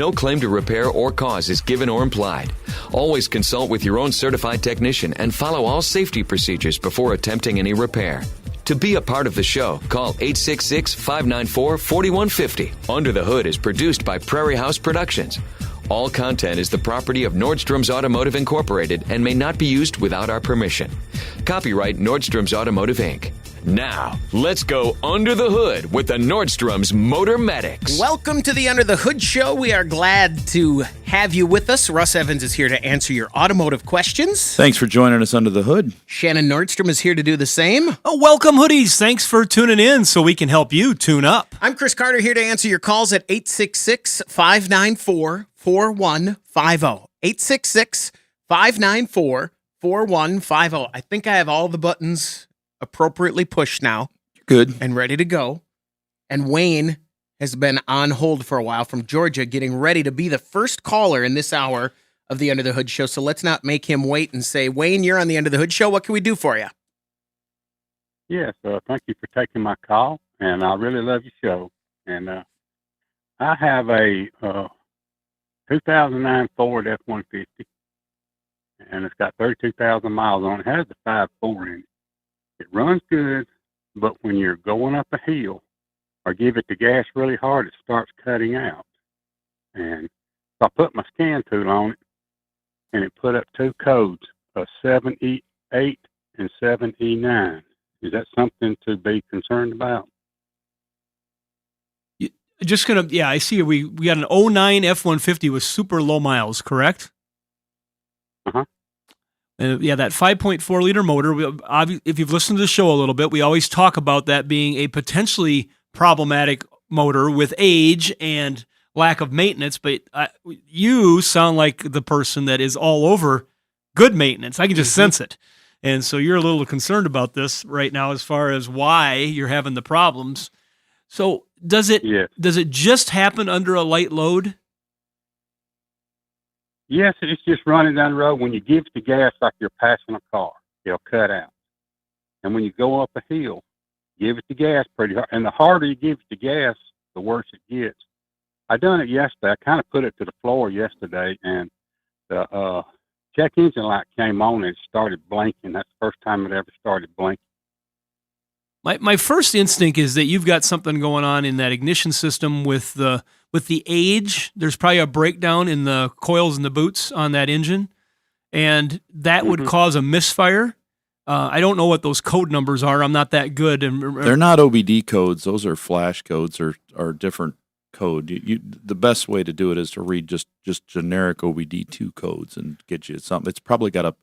No claim to repair or cause is given or implied. Always consult with your own certified technician and follow all safety procedures before attempting any repair. To be a part of the show, call 866-594-4150. Under the Hood is produced by Prairie House Productions. All content is the property of Nordstrom's Automotive Incorporated and may not be used without our permission. Copyright Nordstrom's Automotive, Inc. Now, let's go under the hood with the Nordstrom's Motor Medics. Welcome to the Under the Hood Show. We are glad to have you with us. Russ Evans is here to answer your automotive questions. Thanks for joining us under the hood. Shannon Nordstrom is here to do the same. Oh, welcome, hoodies. Thanks for tuning in so we can help you tune up. I'm Chris Carter here to answer your calls at 866-594-4150. 866-594-4150. I think I have all the buttons appropriately pushed now. Good. And ready to go. And Wayne has been on hold for a while from Georgia, getting ready to be the first caller in this hour of the Under the Hood Show. So let's not make him wait and say, Wayne, you're on the Under the Hood Show. What can we do for you? Yes, thank you for taking my call, and I really love your show. And I have a 2009 Ford F150, and it's got 32,000 miles on it. It has the 5.4 in it. It runs good, but when you're going up a hill or give it the gas really hard, it starts cutting out. And so I put my scan tool on it, and it put up two codes, a 7E8 and 7E9. Is that something to be concerned about? I see we got an 09 F-150 with super low miles, correct? Uh-huh. And that 5.4 liter motor, if you've listened to the show a little bit, we always talk about that being a potentially problematic motor with age and lack of maintenance, but you sound like the person that is all over good maintenance. I can just sense it. And so you're a little concerned about this right now as far as why you're having the problems. So does it just happen under a light load? Yes, it's just running down the road. When you give it the gas like you're passing a car, it'll cut out. And when you go up a hill, give it the gas pretty hard. And the harder you give it the gas, the worse it gets. I done it yesterday. I kind of put it to the floor yesterday, and the check engine light came on and it started blinking. That's the first time it ever started blinking. My first instinct is that you've got something going on in that ignition system with the age. There's probably a breakdown in the coils and the boots on that engine, and that would cause a misfire. I don't know what those code numbers are. I'm not that good. They're not OBD codes. Those are flash codes or different code. The best way to do it is to read just generic OBD2 codes and get you something. It's probably got a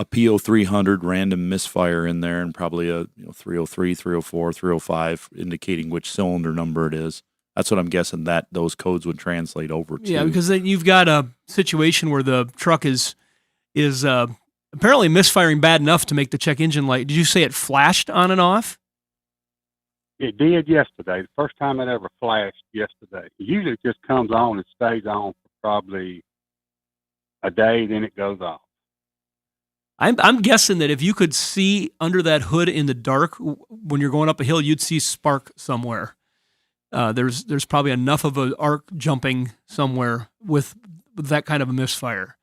PO300 random misfire in there, and probably a 303, 304, 305 indicating which cylinder number it is. That's what I'm guessing that those codes would translate over to. Yeah, because then you've got a situation where the truck is apparently misfiring bad enough to make the check engine light. Did you say it flashed on and off? It did yesterday. The first time it ever flashed yesterday. Usually it just comes on and stays on for probably a day, then it goes off. I'm guessing that if you could see under that hood in the dark when you're going up a hill, you'd see spark somewhere. There's probably enough of an arc jumping somewhere with that kind of a misfire.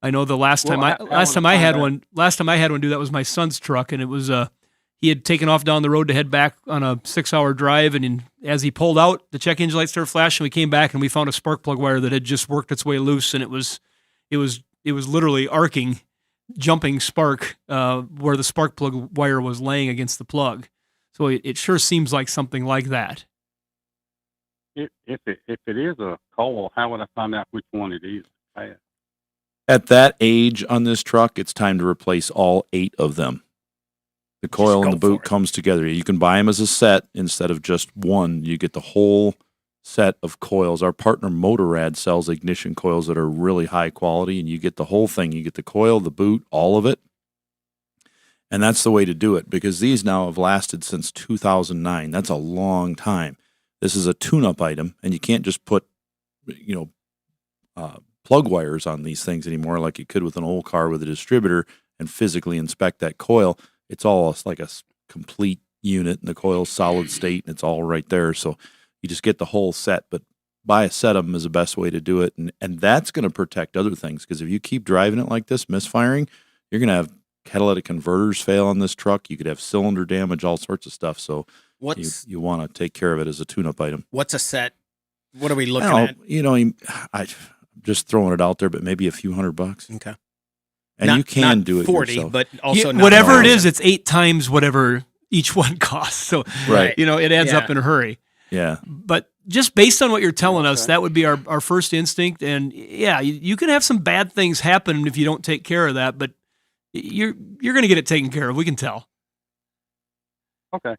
I know the last time I had one do that was my son's truck, and it was he had taken off down the road to head back on a 6-hour drive, and as he pulled out, the check engine light started flashing. We came back and we found a spark plug wire that had just worked its way loose, and it was literally arcing, jumping spark where the spark plug wire was laying against the plug. So it sure seems like something like that. If it is a coil, how would I find out which one it is? At that age on this truck, it's time to replace all 8 of them. The coil and the boot comes together. You can buy them as a set instead of just one. You get the whole set of coils. Our partner Motorrad sells ignition coils that are really high quality, and you get the whole thing. You get the coil, the boot, all of it. And that's the way to do it, because these now have lasted since 2009. That's a long time. This is a tune-up item, and you can't just put, plug wires on these things anymore like you could with an old car with a distributor and physically inspect that coil. It's all like a complete unit, and the coil's solid state, and it's all right there. So you just get the whole set. But buy a set of them is the best way to do it. And that's going to protect other things, because if you keep driving it like this, misfiring, you're going to have catalytic converters fail on this truck. You could have cylinder damage, all sorts of stuff. So you want to take care of it as a tune-up item. What's a set? What are we looking at? I'm just throwing it out there, but maybe a few $100. Okay. And you can do it 40, yourself. but also not whatever it 1,000. is, it's 8 times whatever each one costs. So, Right. it adds Yeah. up in a hurry. Yeah. But just based on what you're telling us, that would be our first instinct. And yeah, you can have some bad things happen if you don't take care of that, but you're going to get it taken care of. We can tell. Okay.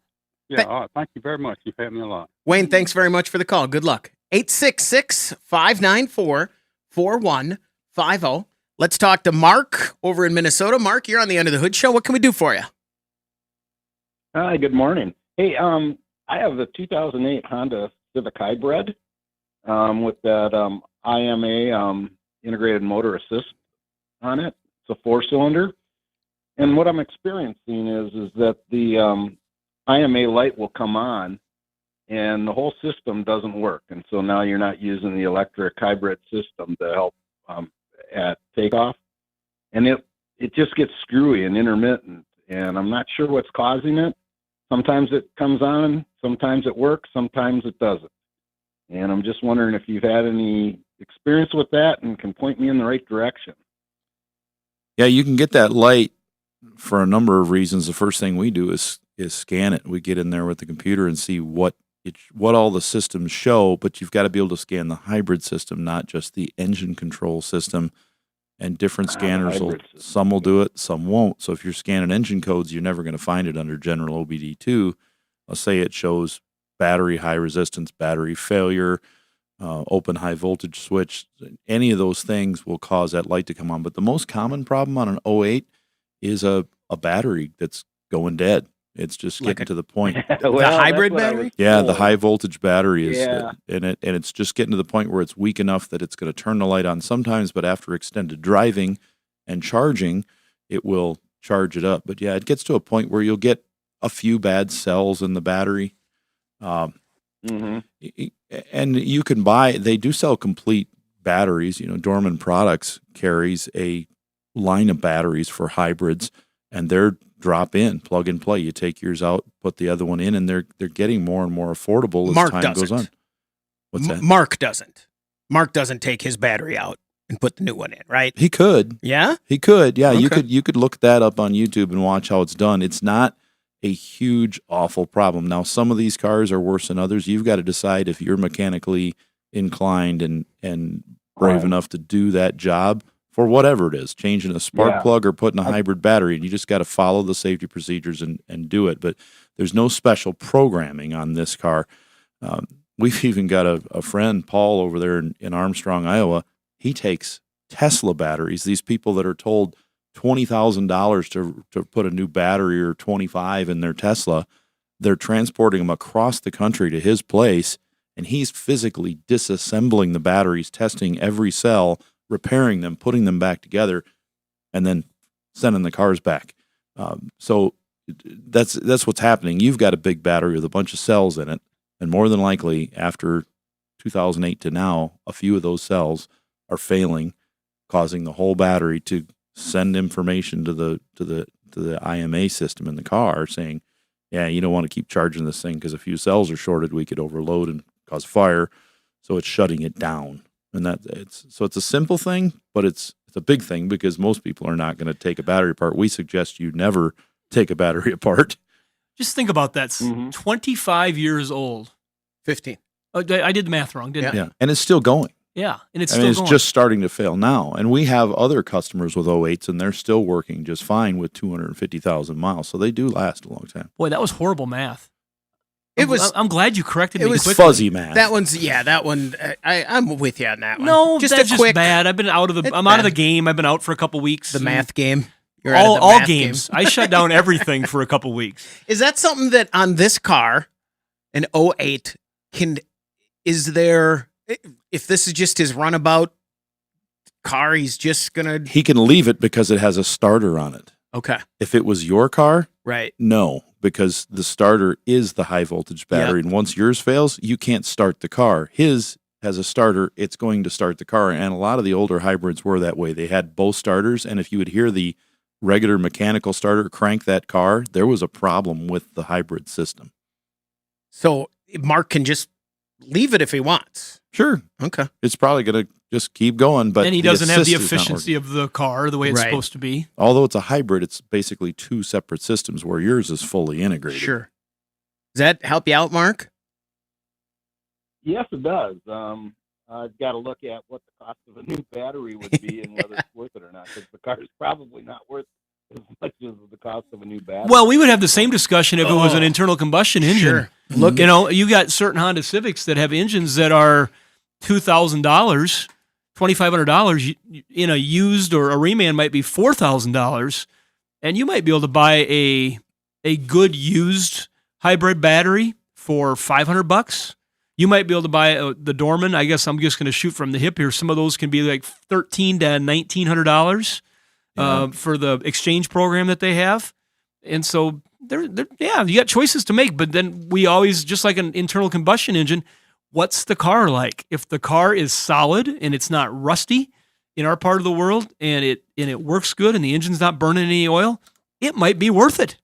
Yeah, all right. Thank you very much. You've helped me a lot. Wayne, thanks very much for the call. Good luck. 866-594-4150. Let's talk to Mark over in Minnesota. Mark, you're on the Under the Hood Show. What can we do for you? Hi, good morning. Hey, I have a 2008 Honda Civic Hybrid with that IMA integrated motor assist on it. It's a 4-cylinder. And what I'm experiencing is that the IMA light will come on and the whole system doesn't work. And so now you're not using the electric hybrid system to help at takeoff. And it just gets screwy and intermittent. And I'm not sure what's causing it. Sometimes it comes on, sometimes it works, sometimes it doesn't. And I'm just wondering if you've had any experience with that and can point me in the right direction. Yeah, you can get that light for a number of reasons. The first thing we do is scan it. We get in there with the computer and see what all the systems show, but you've got to be able to scan the hybrid system, not just the engine control system. And different scanners some will do it, some won't. So if you're scanning engine codes, you're never going to find it under general OBD2. Let's say it shows battery high resistance, battery failure, open high voltage switch. Any of those things will cause that light to come on. But the most common problem on an 08 is a battery that's going dead. It's just getting to the point. The hybrid battery? Yeah, the high voltage battery is, Yeah. and it's just getting to the point where it's weak enough that it's going to turn the light on sometimes, but after extended driving and charging, it will charge it up. But yeah, it gets to a point where you'll get a few bad cells in the battery. And you can they do sell complete batteries. Dorman Products carries a line of batteries for hybrids, and they're drop in, plug and play. You take yours out, put the other one in, and they're getting more and more affordable as time goes on. What's that? Mark doesn't. Mark doesn't take his battery out and put the new one in, right? He could. Yeah? He could. Yeah, Okay. you could look that up on YouTube and watch how it's done. It's not a huge, awful problem. Now, some of these cars are worse than others. You've got to decide if you're mechanically inclined and brave enough to do that job for whatever it is, changing a spark plug or putting a hybrid battery. And you just got to follow the safety procedures and do it. But there's no special programming on this car. We've even got a friend, Paul, over there in Armstrong, Iowa. He takes Tesla batteries. These people that are told $20,000 to put a new battery or $25,000 in their Tesla, they're transporting them across the country to his place, and he's physically disassembling the batteries, testing every cell, repairing them, putting them back together, and then sending the cars back. So that's what's happening. You've got a big battery with a bunch of cells in it, and more than likely, after 2008 to now, a few of those cells are failing, causing the whole battery to send information to the IMA system in the car saying, yeah, you don't want to keep charging this thing because a few cells are shorted. We could overload and cause fire. So it's shutting it down. And it's a simple thing, but it's a big thing because most people are not going to take a battery apart. We suggest you never take a battery apart. Just think about that. 25 years old. 15. Oh, I did the math wrong, didn't I? Yeah. And it's still going. Yeah. And it's I still mean, it's going. just starting to fail now. And we have other customers with 08s, and they're still working just fine with 250,000 miles. So they do last a long time. Boy, that was horrible math. I'm glad you corrected me. It was quickly. Fuzzy math. That one. I'm with you on that one. No, just that's a quick. just bad. I'm out of the game. I've been out for a couple weeks. The math game. You're out of the All math games. game. I shut down everything for a couple weeks. Is that something that on this car, an 08, is there, if this is just his runabout car, he's just going to. He can leave it because it has a starter on it. Okay. If it was your car, Right. no, because the starter is the high voltage battery. And once yours fails, you can't start the car. His has a starter, it's going to start the car. And a lot of the older hybrids were that way. They had both starters, and if you would hear the regular mechanical starter crank that car, there was a problem with the hybrid system. So Mark can just leave it if he wants. Sure. Okay. It's probably going to just keep going, but and he the doesn't have the assist is not efficiency working. of the car the way it's Right. supposed to be. Although it's a hybrid, it's basically two separate systems where yours is fully integrated. Sure. Does that help you out, Mark? Yes, it does. I've got to look at what the cost of a new battery would be and whether it's worth it or not, because the car is probably not worth as much as the cost of a new battery. Well, we would have the same discussion if it was an internal combustion engine. Sure. Look, You know, you got certain Honda Civics that have engines that are $2,000, $2,500 in a used, or a reman might be $4,000, and you might be able to buy a good used hybrid battery for $500. You might be able to buy the Dorman. I guess I'm just going to shoot from the hip here. Some of those can be like $1,300 to $1,900 for the exchange program that they have. And so, you got choices to make. But then we always, just like an internal combustion engine, what's the car like? If the car is solid and it's not rusty in our part of the world, and it works good, and the engine's not burning any oil, it might be worth it.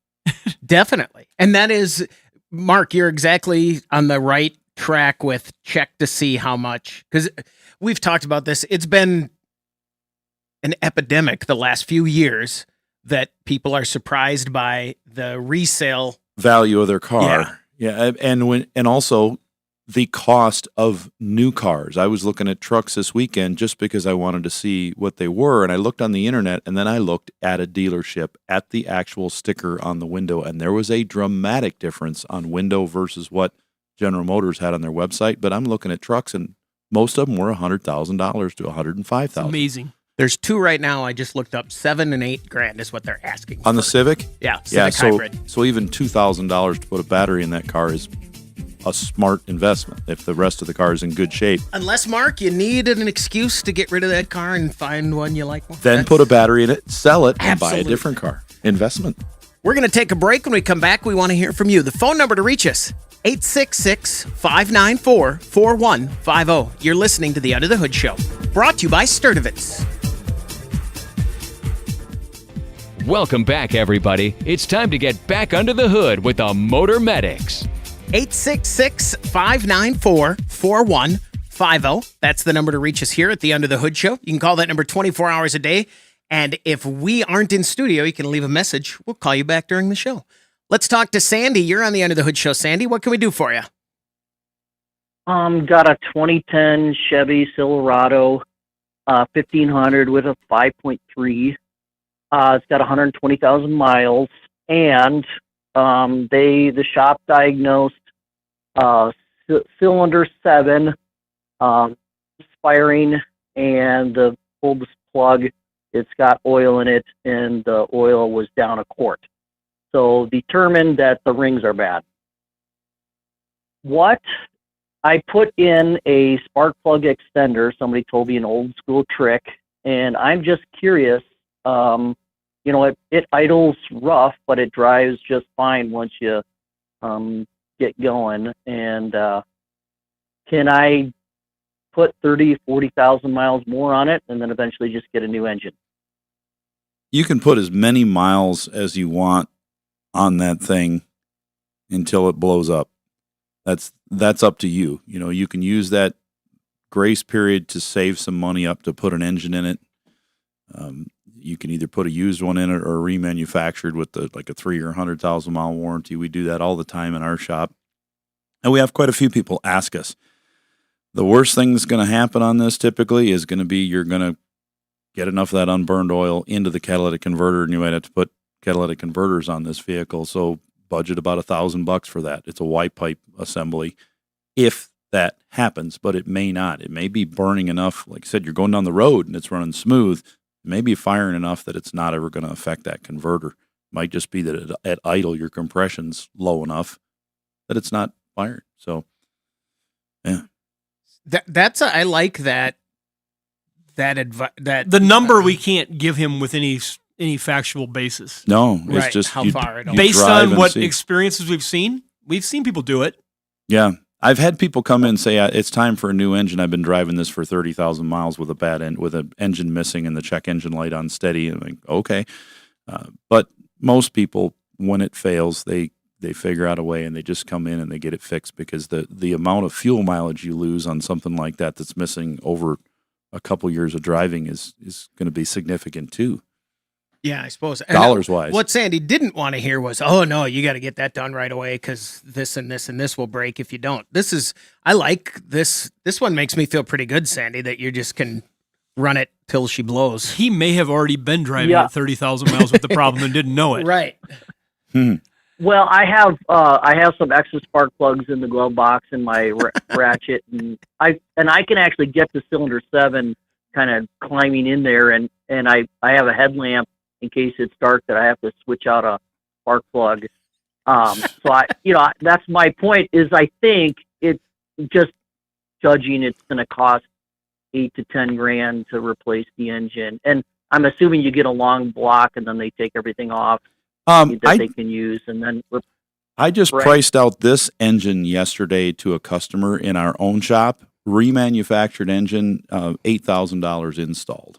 definitely. And that is, Mark, you're exactly on the right track with check to see how much, because we've talked about this. It's been an epidemic the last few years that people are surprised by the resale value of their car. Yeah. And also the cost of new cars. I was looking at trucks this weekend just because I wanted to see what they were, and I looked on the internet, and then I looked at a dealership at the actual sticker on the window, and there was a dramatic difference on window versus what General Motors had on their website. But I'm looking at trucks, and most of them were $100,000 to $105,000. Amazing. There's two right now. I just looked up. $7,000 and $8,000 is what they're asking On the for. Civic? Yeah, Civic hybrid. So even $2,000 to put a battery in that car is a smart investment if the rest of the car is in good shape. Unless, Mark, you need an excuse to get rid of that car and find one you like more. Then put a battery in it, sell it, and buy a Absolutely. different car. Investment. We're going to take a break. When we come back, we want to hear from you. The phone number to reach us, 866-594-4150. You're listening to the Under the Hood Show, brought to you by Sturdivants. Welcome back, everybody. It's time to get back under the hood with the Motor Medics. 866-594-4150. That's the number to reach us here at the Under the Hood Show. You can call that number 24 hours a day. And if we aren't in studio, you can leave a message. We'll call you back during the show. Let's talk to Sandy. You're on the Under the Hood Show. Sandy, what can we do for you? Got a 2010 Chevy Silverado 1500 with a 5.3. It's got 120,000 miles, and the shop diagnosed cylinder 7 firing, and pulled the plug. It's got oil in it, and the oil was down a quart. So determined that the rings are bad. What I put in a spark plug extender. Somebody told me an old school trick, and I'm just curious. It idles rough, but it drives just fine once you get going. And can I put 30, 40,000 miles more on it and then eventually just get a new engine? You can put as many miles as you want on that thing until it blows up. That's up to you. You know, you can use that grace period to save some money up to put an engine in it. You can either put a used one in it or a remanufactured with a 3 or 100,000 mile warranty. We do that all the time in our shop. And we have quite a few people ask us. The worst thing that's going to happen on this typically is going to be you're going to get enough of that unburned oil into the catalytic converter, and you might have to put catalytic converters on this vehicle. So budget about $1,000 for that. It's a Y pipe assembly if that happens, but it may not. It may be burning enough. Like I said, you're going down the road and it's running smooth. It may be firing enough that it's not ever going to affect that converter. It might just be that at idle, your compression's low enough that it's not firing. So, yeah. I like that. That The number we can't give him with any factual basis. No, it's Right, just how far it you Based drive on and what see. experiences we've seen people do it. Yeah. I've had people come in and say it's time for a new engine. I've been driving this for 30,000 miles with a bad end, with an engine missing and the check engine light on steady. And I'm like, okay, but most people, when it fails, they figure out a way and they just come in and they get it fixed, because the amount of fuel mileage you lose on something like that that's missing over a couple years of driving is going to be significant too. Yeah, I suppose. Dollars wise. What Sandy didn't want to hear was, oh no, you got to get that done right away because this and this and this will break if you don't. I like this. This one makes me feel pretty good, Sandy, that you just can run it till she blows. He may have already been driving at 30,000 miles with the problem and didn't know it. Right. Well, I have some extra spark plugs in the glove box in my ratchet, and I can actually get to cylinder 7 kind of climbing in there, and I have a headlamp in case it's dark that I have to switch out a spark plug. So that's my point, is I think it's just judging it's going to cost $8 to $10,000 to replace the engine. And I'm assuming you get a long block and then they take everything off that they can use. And then I just priced out this engine yesterday to a customer in our own shop, remanufactured engine, $8,000 installed.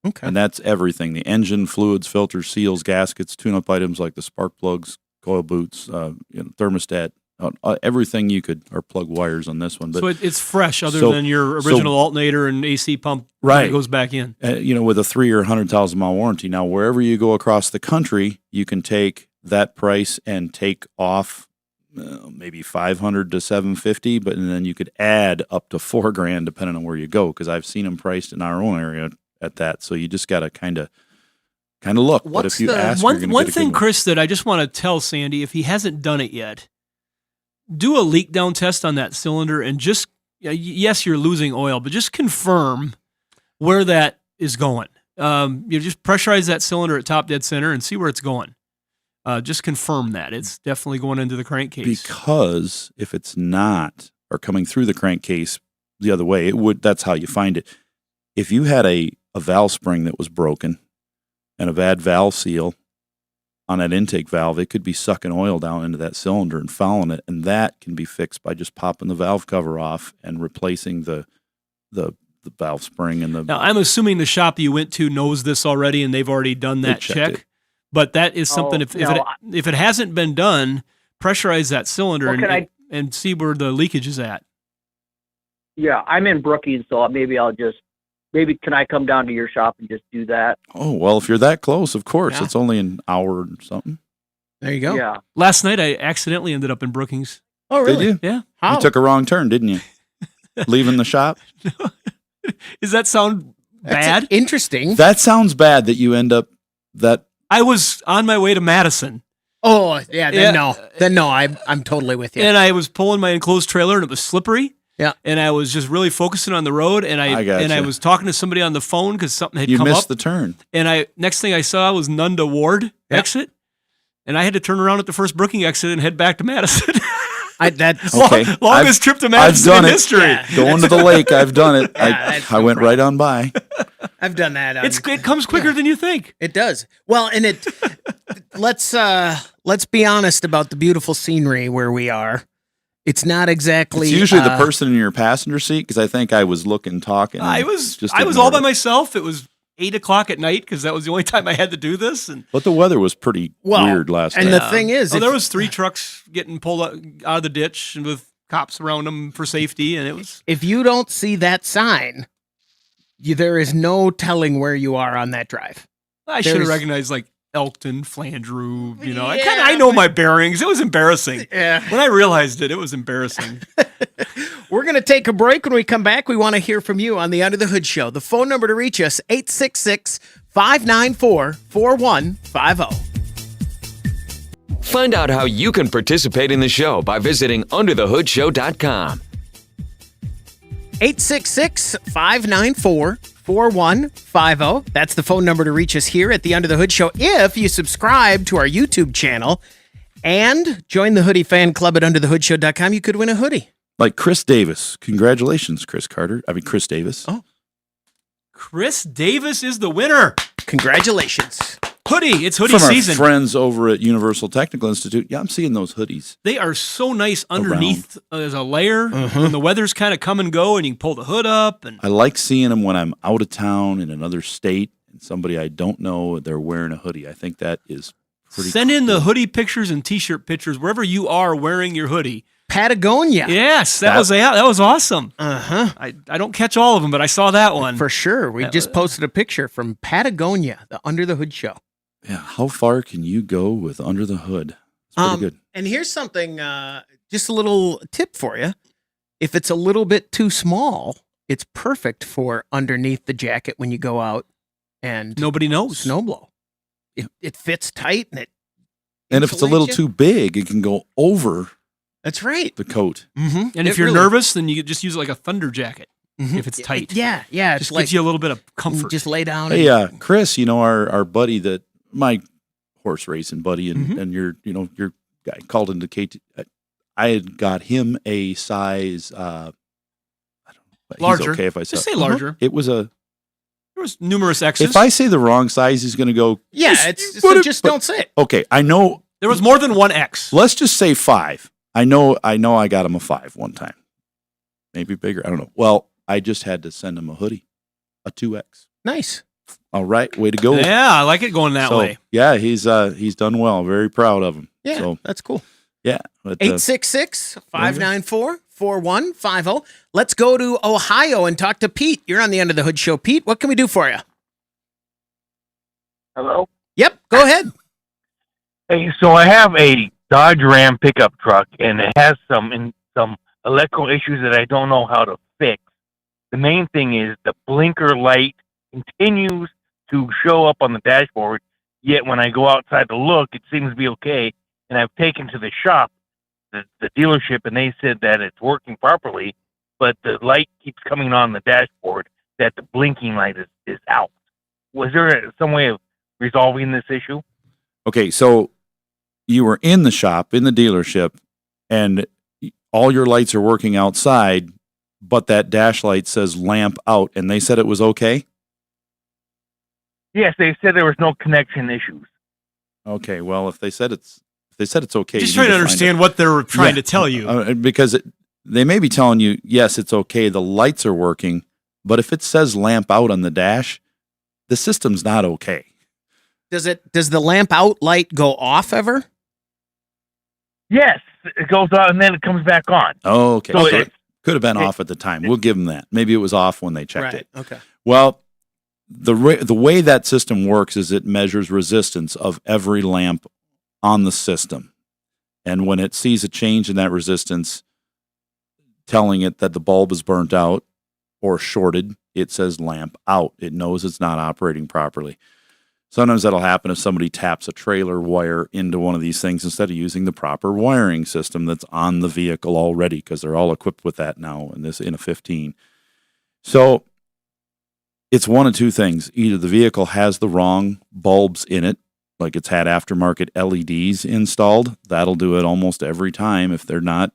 Okay. And that's everything: the engine, fluids, filters, seals, gaskets, tune-up items like the spark plugs, coil boots, thermostat, everything you could, or plug wires on this one. But so it's fresh, other than your original alternator and AC pump that goes back in. With a 3 or 100,000 mile warranty. Now, wherever you go across the country, you can take that price and take off maybe $500 to $750, but then you could add up to $4,000 depending on where you go, because I've seen them priced in our own area at that. So you just got to kind of look. But if you ask, one thing, Chris, that I just want to tell Sandy, if he hasn't done it yet, do a leak down test on that cylinder and just, yes, you're losing oil, but just confirm where that is going. You just pressurize that cylinder at top dead center and see where it's going. Just confirm that it's definitely going into the crankcase. Because if it's not, or coming through the crankcase the other way, that's how you find it. If you had a valve spring that was broken and a bad valve seal on that intake valve, it could be sucking oil down into that cylinder and fouling it, and that can be fixed by just popping the valve cover off and replacing the valve spring and the. Now, I'm assuming the shop you went to knows this already, and they've already done that check. But that is something. If it hasn't been done, pressurize that cylinder and see where the leakage is at. Yeah, I'm in Brookings, so maybe can I come down to your shop and just do that? Oh, well, if you're that close, of course. Yeah. It's only an hour or something. There you go. Yeah. Last night, I accidentally ended up in Brookings. Oh, really? Did you? Yeah. How? You took a wrong turn, didn't you? Leaving the shop? Does that sound bad? That's interesting. That sounds bad that you end up that. I was on my way to Madison. Oh, yeah. Then no, I'm totally with you. And I was pulling my enclosed trailer, and it was slippery. Yeah, and I was just really focusing on the road, and I was talking to somebody on the phone because something had come up. You missed the turn, and next thing I saw was Nunda Ward exit, and I had to turn around at the first Brookings exit and head back to Madison. Longest trip to Madison in history. Yeah. Going to the lake, I've done it. I went right on by. I've done that. It comes quicker than you think. It does. Well, and let's be honest about the beautiful scenery where we are. It's not exactly. It's usually the person in your passenger seat, because I think I was talking. I was all by myself. It was 8:00 at night because that was the only time I had to do this. But the weather was pretty weird last night. And the thing is, there was 3 trucks getting pulled out of the ditch and with cops around them for safety, and it was. If you don't see that sign, there is no telling where you are on that drive. I should have recognized Elkton, Flandreau, I know my bearings. It was embarrassing. Yeah. When I realized it was embarrassing. We're going to take a break. When we come back, we want to hear from you on the Under the Hood Show. The phone number to reach us, 866-594-4150. Find out how you can participate in the show by visiting underthehoodshow.com. 866-594-4150. That's the phone number to reach us here at the Under the Hood Show. If you subscribe to our YouTube channel and join the Hoodie Fan Club at underthehoodshow.com, you could win a hoodie. Like Chris Davis. Congratulations, Chris Davis. Oh. Chris Davis is the winner. Congratulations. Hoodie. It's hoodie From season. our friends over at Universal Technical Institute, yeah, I'm seeing those hoodies. They are so nice underneath as a layer. When the weather's kind of come and go, and you can pull the hood up. And I like seeing them when I'm out of town in another state and somebody I don't know, they're wearing a hoodie. I think that is pretty send in cool. the hoodie pictures and T-shirt pictures wherever you are wearing your hoodie. Patagonia. Yes, that was awesome. I don't catch all of them, but I saw that one For sure. We just posted a picture from Patagonia, the Under the Hood show. Yeah, how far can you go with under the hood? It's pretty good. And here's something, just a little tip for you. If it's a little bit too small, it's perfect for underneath the jacket when you go out and Nobody knows. snowblow. It fits tight And if it's a little too big, it can go over That's right. the coat. Mm-hmm. And if you're nervous, then you could just use it like a thunder jacket if it's tight. Yeah. It's Just like gives you a little bit of comfort. just lay down. Hey, Chris, our buddy my horse racing buddy, and, Mhm. and your guy called into KT. I had got him a size, I don't know. Larger. He's okay if I say Just say larger. It was There was numerous X's. if I say the wrong size, he's going to go, just don't say it. okay, I know. There was more than one X. Let's just say 5. I know I got him a 5 one time. Maybe bigger. I don't know. Well, I just had to send him a hoodie, a 2X. Nice. All right, way to go. Yeah, I like it going that way. Yeah, he's done well. Very proud of him. Yeah, So, that's cool. yeah. But, 866-594-4150. Let's go to Ohio and talk to Pete. You're on the Under the Hood show. Pete, what can we do for you? Hello? Yep, go ahead. Hey, so I have a Dodge Ram pickup truck, and it has some electrical issues that I don't know how to fix. The main thing is the blinker light continues to show up on the dashboard, yet when I go outside to look, it seems to be okay. And I've taken to the shop, the dealership, and they said that it's working properly, but the light keeps coming on the dashboard that the blinking light is out. Was there some way of resolving this issue? okay, so you were in the shop, in the dealership, and all your lights are working outside, but that dash light says lamp out, and they said it was okay? Yes, they said there was no connection issues. Okay, well, if they said it's okay, Just you trying need to find understand it. what they're trying Yeah. to tell you. Because they may be telling you, yes, it's okay, the lights are working, but if it says lamp out on the dash, the system's not okay. Does the lamp out light go off ever? Yes, it goes on and then it comes back on. Oh, okay. So So it- it could have been off at the time. We'll give them that. Maybe it was off when they checked it. Okay. Well, the way that system works is it measures resistance of every lamp on the system. And when it sees a change in that resistance, telling it that the bulb is burnt out or shorted, it says lamp out. It knows it's not operating properly. Sometimes that'll happen if somebody taps a trailer wire into one of these things instead of using the proper wiring system that's on the vehicle already, because they're all equipped with that now in a 15. So it's one of two things. Either the vehicle has the wrong bulbs in it, like it's had aftermarket LEDs installed. That'll do it almost every time if they're not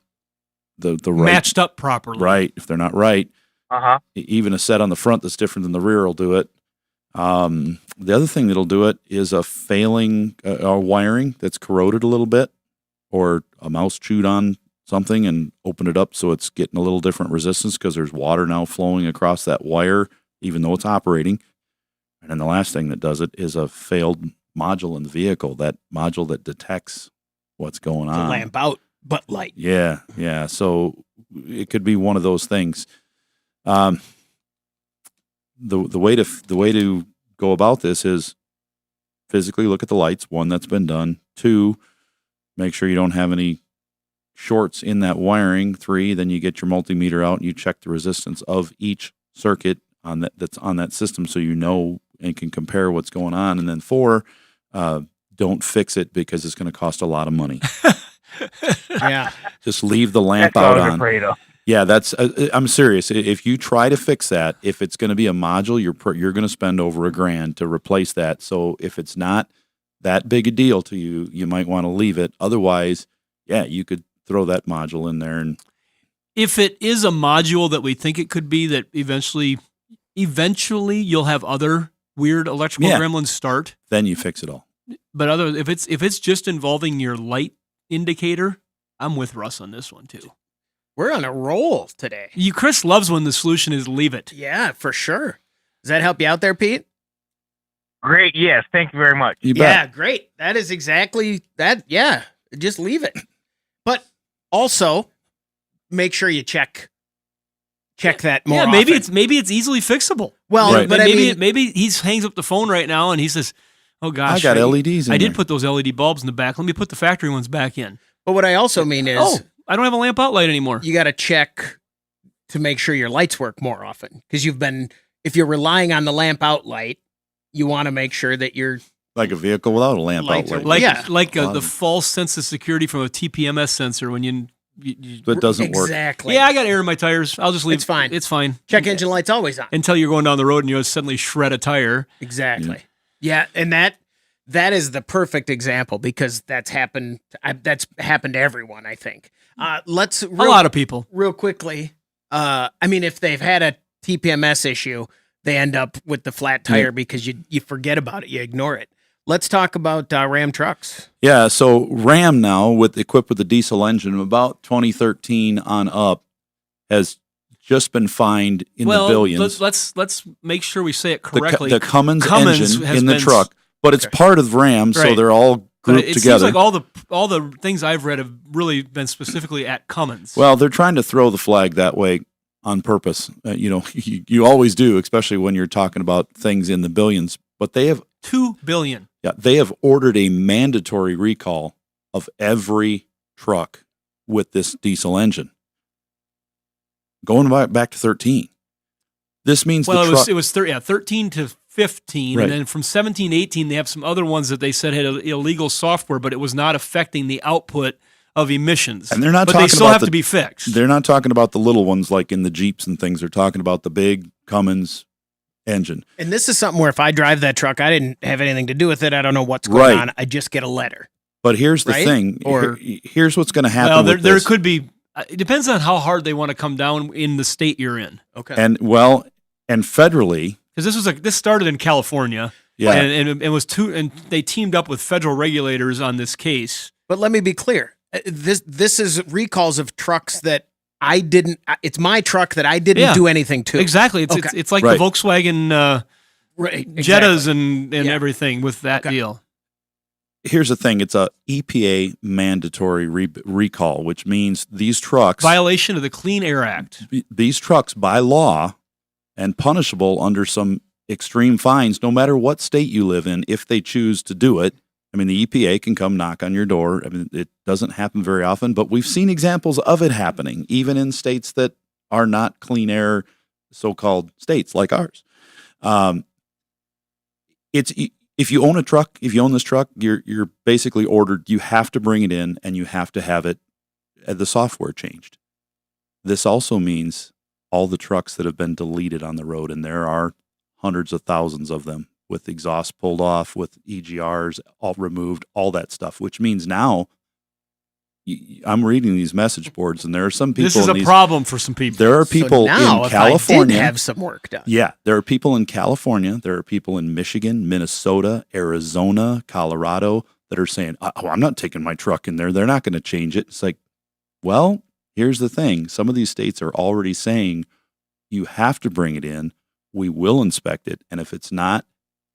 the right, Matched up properly. right. If they're not right, Uh-huh. even a set on the front that's different than the rear will do it. The other thing that'll do it is a failing wiring that's corroded a little bit, or a mouse chewed on something and opened it up so it's getting a little different resistance because there's water now flowing across that wire, even though it's operating. And then the last thing that does it is a failed module in the vehicle, that module that detects what's going The on. lamp out, but light. Yeah. So it could be one of those things. The way to go about this is physically look at the lights. 1, that's been done. 2, make sure you don't have any shorts in that wiring. 3, then you get your multimeter out and you check the resistance of each circuit that's on that system, so you know and can compare what's going on. And then 4, don't fix it because it's going to cost a lot of money. Yeah. Just leave the lamp That's what out I was on. afraid of. Yeah, that's. I'm serious. If you try to fix that, if it's going to be a module, you're going to spend over $1,000 to replace that. So if it's not that big a deal to you, you might want to leave it. Otherwise, yeah, you could throw that module in there. And If it is a module that we think it could be, that eventually you'll have other weird electrical Yeah. gremlins start. Then you fix it all. But if it's just involving your light indicator, I'm with Russ on this one too. We're on a roll today. Chris loves when the solution is leave it. Yeah, for sure. Does that help you out there, Pete? Great. Yes. Thank you very much. You Yeah, bet. great. That is exactly that. Yeah, just leave it. But also, make sure you check that more. Yeah, maybe often. it's easily fixable. Well, Right. but I mean, maybe he hangs up the phone right now and he says, "Oh gosh, I got LEDs in I there. did put those LED bulbs in the back. Let me put the factory ones back in. but what I also mean is, Oh, I don't have a lamp out light anymore. you got to check to make sure your lights work more often because if you're relying on the lamp out light, you want to make sure that you're Like a vehicle without a lamp Lights are outlet. Yeah. The false sense of security from a TPMS sensor when you That doesn't work. exactly. yeah, I got air in my tires. I'll just leave. It's fine. It's fine. Check engine light's always on. Until you're going down the road and you suddenly shred a tire. Exactly. Yeah, and that is the perfect example because that's happened. That's happened to everyone. I think. Let's A lot of people. real quickly. I mean, if they've had a TPMS issue, they end up with the flat tire because you forget about it, you ignore it. Let's talk about Ram trucks. Yeah, so Ram now, equipped with a diesel engine, about 2013 on up, has just been fined in the billions. Let's make sure we say it The correctly. the Cummins Cummins engine has in the been- truck, but it's part of Ram, so Right. they're all But grouped it together. seems like all the things I've read have really been specifically at Cummins. Well, they're trying to throw the flag that way on purpose. You always do, especially when you're talking about things in the billions. But they have $2 billion. they have ordered a mandatory recall of every truck with this diesel engine. Going back to 13. This means Well, the truck. it was 13 to 15, Right. and then from 17 to 18, they have some other ones that they said had illegal software, but it was not affecting the output of emissions. And they're not but talking they still about have to be fixed. They're not talking about the little ones like in the Jeeps and things. They're talking about the big Cummins engine. And this is something where if I drive that truck, I didn't have anything to do with it. I don't know what's going Right. on. I just get a letter. But here's the Right? thing. Or- Here's what's going to happen. Well, with there this. could be. It depends on how hard they want to come down in the state you're in. Okay. and federally, Because this started in California, yeah. and it was and they teamed up with federal regulators on this case. But let me be clear. This is recalls of trucks that I didn't. It's my truck that I didn't Yeah. do anything to. Exactly, it's Okay. it's like Right. the Volkswagen Right. Jettas exactly. and Yeah. everything with that Okay. deal. Here's the thing. It's a EPA mandatory recall, which means these trucks, Violation of the Clean Air Act. these trucks by law and punishable under some extreme fines, no matter what state you live in, if they choose to do it. I mean, the EPA can come knock on your door. I mean, it doesn't happen very often, but we've seen examples of it happening, even in states that are not clean air, so-called states like ours. If you own a truck, if you own this truck, you're basically ordered. You have to bring it in, and you have to have it, the software changed. This also means all the trucks that have been deleted on the road, and there are hundreds of thousands of them, with exhaust pulled off, with EGRs all removed, all that stuff. Which means now, I'm reading these message boards, and there are some people. This is a problem for some people. There are people so now, in if California. I did have some work done. Yeah, there are people in California, there are people in Michigan, Minnesota, Arizona, Colorado that are saying, "Oh, I'm not taking my truck in there. They're not going to change it." It's like, well, here's the thing. Some of these states are already saying you have to bring it in. We will inspect it, and if it's not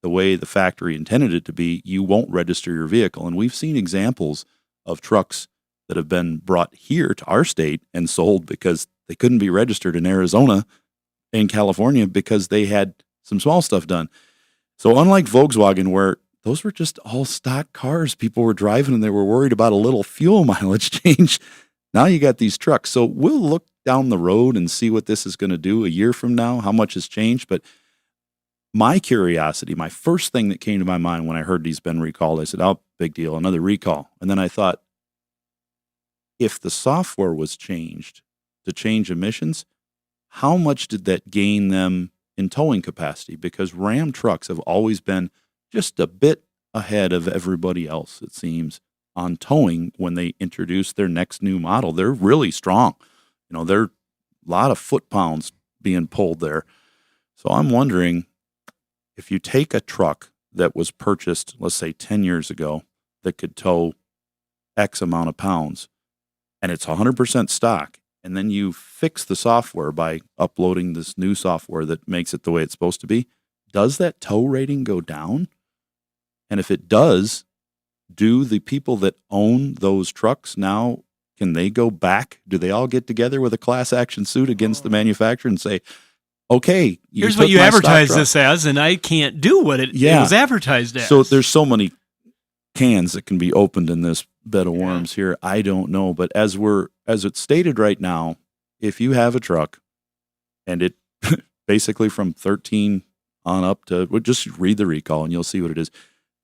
the way the factory intended it to be, you won't register your vehicle. And we've seen examples of trucks that have been brought here to our state and sold because they couldn't be registered in Arizona and California because they had some small stuff done. So unlike Volkswagen, where those were just all stock cars people were driving and they were worried about a little fuel mileage change, now you got these trucks. So we'll look down the road and see what this is going to do a year from now, how much has changed. But my curiosity, my first thing that came to my mind when I heard these been recalled, I said, oh, big deal, another recall. And then I thought, if the software was changed to change emissions, how much did that gain them in towing capacity? Because Ram trucks have always been just a bit ahead of everybody else, it seems, on towing when they introduce their next new model. They're really strong. You know, there are a lot of foot-pounds being pulled there. So I'm wondering, if you take a truck that was purchased, let's say 10 years ago, that could tow X amount of pounds, and it's 100% stock, and then you fix the software by uploading this new software that makes it the way it's supposed to be, does that tow rating go down? And if it does, do the people that own those trucks now, can they go back? Do they all get together with a class action suit against the manufacturer and say, okay, here's what you advertised this as, and I can't do what it was advertised as. So there's so many cans that can be opened in this bed of worms here. I don't know. But as it's stated right now, if you have a truck and it basically from 13 on up to, just read the recall and you'll see what it is.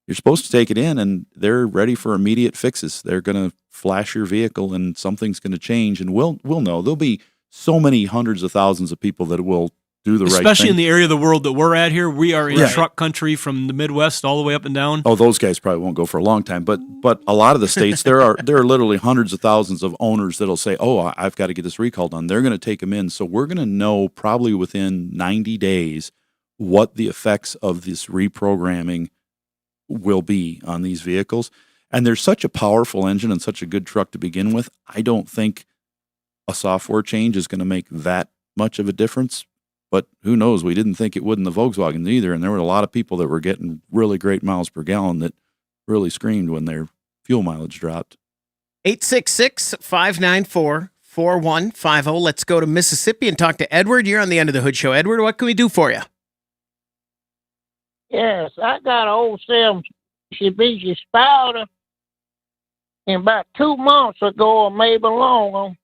You're supposed to take it in and they're ready for immediate fixes. They're going to flash your vehicle and something's going to change, and we'll know. There'll be so many hundreds of thousands of people that will do the right thing. Especially in the area of the world that we're at here. We are in truck country from the Midwest all the way up and down. Oh, those guys probably won't go for a long time, but a lot of the states, there are literally hundreds of thousands of owners that'll say, oh, I've got to get this recall done. They're going to take them in. So we're going to know probably within 90 days what the effects of this reprogramming will be on these vehicles. And there's such a powerful engine and such a good truck to begin with. I don't think a software change is going to make that much of a difference. But who knows? We didn't think it would in the Volkswagen either. And there were a lot of people that were getting really great miles per gallon that really screamed when their fuel mileage dropped. 866-594-4150. Let's go to Mississippi and talk to Edward. You're on the Under the Hood Show. Edward, what can we do for you? Yes, I got an old Mitsubishi Spider, and about 2 months ago or maybe longer,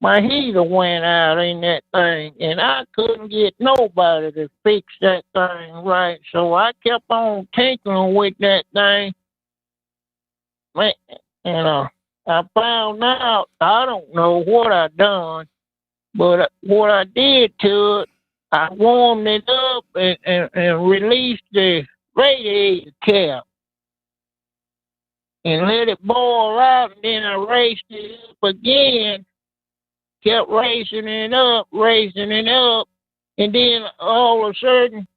my heater went out in that thing, and I couldn't get nobody to fix that thing right, so I kept on tinkering with that thing. Man, and I found out, I don't know what I done, but what I did to it, I warmed it up and released the radiator cap and let it boil out, and then I raised it up again, kept raising it up, and then all of a sudden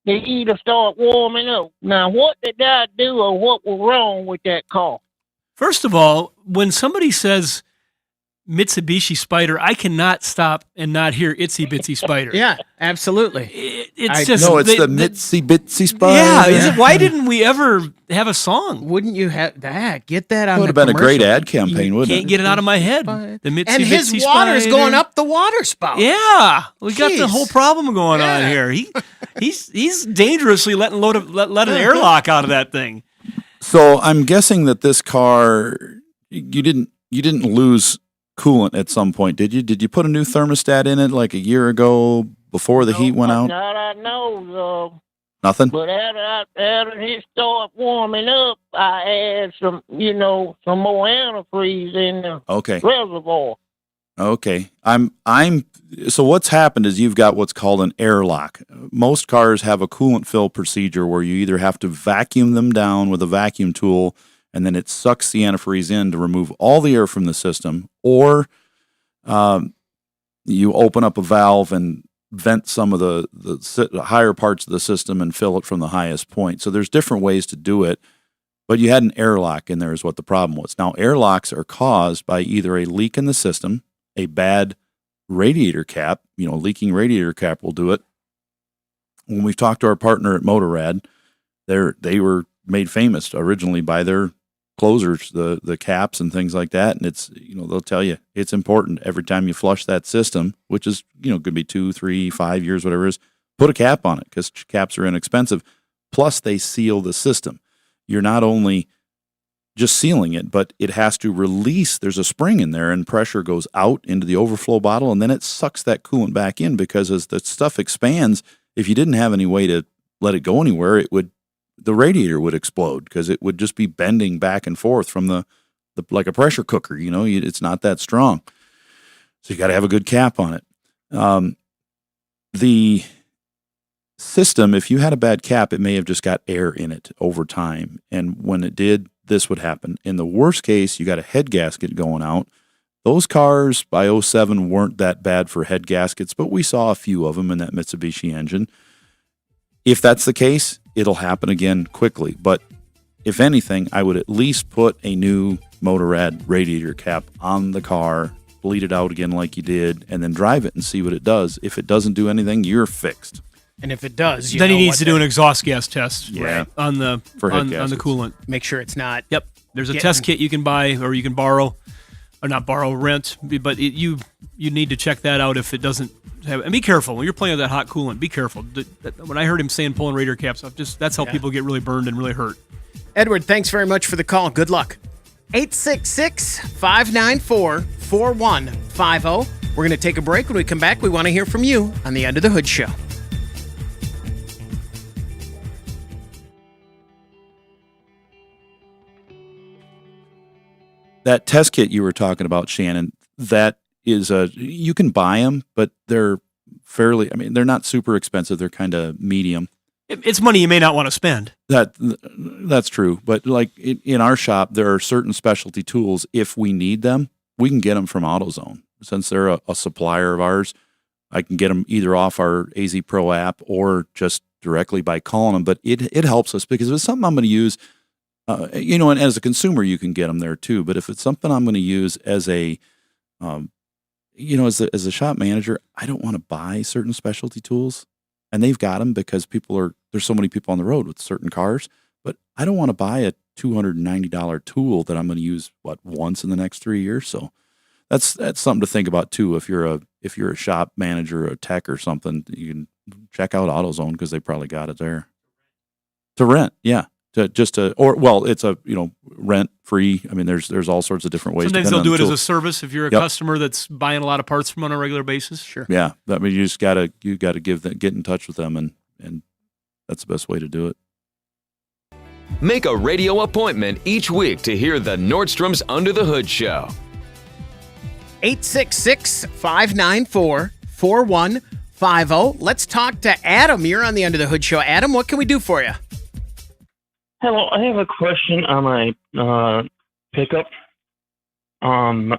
the heater started warming up. Now, what did I do or what was wrong with that car? First of all, when somebody says Mitsubishi Spider, I cannot stop and not hear Itsy Bitsy Spider. Yeah, absolutely. It's the Mitsy Bitsy Spider. Yeah, why didn't we ever have a song? Wouldn't you have that? Get that on. It would have been a great ad campaign, wouldn't it? Can't get it out of my head. The Mitsy and his Bitsy water's Spider. going up the water spout. Yeah, we got the Jeez. whole problem going on here. He's dangerously let an airlock out of that thing. So I'm guessing that this car, you didn't lose coolant at some point, did you? Did you put a new thermostat in it like a year ago before the heat went out? Not I know. Nothing? But after it started warming up, I added some more antifreeze in the reservoir. Okay. So what's happened is you've got what's called an airlock. Most cars have a coolant fill procedure where you either have to vacuum them down with a vacuum tool and then it sucks the antifreeze in to remove all the air from the system, or you open up a valve and vent some of the higher parts of the system and fill it from the highest point. So there's different ways to do it, but you had an airlock in there is what the problem was. Now, airlocks are caused by either a leak in the system, a bad radiator cap, leaking radiator cap will do it. When we've talked to our partner at Motorrad, they were made famous originally by their closers, the caps and things like that. And it's, they'll tell you it's important every time you flush that system, which is, could be 2, 3, 5 years, whatever it is, put a cap on it because caps are inexpensive. Plus they seal the system. You're not only just sealing it, but it has to release. There's a spring in there and pressure goes out into the overflow bottle and then it sucks that coolant back in, because as the stuff expands, if you didn't have any way to let it go anywhere, the radiator would explode because it would just be bending back and forth from the like a pressure cooker. It's not that strong. So you got to have a good cap on it. The system, if you had a bad cap, it may have just got air in it over time. And when it did, this would happen. In the worst case, you got a head gasket going out. Those cars by 07 weren't that bad for head gaskets, but we saw a few of them in that Mitsubishi engine. If that's the case, it'll happen again quickly. But if anything, I would at least put a new Motorrad radiator cap on the car, bleed it out again like you did, and then drive it and see what it does. If it doesn't do anything, you're fixed. And if it does, then he needs to do an exhaust gas test. Yeah. On the on the coolant. Make sure it's not. Yep. There's a test kit you can buy or you can borrow, or not borrow, rent. But you need to check that out if it doesn't have. And be careful when you're playing with that hot coolant. Be careful. When I heard him saying pulling radiator caps off, that's how people get really burned and really hurt. Edward, thanks very much for the call. Good luck. 866-594-4150. We're going to take a break. When we come back, we want to hear from you on the Under the Hood Show. That test kit you were talking about, Shannon, that is you can buy them, but they're they're not super expensive. They're kind of medium. It's money you may not want to spend. That's true. But like in our shop, there are certain specialty tools. If we need them, we can get them from AutoZone. Since they're a supplier of ours, I can get them either off our AZ Pro app or just directly by calling them. But it helps us because if it's something I'm going to use, and as a consumer, you can get them there too. But if it's something I'm going to use as a, as a shop manager, I don't want to buy certain specialty tools. And they've got them because there's so many people on the road with certain cars. But I don't want to buy a $290 tool that I'm going to use once in the next 3 years. So that's something to think about too. If you're a shop manager or a tech or something, you can check out AutoZone because they probably got it there to rent. Yeah. It's a rent free. I mean, there's all sorts of different ways. Sometimes they'll do it as a service if you're a customer that's buying a lot of parts from on a regular basis. Sure. Yeah, I mean, you just gotta get in touch with them, and that's the best way to do it. Make a radio appointment each week to hear the Nordstrom's Under the Hood Show. 866-594-4150. Let's talk to Adam. You're on the Under the Hood Show. Adam, what can we do for you? Hello, I have a question on my pickup. My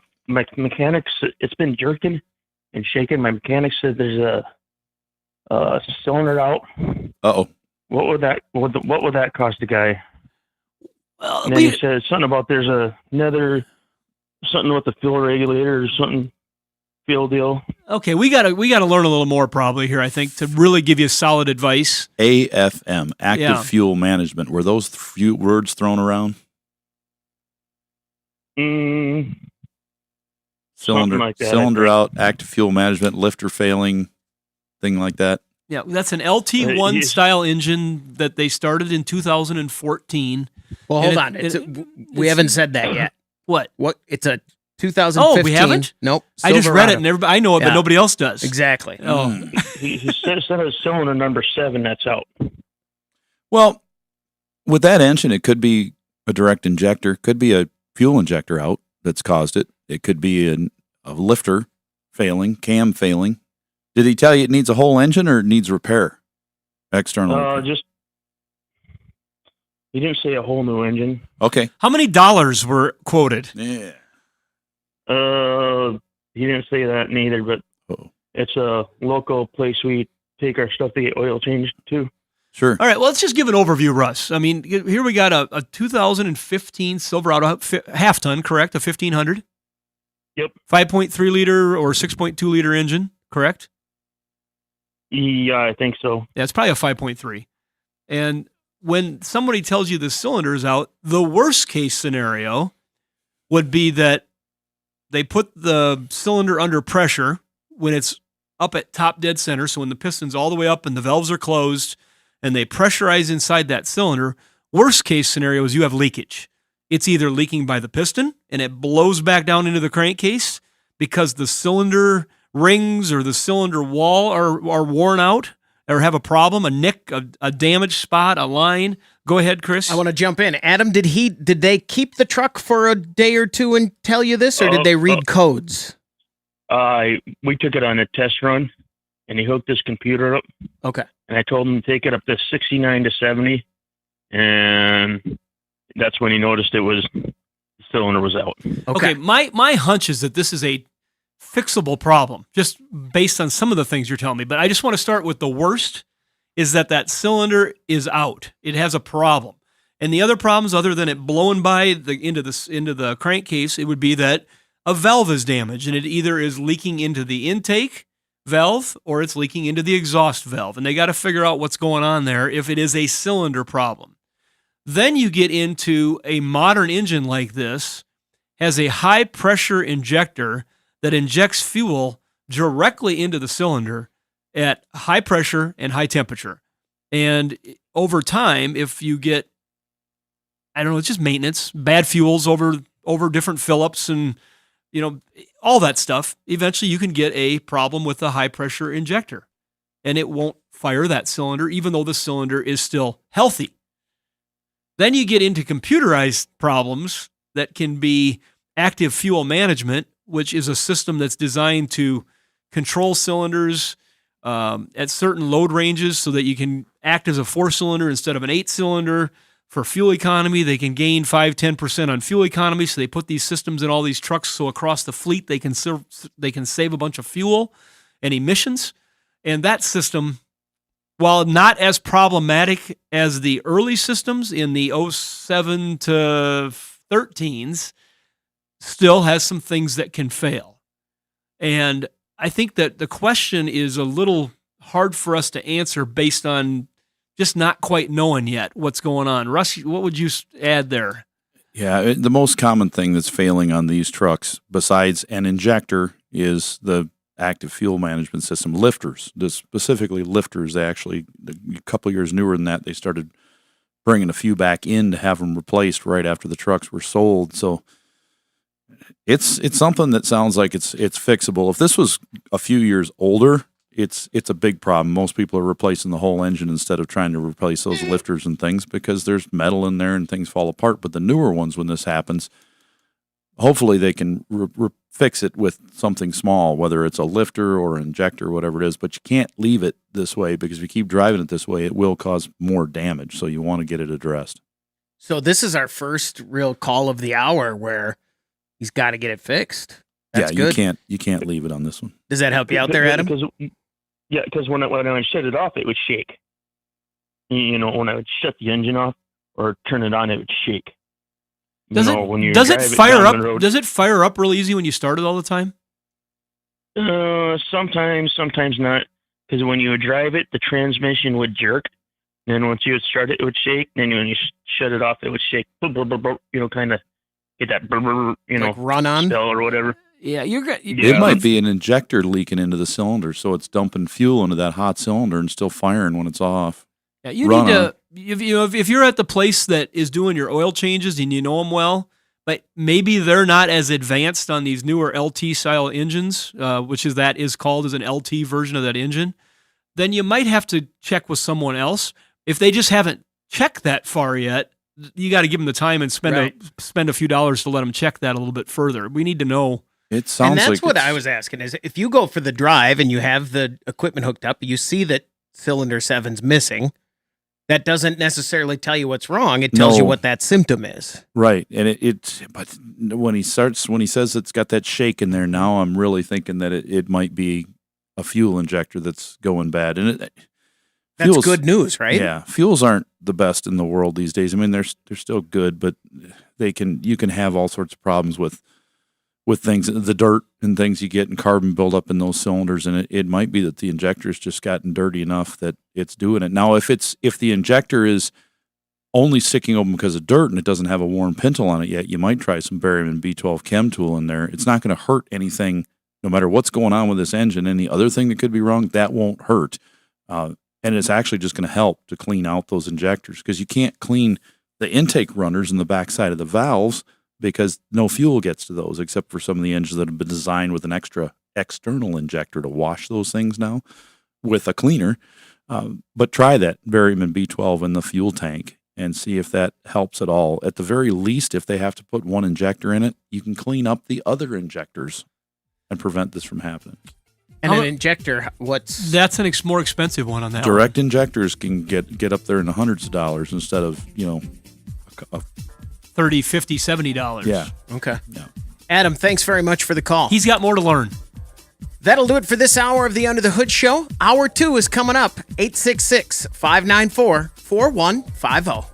mechanics, it's been jerking and shaking. My mechanic said there's a cylinder out. Uh-oh. What would that cost the guy? Well, and then he said something about there's another something with the fuel regulator or something. Fuel deal. Okay, we gotta learn a little more probably here, I think, to really give you solid advice. AFM, active fuel management. Were those few words thrown around? Cylinder like that, cylinder out, active fuel management, lifter failing, thing like that. Yeah, that's an LT1 style engine that they started in 2014. Well, hold on. We haven't said that yet. What? It's a 2015. Oh, we haven't? Nope. I just read it, and I know it, but nobody else does. Exactly. Oh. He said cylinder number 7 that's out. Well, with that engine, it could be a direct injector, could be a fuel injector out that's caused it. It could be a lifter failing, cam failing. Did he tell you it needs a whole engine or it needs repair? External? He didn't say a whole new engine. Okay. How many dollars were quoted? Yeah. He didn't say that neither, but it's a local place we take our stuff to get oil changed to. Sure. All right, well, let's just give an overview, Russ. I mean, here we got a 2015 Silverado half-ton, correct? A 1500? Yep. 5.3 liter or 6.2 liter engine, correct? Yeah, I think so. Yeah, it's probably a 5.3. And when somebody tells you the cylinder is out, the worst case scenario would be that they put the cylinder under pressure when it's up at top dead center. So when the piston's all the way up and the valves are closed and they pressurize inside that cylinder, worst case scenario is you have leakage. It's either leaking by the piston and it blows back down into the crankcase because the cylinder rings or the cylinder wall are worn out or have a problem, a nick, a damaged spot, a line. Go ahead, Chris. I want to jump in. Adam, did they keep the truck for a day or two and tell you this, or did they read codes? We took it on a test run, and he hooked his computer up. Okay. And I told him to take it up to 69 to 70, and that's when he noticed the cylinder was out. Okay. My hunch is that this is a fixable problem, just based on some of the things you're telling me. But I just want to start with the worst. is that cylinder is out. It has a problem. And the other problems, other than it blowing by into the crankcase, it would be that a valve is damaged, and it either is leaking into the intake valve or it's leaking into the exhaust valve. And they got to figure out what's going on there if it is a cylinder problem. Then you get into a modern engine like this, has a high pressure injector that injects fuel directly into the cylinder at high pressure and high temperature. And over time, if you get, I don't know, it's just maintenance, bad fuels over different fill-ups and, all that stuff, eventually you can get a problem with the high pressure injector and it won't fire that cylinder, even though the cylinder is still healthy. Then you get into computerized problems that can be active fuel management, which is a system that's designed to control cylinders at certain load ranges so that you can act as a 4-cylinder instead of an 8-cylinder. For fuel economy, they can gain 5-10% on fuel economy, so they put these systems in all these trucks so across the fleet they can save a bunch of fuel and emissions. And that system, while not as problematic as the early systems in the 07 to 13s, still has some things that can fail. And I think that the question is a little hard for us to answer based on just not quite knowing yet what's going on. Russ, what would you add there? Yeah, the most common thing that's failing on these trucks, besides an injector, is the active fuel management system, lifters. Specifically lifters, they actually, a couple years newer than that, they started bringing a few back in to have them replaced right after the trucks were sold. So it's something that sounds like it's fixable. If this was a few years older, it's a big problem. Most people are replacing the whole engine instead of trying to replace those lifters and things because there's metal in there and things fall apart. But the newer ones, when this happens, hopefully they can fix it with something small, whether it's a lifter or an injector, whatever it is. But you can't leave it this way because if you keep driving it this way, it will cause more damage. So you want to get it addressed. So this is our first real call of the hour where he's got to get it fixed. That's good. You can't leave it on this one. Does that help you out there, Adam? Because when I would shut it off, it would shake. When I would shut the engine off or turn it on, it would shake. Does it fire up? Does it fire up real easy when you start it all the time? Sometimes not. Because when you would drive it, the transmission would jerk. Then once you would start it, it would shake. Then when you shut it off, it would shake. Kind of get that like run on spell or whatever. Yeah, It might be an injector leaking into the cylinder, so it's dumping fuel into that hot cylinder and still firing when it's off. Yeah, you need to. If you're at the place that is doing your oil changes and you know them well, but maybe they're not as advanced on these newer LT style engines, which is called as an LT version of that engine, then you might have to check with someone else. If they just haven't checked that far yet, you got to give them the time and spend a few dollars to let them check that a little bit further. We need to know. It sounds and that's like what I was asking is if you go for the drive and you have the equipment hooked up, you see that cylinder 7's missing. That doesn't necessarily tell you what's wrong. It tells you what that symptom is. Right. And but when he says it's got that shake in there, now I'm really thinking that it might be a fuel injector that's going bad. And that's good news, right? Yeah. Fuels aren't the best in the world these days. I mean, they're still good, but you can have all sorts of problems with things, the dirt and things you get and carbon buildup in those cylinders. And it might be that the injector's just gotten dirty enough that it's doing it. Now, if the injector is only sticking open because of dirt and it doesn't have a worn pintle on it yet, you might try some barium and B12 chem tool in there. It's not going to hurt anything, no matter what's going on with this engine. Any other thing that could be wrong, that won't hurt. And it's actually just going to help to clean out those injectors because you can't clean the intake runners in the backside of the valves because no fuel gets to those except for some of the engines that have been designed with an extra external injector to wash those things now with a cleaner. But try that barium and B12 in the fuel tank and see if that helps at all. At the very least, if they have to put one injector in it, you can clean up the other injectors and prevent this from happening. And an injector, that's an more expensive one on that. Direct injectors can get up there in the hundreds of dollars instead of, $30, $50, $70. Yeah. Okay. Yeah. Adam, thanks very much for the call. He's got more to learn. That'll do it for this hour of the Under the Hood Show. Hour 2 is coming up. 866-594-4150.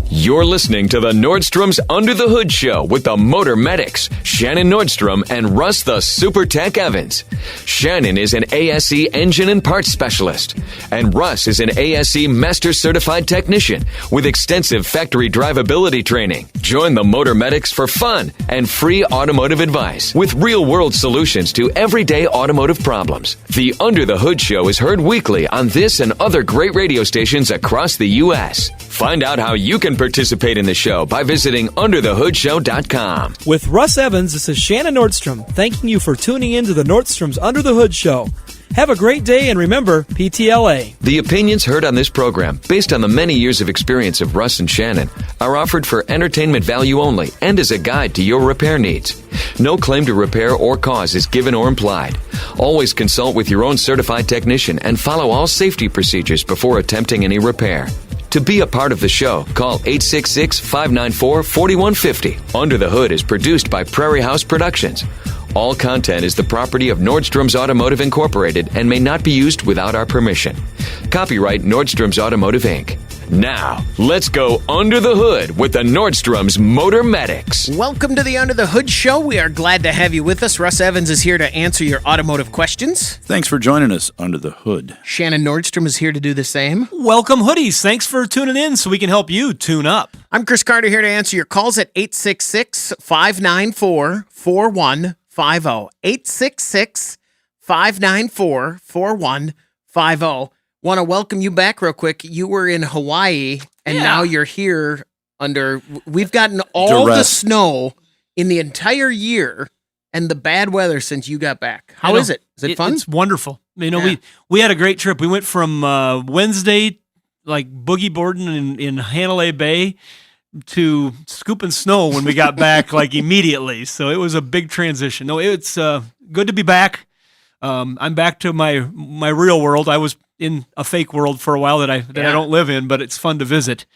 You're listening to the Nordstrom's Under the Hood Show with the Motor Medics, Shannon Nordstrom and Russ the Super Tech Evans. Shannon is an ASE engine and parts specialist, and Russ is an ASE Master Certified Technician with extensive factory drivability training. Join the Motor Medics for fun and free automotive advice with real-world solutions to everyday automotive problems. The Under the Hood Show is heard weekly on this and other great radio stations across the U.S. Find out how you can participate in the show by visiting underthehoodshow.com. With Russ Evans, this is Shannon Nordstrom, thanking you for tuning in to the Nordstrom's Under the Hood Show. Have a great day, and remember, PTLA. The opinions heard on this program, based on the many years of experience of Russ and Shannon, are offered for entertainment value only and as a guide to your repair needs. No claim to repair or cause is given or implied. Always consult with your own certified technician and follow all safety procedures before attempting any repair. To be a part of the show, call 866-594-4150. Under the Hood is produced by Prairie House Productions. All content is the property of Nordstrom's Automotive Incorporated and may not be used without our permission. Copyright Nordstrom's Automotive, Inc. Now, let's go under the hood with the Nordstrom's Motor Medics. Welcome to the Under the Hood Show. We are glad to have you with us. Russ Evans is here to answer your automotive questions. Thanks for joining us under the hood. Shannon Nordstrom is here to do the same. Welcome, hoodies. Thanks for tuning in so we can help you tune up. I'm Chris Carter here to answer your calls at 866-594-4150. 866-594-4150. Want to welcome you back real quick. You were in Hawaii, and now you're here under... We've gotten all the snow in the entire year and the bad weather since you got back. How is it? Is it fun? It's wonderful. You know, we had a great trip. We went from Wednesday, like boogie boarding in Hanalei Bay, to scooping snow when we got back, like immediately. So it was a big transition. No, it's good to be back. I'm back to my real world. I was in a fake world for a while that I don't live in, but it's fun to visit.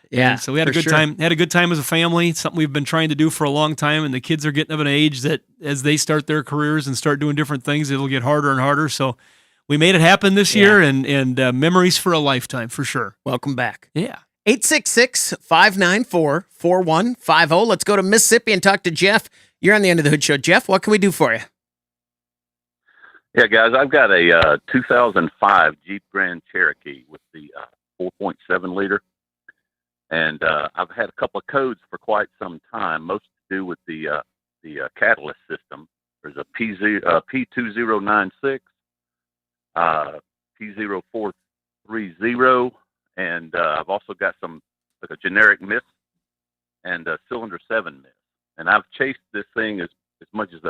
Yeah. And so we had a good time. Had a good time as a family. It's something we've been trying to do for a long time, and the kids are getting of an age that as they start their careers and start doing different things, it'll get harder and harder. So we made it happen this year, and memories for a lifetime for sure. Welcome back. Yeah. 866-594-4150. Let's go to Mississippi and talk to Jeff. You're on the End of the Hood Show. Jeff, what can we do for you? Yeah, guys, I've got a 2005 Jeep Grand Cherokee with the 4.7 liter, and I've had a couple of codes for quite some time, most to do with the catalyst system. There's a P2096, P0430, and I've also got some like a generic miss and a cylinder 7 miss, and I've chased this thing as much as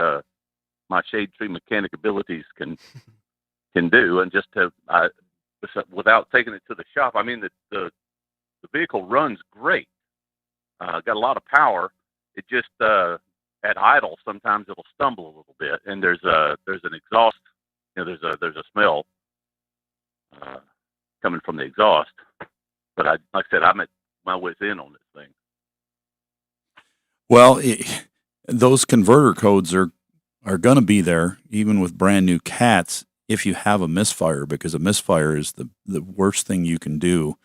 my shade tree mechanic abilities can do, and just to without taking it to the shop. I mean, the vehicle runs great, got a lot of power. It just at idle sometimes it'll stumble a little bit, and there's an exhaust. You know, there's a smell coming from the exhaust. But like I said, I'm at my wit's end on this thing. Well, those converter codes are going to be there, even with brand new cats, if you have a misfire, because a misfire is the worst thing you can do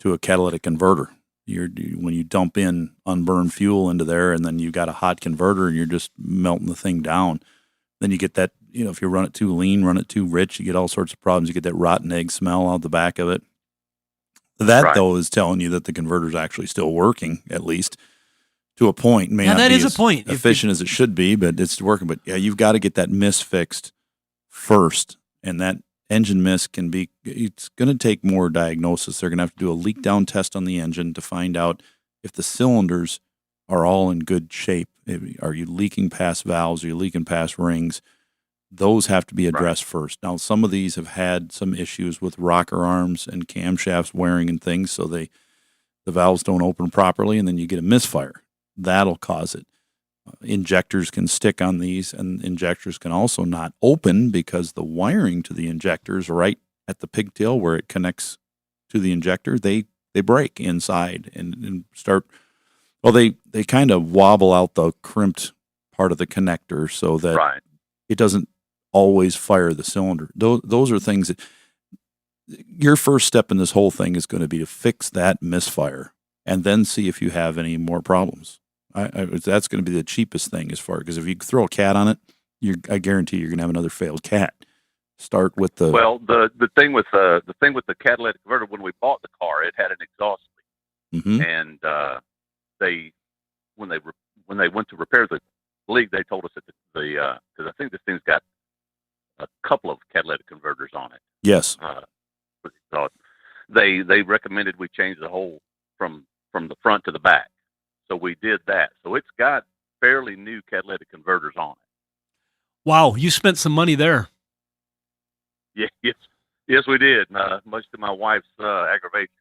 to a catalytic converter. When you dump in unburned fuel into there, and then you got a hot converter, and you're just melting the thing down, then you get that. You know, if you run it too lean, run it too rich, you get all sorts of problems. You get that rotten egg smell out the back of it. That, though, is telling you that the converter's actually still working, at least to a point. May not be as efficient as it should be, but it's working. But yeah, you've got to get that miss fixed first, and that engine miss it's going to take more diagnosis. They're going to have to do a leak down test on the engine to find out if the cylinders are all in good shape. Are you leaking past valves? Are you leaking past rings? Those have to be addressed first. Now, some of these have had some issues with rocker arms and camshafts wearing and things, so the valves don't open properly, and then you get a misfire. That'll cause it. Injectors can stick on these, and injectors can also not open because the wiring to the injectors right at the pigtail where it connects to the injector, they break inside and start Well, they kind of wobble out the crimped part of the connector so that it doesn't always fire the cylinder. Those are things that your first step in this whole thing is going to be to fix that misfire and then see if you have any more problems. That's going to be the cheapest thing because if you throw a cat on it, I guarantee you're going to have another failed cat. Start with the the thing with the catalytic converter, when we bought the car, it had an exhaust leak, and when they went to repair the leak, they told us that because I think this thing's got a couple of catalytic converters on it. Yes. They recommended we change the whole from the front to the back, so we did that. So it's got fairly new catalytic converters on it. Wow, you spent some money there. Yes, we did. Much to my wife's aggravation.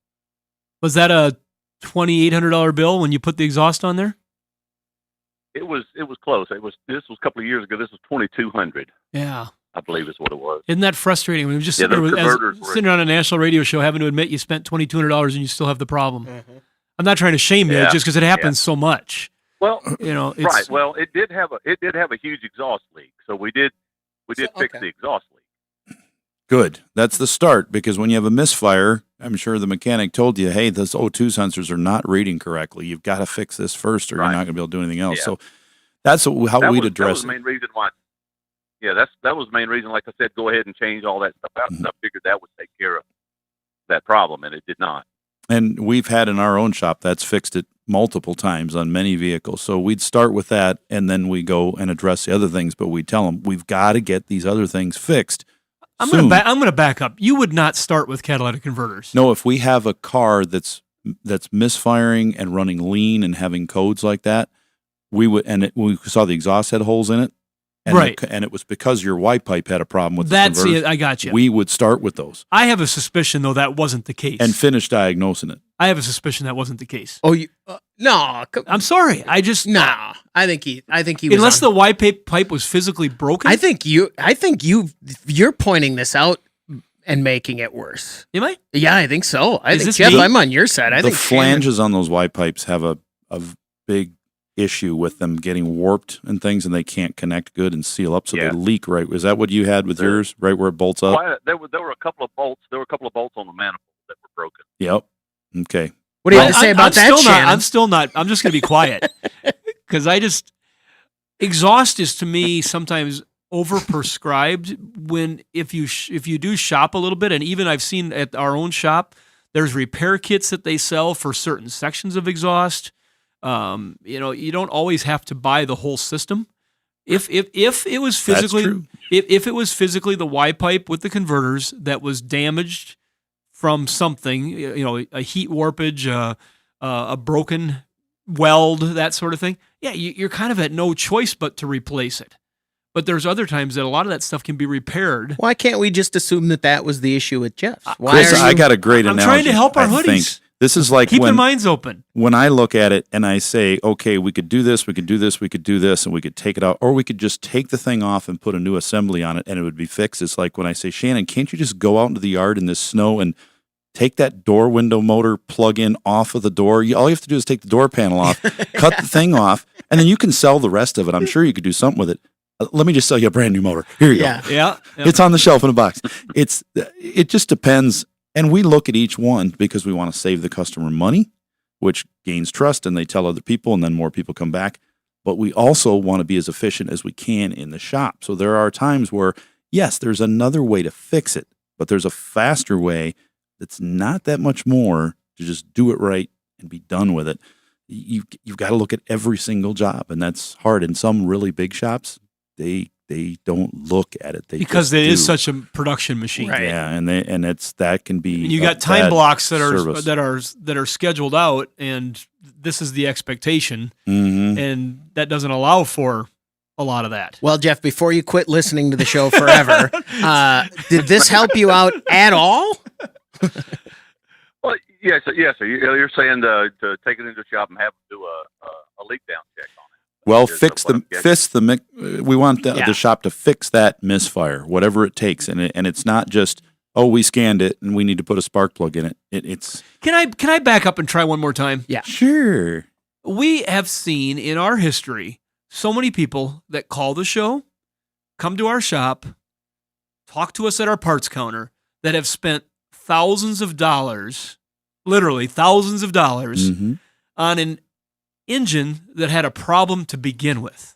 Was that a $2,800 bill when you put the exhaust on there? It was close. This was a couple of years ago. This was $2,200. Yeah, I believe is what it was. Isn't that frustrating? When you're just sitting on a national radio show, having to admit you spent $2,200 and you still have the problem. Mm-hmm. I'm not trying to shame you, just because it happens so much. Well, right. Well, it did have a huge exhaust leak, so we did fix the exhaust leak. Good. That's the start, because when you have a misfire, I'm sure the mechanic told you, hey, those O2 sensors are not reading correctly. You've got to fix this first or you're not going to be able to do anything else. Yeah. So that's how we'd address it. That was the main reason why. Yeah, that was the main reason, like I said, go ahead and change all that stuff out. Mm-hmm. I figured that would take care of that problem, and it did not. And we've had in our own shop, that's fixed it multiple times on many vehicles. So we'd start with that, and then we go and address the other things, but we tell them, we've got to get these other things fixed. I'm going to back up. You would not start with catalytic converters. No, if we have a car that's misfiring and running lean and having codes like that, we would, we saw the exhaust had holes in it, and and it was because your Y pipe had a problem with the converters. I got you. We would start with those. I have a suspicion, though, that wasn't the case. And finish diagnosing it. I have a suspicion that wasn't the case. Oh, no. I'm sorry. I think he was unless the Y pipe was physically broken. I think you're pointing this out and making it worse. Am I? Yeah, I think so. I think Jeff, I'm on your side. I think the flanges on those Y pipes have a big issue with them getting warped and things, and they can't connect good and seal up, so they leak. Right? Is that what you had with yours? Right where it bolts up? Well, there were a couple of bolts. There were a couple of bolts on the manifold that were broken. Yep. Okay. What do you have to say about that, Shannon? I'm still not. I'm just going to be quiet because exhaust is to me sometimes overprescribed. When if you do shop a little bit, and even I've seen at our own shop, there's repair kits that they sell for certain sections of exhaust. You don't always have to buy the whole system. If it was physically if it was physically the Y pipe with the converters that was damaged from something, a heat warpage, a broken weld, that sort of thing, you're kind of at no choice but to replace it. But there's other times that a lot of that stuff can be repaired. Why can't we just assume that was the issue with Jeff's? Chris, I got a great analogy. I'm trying to help our hoodies. This is like keep your minds open. When I look at it and I say, okay, we could do this, we could do this, we could do this, and we could take it out, or we could just take the thing off and put a new assembly on it and it would be fixed. It's like when I say, Shannon, can't you just go out into the yard in this snow and take that door window motor plug-in off of the door? All you have to do is take the door panel off, cut the thing off, and then you can sell the rest of it. I'm sure you could do something with it. Let me just sell you a brand new motor. Here you go. Yeah. It's on the shelf in a box. It just depends. And we look at each one because we want to save the customer money, which gains trust, and they tell other people, and then more people come back. But we also want to be as efficient as we can in the shop. So there are times where, yes, there's another way to fix it, but there's a faster way that's not that much more to just do it right and be done with it. You've got to look at every single job, and that's hard. In some really big shops, they don't look at it. Because it is such a production machine. Right. Yeah, and that can be. And you got time blocks that are scheduled out, and this is the expectation, and that doesn't allow for a lot of that. Well, Jeff, before you quit listening to the show forever, did this help you out at all? Well, yes. You're saying to take it into the shop and have them do a leak down check on it. Well, we want the shop to fix that misfire, whatever it takes, and it's not just, we scanned it and we need to put a spark plug in it. It's. Can I back up and try one more time? Yeah, sure. We have seen in our history so many people that call the show, come to our shop, talk to us at our parts counter, that have spent thousands of dollars, literally thousands of dollars, on an engine that had a problem to begin with.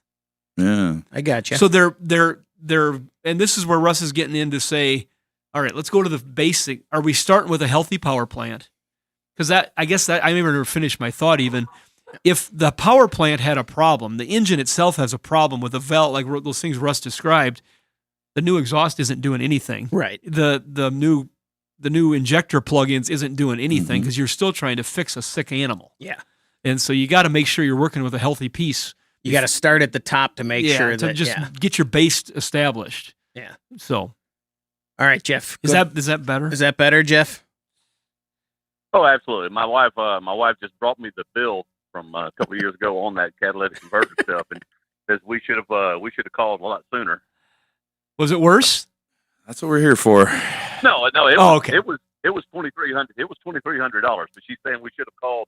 Yeah, I got you. So they're, and this is where Russ is getting in to say, all right, let's go to the basic. Are we starting with a healthy power plant? Because I guess I never finished my thought even. If the power plant had a problem, the engine itself has a problem with the valve, like those things Russ described, the new exhaust isn't doing anything. Right. The new injector plugins isn't doing anything because you're still trying to fix a sick animal. Yeah. And so you got to make sure you're working with a healthy piece. You got to start at the top to make sure to that just get your base established. Yeah. So, all right, Jeff. Is that better? Is that better, Jeff? Oh, absolutely. My wife just brought me the bill from a couple of years ago on that catalytic converter stuff, and says we should have called a lot sooner. Was it worse? That's what we're here for. No. Okay. It was $2,300. It was $2,300, but she's saying we should have called,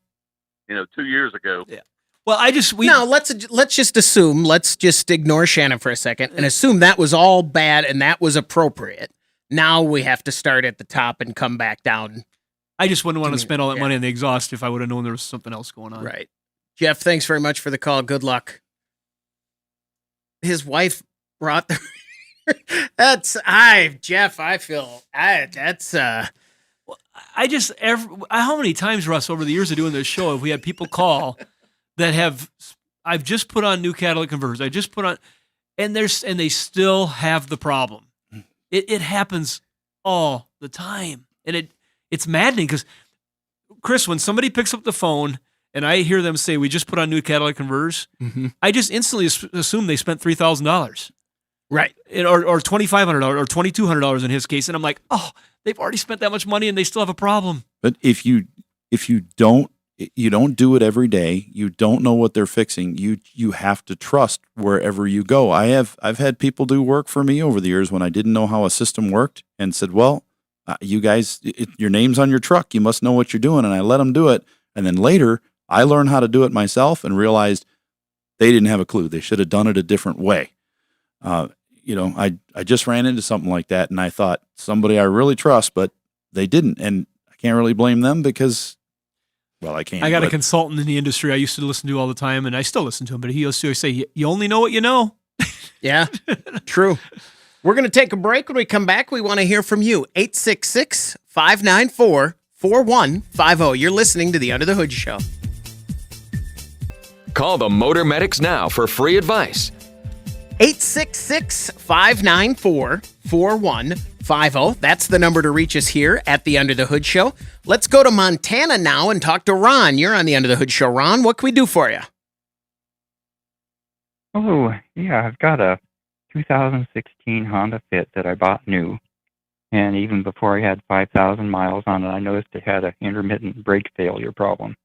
2 years ago. Yeah. Well, let's just assume. Let's just ignore Shannon for a second and assume that was all bad and that was appropriate. Now we have to start at the top and come back down. I just wouldn't want to spend all that money on the exhaust if I would have known there was something else going on. Right. Jeff, thanks very much for the call. Good luck. His wife brought the Jeff, I feel that's how many times, Russ, over the years of doing this show have we had people call that I've just put on new catalytic converters. I just put on and they still have the problem. It happens all the time. And it's maddening because, Chris, when somebody picks up the phone and I hear them say, we just put on new catalytic converters, I just instantly assume they spent $3,000. Right. Or $2,500 or $2,200 in his case. And I'm like, oh, they've already spent that much money and they still have a problem. But if you don't do it every day, you don't know what they're fixing. You have to trust wherever you go. I've had people do work for me over the years when I didn't know how a system worked and said, well, you guys, your name's on your truck. You must know what you're doing. And I let them do it. And then later I learned how to do it myself and realized they didn't have a clue. They should have done it a different way. I just ran into something like that and I thought somebody I really trust, but they didn't. And I can't really blame them because, well, I can't. I got a consultant in the industry I used to listen to all the time and I still listen to him, but he used to say, you only know what you know. Yeah, true. We're going to take a break. When we come back, we want to hear from you. 866-594-4150. You're listening to the Under the Hood Show. Call the Motor Medics now for free advice. 866-594-4150. That's the number to reach us here at the Under the Hood Show. Let's go to Montana now and talk to Ron. You're on the Under the Hood Show. Ron, what can we do for you? Oh, yeah, I've got a 2016 Honda Fit that I bought new. And even before I had 5,000 miles on it, I noticed it had an intermittent brake failure problem.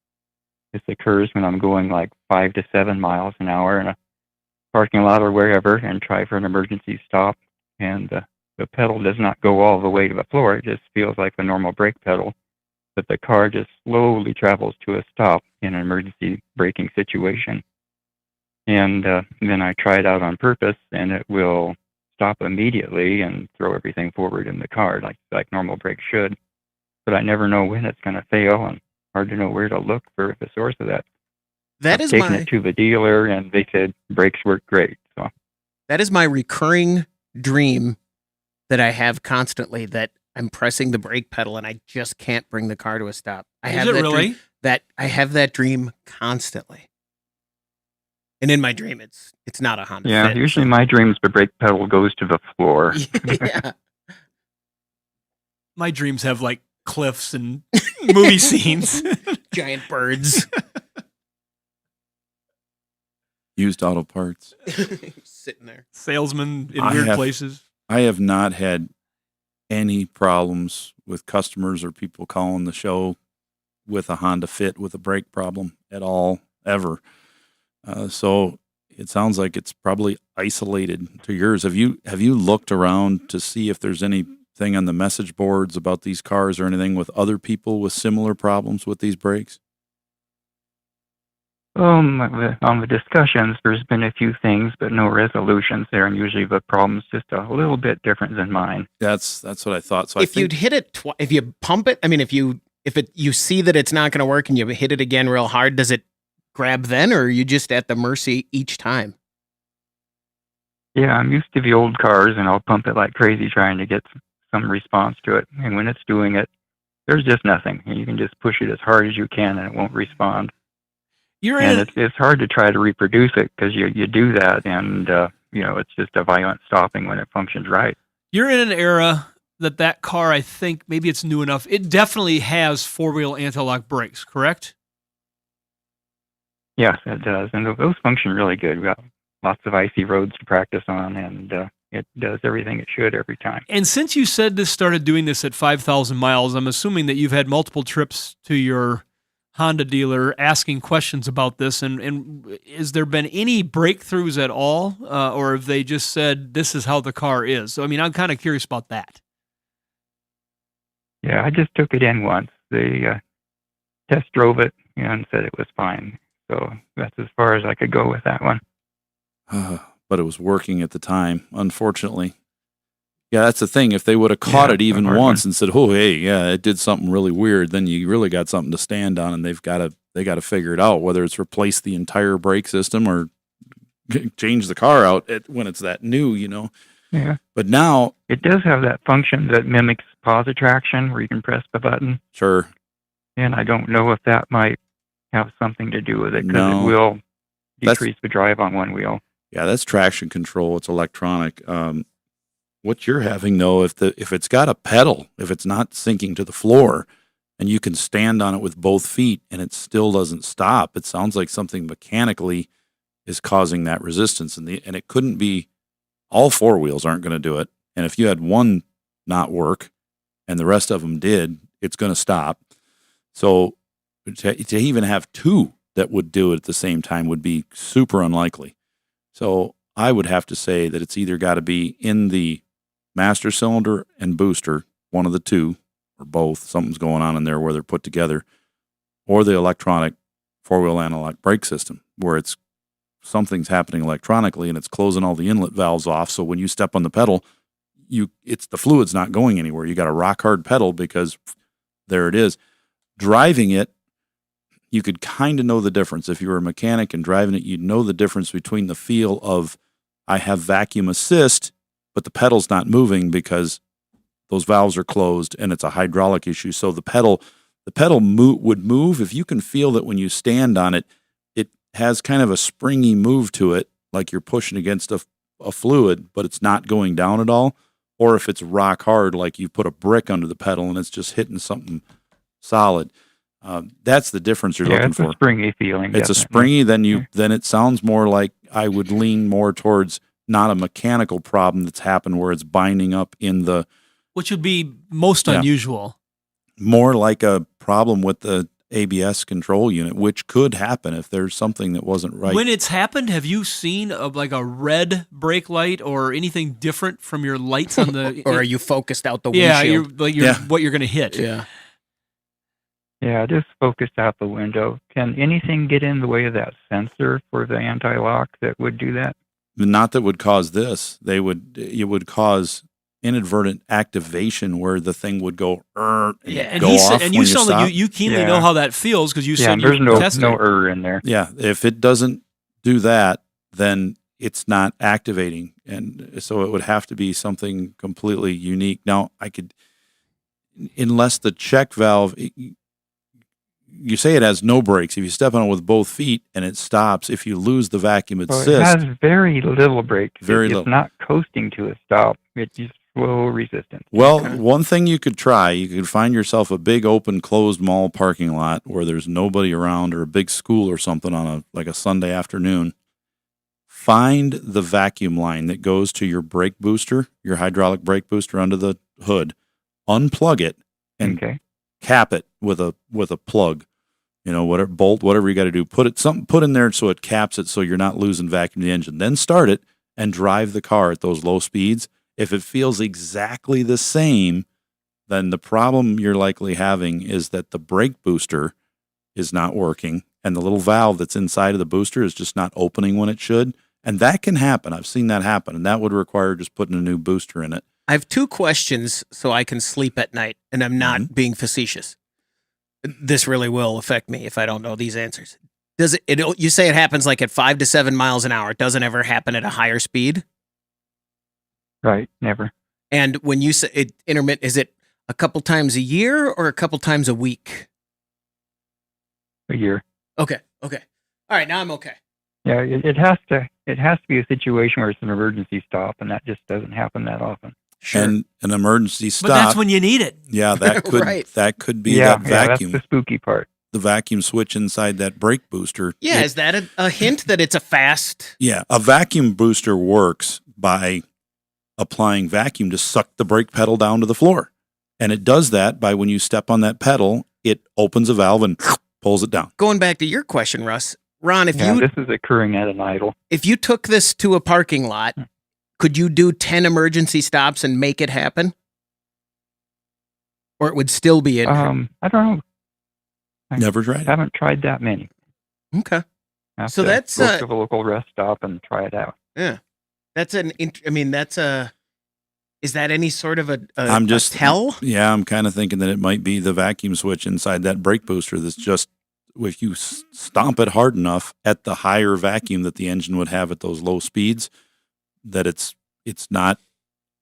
This occurs when I'm going like 5 to 7 miles an hour in a parking lot or wherever and try for an emergency stop. And the pedal does not go all the way to the floor. It just feels like a normal brake pedal. But the car just slowly travels to a stop in an emergency braking situation. And then I try it out on purpose, and it will stop immediately and throw everything forward in the car like normal brakes should. But I never know when it's going to fail, and hard to know where to look for the source of that. I've taken it to the dealer, and they said brakes work great. So that is my recurring dream that I have constantly, that I'm pressing the brake pedal and I just can't bring the car to a stop. I have that dream constantly. And in my dream, it's not a Honda Fit. Usually my dreams, the brake pedal goes to the floor. Yeah. My dreams have like cliffs and movie scenes. Giant birds. Used auto parts. Sitting there. Salesmen in weird places. I have not had any problems with customers or people calling the show with a Honda Fit with a brake problem at all, ever. So it sounds like it's probably isolated to yours. Have you looked around to see if there's anything on the message boards about these cars or anything with other people with similar problems with these brakes? On the discussions, there's been a few things, but no resolutions there, and usually the problem's just a little bit different than mine. That's what I thought. So If you'd hit it, if you pump it, I mean, if you see that it's not going to work and you hit it again real hard, does it grab then, or are you just at the mercy each time? Yeah, I'm used to the old cars, and I'll pump it like crazy trying to get some response to it. And when it's doing it, there's just nothing. You can just push it as hard as you can, and it won't respond. It's hard to try to reproduce it because you do that, and it's just a violent stopping when it functions right. You're in an era that car, I think, maybe it's new enough. It definitely has four-wheel anti-lock brakes, correct? Yes, it does, and those function really good. We got lots of icy roads to practice on, and it does everything it should every time. And since you said this started doing this at 5,000 miles, I'm assuming that you've had multiple trips to your Honda dealer asking questions about this, and has there been any breakthroughs at all, or have they just said this is how the car is? So, I mean, I'm kind of curious about that. Yeah, I just took it in once. They test drove it and said it was fine. So that's as far as I could go with that one. But it was working at the time, unfortunately. Yeah, that's the thing. If they would have caught it even once and said, "Oh, hey, yeah, it did something really weird," then you really got something to stand on, and they got to figure it out, whether it's replace the entire brake system or change the car out when it's that new, Yeah. But now it does have that function that mimics pause attraction, where you can press the button. Sure. And I don't know if that might have something to do with it, because it will decrease the drive on one wheel. Yeah, that's traction control. It's electronic. What you're having, though, if it's got a pedal, if it's not sinking to the floor, and you can stand on it with both feet and it still doesn't stop, it sounds like something mechanically is causing that resistance. And it couldn't be all four wheels aren't going to do it. And if you had one not work and the rest of them did, it's going to stop. So to even have two that would do it at the same time would be super unlikely. So I would have to say that it's either got to be in the master cylinder and booster, one of the two, or both. Something's going on in there where they're put together, or the electronic four-wheel analog brake system, where something's happening electronically and it's closing all the inlet valves off. So when you step on the pedal, the fluid's not going anywhere. You got a rock hard pedal because there it is. Driving it, you could kind of know the difference. If you were a mechanic and driving it, you'd know the difference between the feel of, I have vacuum assist, but the pedal's not moving because those valves are closed and it's a hydraulic issue. So the pedal would move. If you can feel that when you stand on it, it has kind of a springy move to it, like you're pushing against a fluid, but it's not going down at all. Or if it's rock hard, like you put a brick under the pedal and it's just hitting something solid. That's the difference you're looking for. It's a springy feeling. It's a springy. Then it sounds more like I would lean more towards not a mechanical problem that's happened where it's binding up in the, which would be most unusual. More like a problem with the ABS control unit, which could happen if there's something that wasn't right. When it's happened, have you seen a red brake light or anything different from your lights on the? Or are you focused out the windshield? What you're going to hit. Yeah. Yeah, just focused out the window. Can anything get in the way of that sensor for the anti-lock that would do that? Not that would cause this. It would cause inadvertent activation where the thing would go off. And you sound like you keenly know how that feels because you said there's you tested no error in there. Yeah, if it doesn't do that, then it's not activating, and so it would have to be something completely unique. Now, unless the check valve. You say it has no brakes. If you step on it with both feet and it stops, if you lose the vacuum assist. It has very little brakes. Little. It's not coasting to a stop. It's just slow resistance. Well, one thing you could try, you could find yourself a big open closed mall parking lot where there's nobody around, or a big school or something on a Sunday afternoon. Find the vacuum line that goes to your brake booster, your hydraulic brake booster under the hood. Unplug it and cap it with a plug, whatever bolt, whatever you got to do. Put in there so it caps it so you're not losing vacuum in the engine. Then start it and drive the car at those low speeds. If it feels exactly the same, then the problem you're likely having is that the brake booster is not working and the little valve that's inside of the booster is just not opening when it should. And that can happen. I've seen that happen, and that would require just putting a new booster in it. I have 2 questions so I can sleep at night, and I'm not being facetious. This really will affect me if I don't know these answers. Does it? You say it happens like at 5 to 7 miles an hour. It doesn't ever happen at a higher speed? Right, never. And when you say it intermittent, is it a couple times a year or a couple times a week? A year. Okay. All right, now I'm okay. Yeah, it has to be a situation where it's an emergency stop, and that just doesn't happen that often. Sure. And an emergency stop. But that's when you need it. Yeah, that could Right. that could be Yeah, that vacuum. that's the spooky part. The vacuum switch inside that brake booster. Yeah, is that a hint that it's a fast? Yeah, a vacuum booster works by applying vacuum to suck the brake pedal down to the floor. And it does that by when you step on that pedal, it opens a valve and pulls it down. Going back to your question, Russ, Ron, This is occurring at an idle. if you took this to a parking lot, could you do 10 emergency stops and make it happen? Or it would still be in? I don't know. Never tried I it. haven't tried that many. Okay. Have So to that's, go to the local rest stop and try it out. Yeah. That's is that any sort of a I'm just tell? Yeah, I'm kind of thinking that it might be the vacuum switch inside that brake booster that's just, if you stomp it hard enough at the higher vacuum that the engine would have at those low speeds, that it's not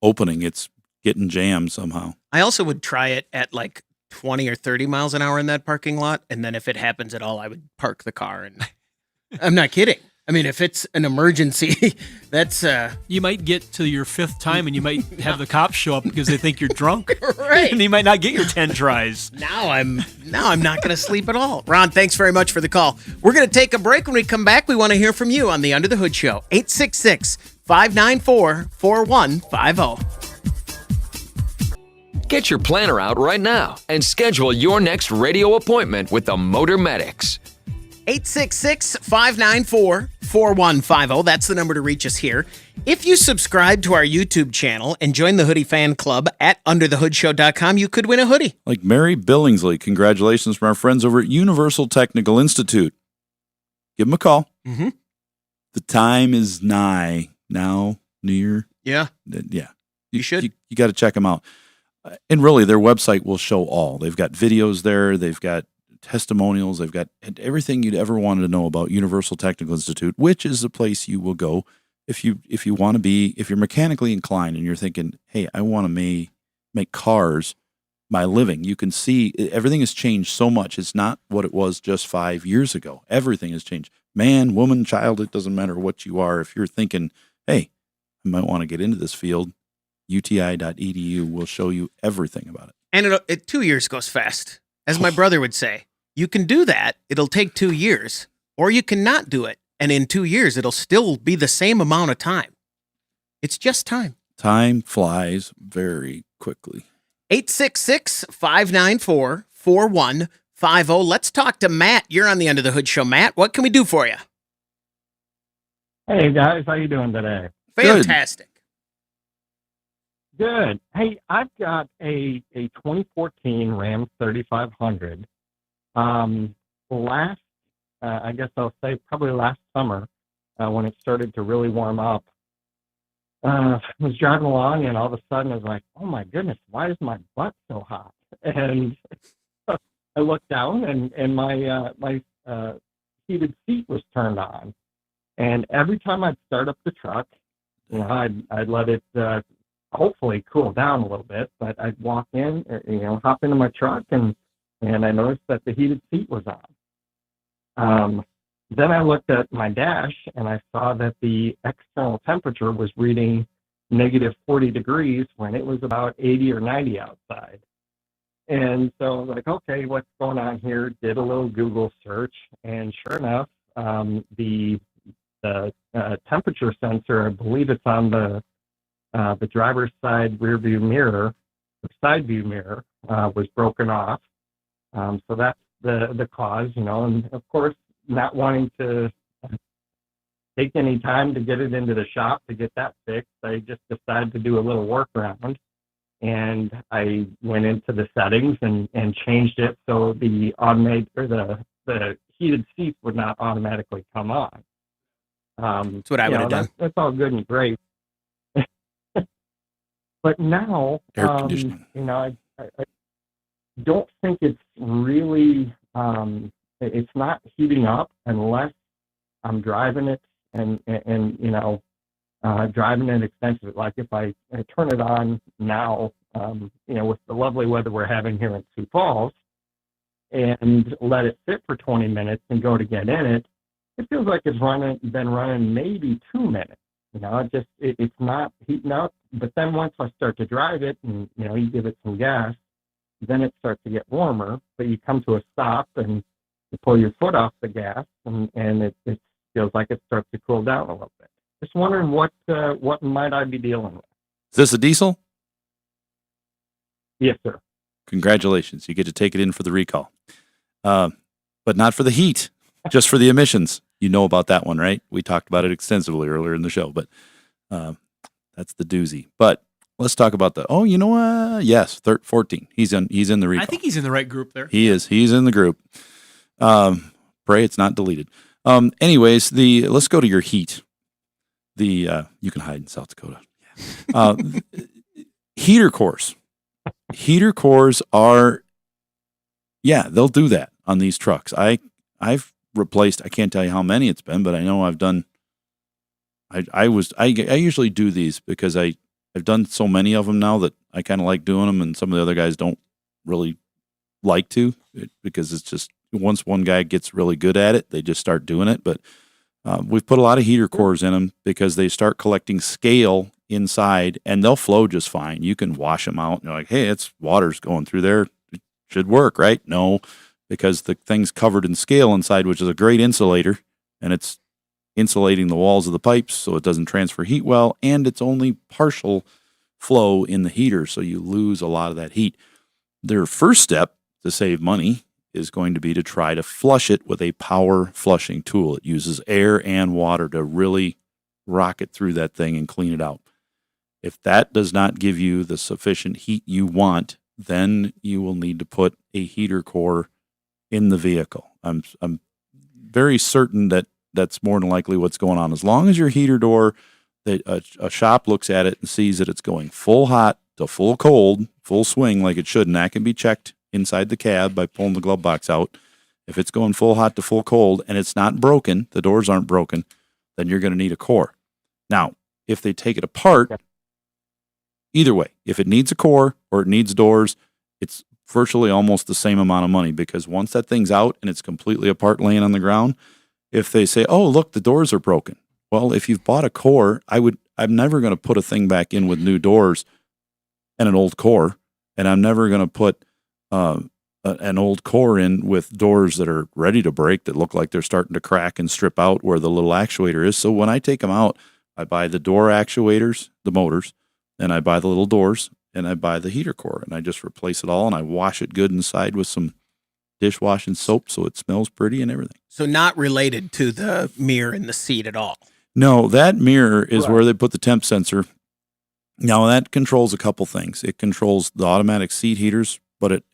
opening, it's getting jammed somehow. I also would try it at like 20 or 30 miles an hour in that parking lot. And then if it happens at all, I would park the car. And I'm not kidding. I mean, if it's an emergency, that's You might get to your 5th time and you might have the cops show up because they think you're drunk. right. And you might not get your 10 tries. Now I'm not going to sleep at all. Ron, thanks very much for the call. We're going to take a break. When we come back, we want to hear from you on the Under the Hood Show. 866-594-4150. Get your planner out right now and schedule your next radio appointment with the Motor Medics. 866-594-4150. That's the number to reach us here. If you subscribe to our YouTube channel and join the Hoodie Fan Club at underthehoodshow.com, you could win a hoodie. Like Mary Billingsley, congratulations from our friends over at Universal Technical Institute. Give them a call. Mm-hmm. The time is near. Yeah. Yeah. You should. You got to check them out. And really, their website will show all. They've got videos there. They've got testimonials. They've got everything you'd ever wanted to know about Universal Technical Institute, which is the place you will go if you want to be, if you're mechanically inclined and you're thinking, hey, I want to make cars my living. You can see everything has changed so much. It's not what it was just 5 years ago. Everything has changed. Man, woman, child, it doesn't matter what you are. If you're thinking, hey, I might want to get into this field, uti.edu will show you everything about it. And 2 years goes fast. As my brother would say, you can do that. It'll take 2 years, or you cannot do it. And in 2 years, it'll still be the same amount of time. It's just time. Time flies very quickly. 866-594-4150. Let's talk to Matt. You're on the Under the Hood Show. Matt, what can we do for you? Hey, guys. How you doing today? Fantastic. Good. Hey, I've got a 2014 Ram 3500. I guess I'll say probably last summer when it started to really warm up. I was driving along and all of a sudden I was like, oh my goodness, why is my butt so hot? And I looked down and my heated seat was turned on. And every time I'd start up the truck, I'd let it hopefully cool down a little bit, but I'd walk in, hop into my truck, and I noticed that the heated seat was on. Then I looked at my dash, and I saw that the external temperature was reading negative 40 degrees when it was about 80 or 90 outside. And so I was like, okay, what's going on here? Did a little Google search, and sure enough, the temperature sensor, I believe it's on the driver's side rear view mirror, the side view mirror, was broken off. So that's the cause, and of course, not wanting to take any time to get it into the shop to get that fixed, I just decided to do a little workaround. And I went into the settings and changed it so the automated or the heated seats would not automatically come on. That's what I would have done. That's all good and great. But now, Air conditioning. I don't think it's really, it's not heating up unless I'm driving it and driving it extensively. Like if I turn it on now, with the lovely weather we're having here in Sioux Falls, and let it sit for 20 minutes and go to get in it, it feels like it's been running maybe 2 minutes. It's not heating up. But then once I start to drive it and, you give it some gas, then it starts to get warmer. But you come to a stop and you pull your foot off the gas and it feels like it starts to cool down a little bit. Just wondering what might I be dealing with? Is this a diesel? Yes, sir. Congratulations. You get to take it in for the recall. But not for the heat, just for the emissions. You know about that one, right? We talked about it extensively earlier in the show, but that's the doozy. But let's talk about yes, 14. He's in the recall. I think he's in the right group there. He is. He's in the group. Pray it's not deleted. Anyways, let's go to your heat. You can hide in South Dakota. Heater cores. Heater cores are, they'll do that on these trucks. I've replaced, I can't tell you how many it's been, but I know I've done, I usually do these because I've done so many of them now that I kind of like doing them, and some of the other guys don't really like to, because it's just, once one guy gets really good at it, they just start doing it. But we've put a lot of heater cores in them because they start collecting scale inside, and they'll flow just fine. You can wash them out and you're like, hey, it's water's going through there. It should work, right? No, because the thing's covered in scale inside, which is a great insulator, and it's insulating the walls of the pipes so it doesn't transfer heat well, and it's only partial flow in the heater, so you lose a lot of that heat. Their first step to save money is going to be to try to flush it with a power flushing tool. It uses air and water to really rock it through that thing and clean it out. If that does not give you the sufficient heat you want, then you will need to put a heater core in the vehicle. I'm very certain that that's more than likely what's going on. As long as your heater door, a shop looks at it and sees that it's going full hot to full cold, full swing like it should, and that can be checked inside the cab by pulling the glove box out. If it's going full hot to full cold and it's not broken, the doors aren't broken, then you're going to need a core. Now, if they take it apart, either way, if it needs a core or it needs doors, it's virtually almost the same amount of money, because once that thing's out and it's completely apart laying on the ground, if they say, oh, look, the doors are broken. Well, if you've bought a core, I'm never going to put a thing back in with new doors and an old core, and I'm never going to put an old core in with doors that are ready to break, that look like they're starting to crack and strip out where the little actuator is. So when I take them out, I buy the door actuators, the motors, and I buy the little doors, and I buy the heater core, and I just replace it all, and I wash it good inside with some dishwashing soap so it smells pretty and everything. So not related to the mirror in the seat at all. No, that mirror is where they put the temp sensor. Now that controls a couple things. It controls the automatic seat heaters,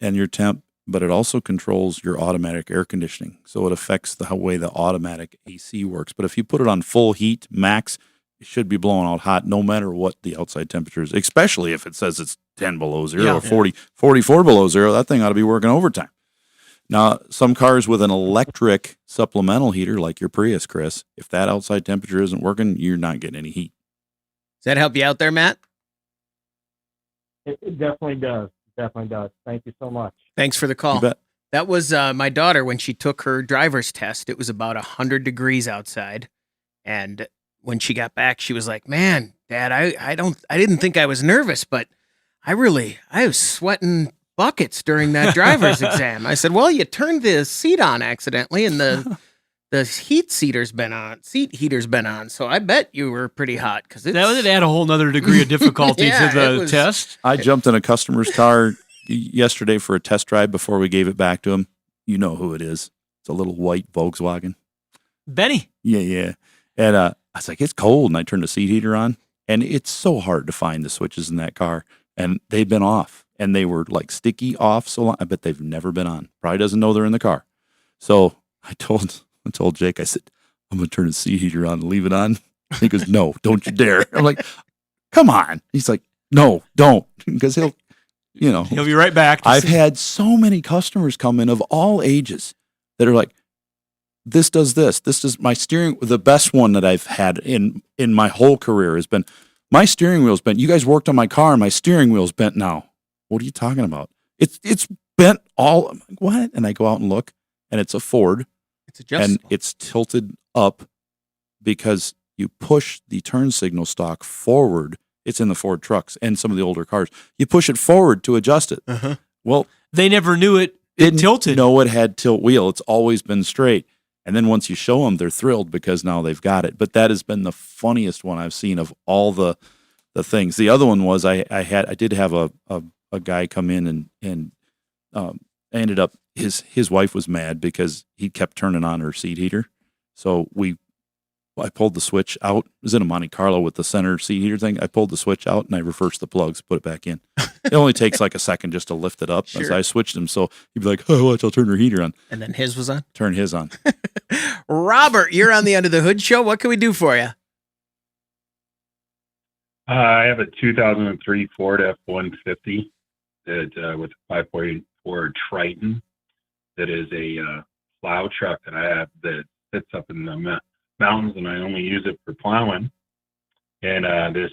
and your temp, but it also controls your automatic air conditioning. So it affects the way the automatic AC works. But if you put it on full heat, max, it should be blowing out hot no matter what the outside temperature is, especially if it says it's 10 below zero or 44 below zero. That thing ought to be working overtime. Now, some cars with an electric supplemental heater, like your Prius, Chris, if that outside temperature isn't working, you're not getting any heat. Does that help you out there, Matt? It definitely does. Definitely does. Thank you so much. Thanks for the call. You bet. That was my daughter when she took her driver's test. It was about 100 degrees outside, and when she got back, she was like, "Man, Dad, I didn't think I was nervous, but I was sweating buckets during that driver's exam." I said, "Well, you turned the seat on accidentally, and the seat heater's been on. So I bet you were pretty hot, because that would add a whole nother degree of difficulty to the test." I jumped in a customer's car yesterday for a test drive before we gave it back to him. You know who it is? It's a little white Volkswagen. Benny. Yeah. And I was like, it's cold, and I turned the seat heater on, and it's so hard to find the switches in that car, and they've been off, and they were like sticky off so long. I bet they've never been on. Probably doesn't know they're in the car. So I told Jake, I said, I'm going to turn the seat heater on and leave it on. He goes, no, don't you dare. I'm like, come on. He's like, no, don't. Because he'll be right back. I've had so many customers come in of all ages that are like, this does this. This is my steering. The best one that I've had in my whole career has been, my steering wheel's bent. You guys worked on my car and my steering wheel's bent now. What are you talking about? It's bent all. I'm like, what? And I go out and look, and it's a Ford. It's adjustable. And it's tilted up because you push the turn signal stalk forward. It's in the Ford trucks and some of the older cars. You push it forward to adjust it. Uh-huh. Well, they never knew it tilted. No, it had tilt wheel. It's always been straight. And then once you show them, they're thrilled because now they've got it. But that has been the funniest one I've seen of all the things. The other one was I did have a guy come in and I ended up his wife was mad because he kept turning on her seat heater. So I pulled the switch out. It was in a Monte Carlo with the center seat heater thing. I pulled the switch out and I reversed the plugs, put it back in. It only takes like a second just to lift it up as I switched them. So he'd be like, oh, watch, I'll turn her heater on. And then his was on? Turn his on. Robert, you're on the Under the Hood show. What can we do for you? I have a 2003 Ford F150 that with a 5.4 Triton that is a plow truck that I have that sits up in the mountains, and I only use it for plowing. And this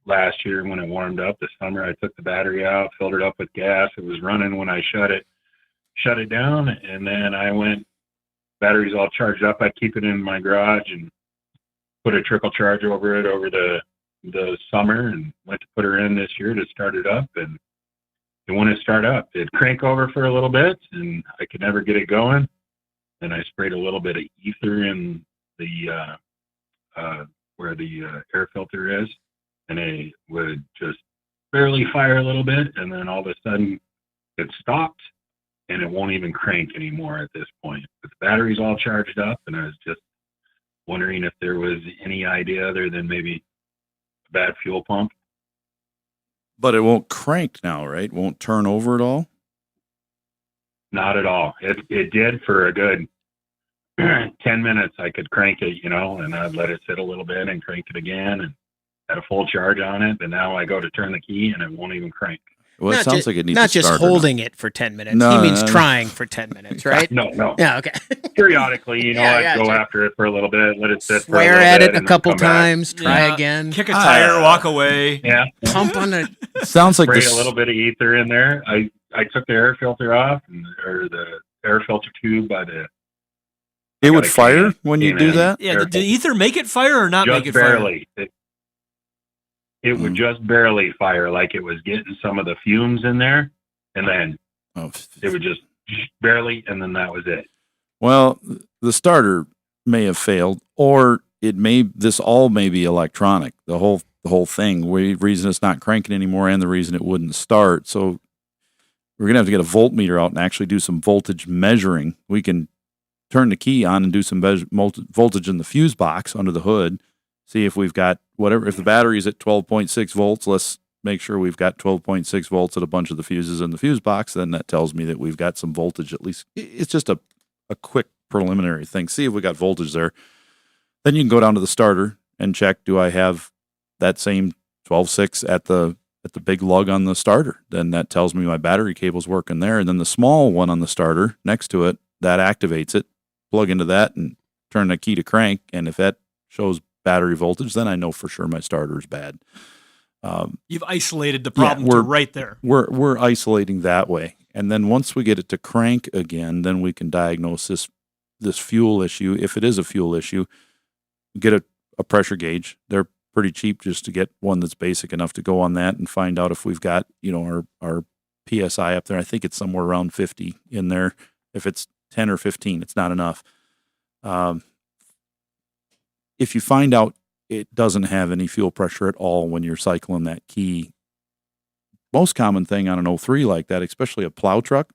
last year when it warmed up this summer, I took the battery out, filled it up with gas. It was running when I shut it down, and then I went, battery's all charged up. I keep it in my garage and put a trickle charge over it over the summer, and went to put her in this year to start it up. And it wouldn't start up. It'd crank over for a little bit, and I could never get it going. And I sprayed a little bit of ether in the where the air filter is, and it would just barely fire a little bit, and then all of a sudden it stopped, and it won't even crank anymore at this point. But the battery's all charged up, and I was just wondering if there was any idea other than maybe a bad fuel pump. But it won't crank now, right? Won't turn over at all? Not at all. It did for a good 10 minutes. I could crank it, and I'd let it sit a little bit and crank it again and had a full charge on it. But now I go to turn the key and it won't even crank. Well, it sounds like it needs not to start just holding it for 10 minutes. No, he means trying for 10 minutes, right? No. Yeah, okay. Periodically, I'd go after it for a little bit, let it sit for a Swear little at bit, it a and couple then come back. times, try again. Kick a tire, walk away. Yeah. Pump on it. Sounds like Sprayed this. a little bit of ether in there. I took the air filter off, or the air filter tube by the. It would fire when you do that? Yeah, did ether make it fire or not just make it barely. fire? It would just barely fire, like it was getting some of the fumes in there, and then it would just barely, and then that was it. Well, the starter may have failed, or this all may be electronic. The whole thing. The reason it's not cranking anymore, and the reason it wouldn't start. So we're gonna have to get a voltmeter out and actually do some voltage measuring. We can turn the key on and do some voltage in the fuse box under the hood. See if we've got whatever. If the battery's at 12.6 volts, let's make sure we've got 12.6 volts at a bunch of the fuses in the fuse box. Then that tells me that we've got some voltage at least. It's just a quick preliminary thing. See if we got voltage there. Then you can go down to the starter and check, do I have that same 12.6 at the big lug on the starter? Then that tells me my battery cable's working there. And then the small one on the starter next to it, that activates it. Plug into that and turn the key to crank. And if that shows battery voltage, then I know for sure my starter is bad. You've isolated the problem to right there. We're isolating that way. And then once we get it to crank again, then we can diagnose this fuel issue. If it is a fuel issue, get a pressure gauge. They're pretty cheap just to get one that's basic enough to go on that and find out if we've got, our PSI up there. I think it's somewhere around 50 in there. If it's 10 or 15, it's not enough. If you find out it doesn't have any fuel pressure at all when you're cycling that key, most common thing on an 03 like that, especially a plow truck,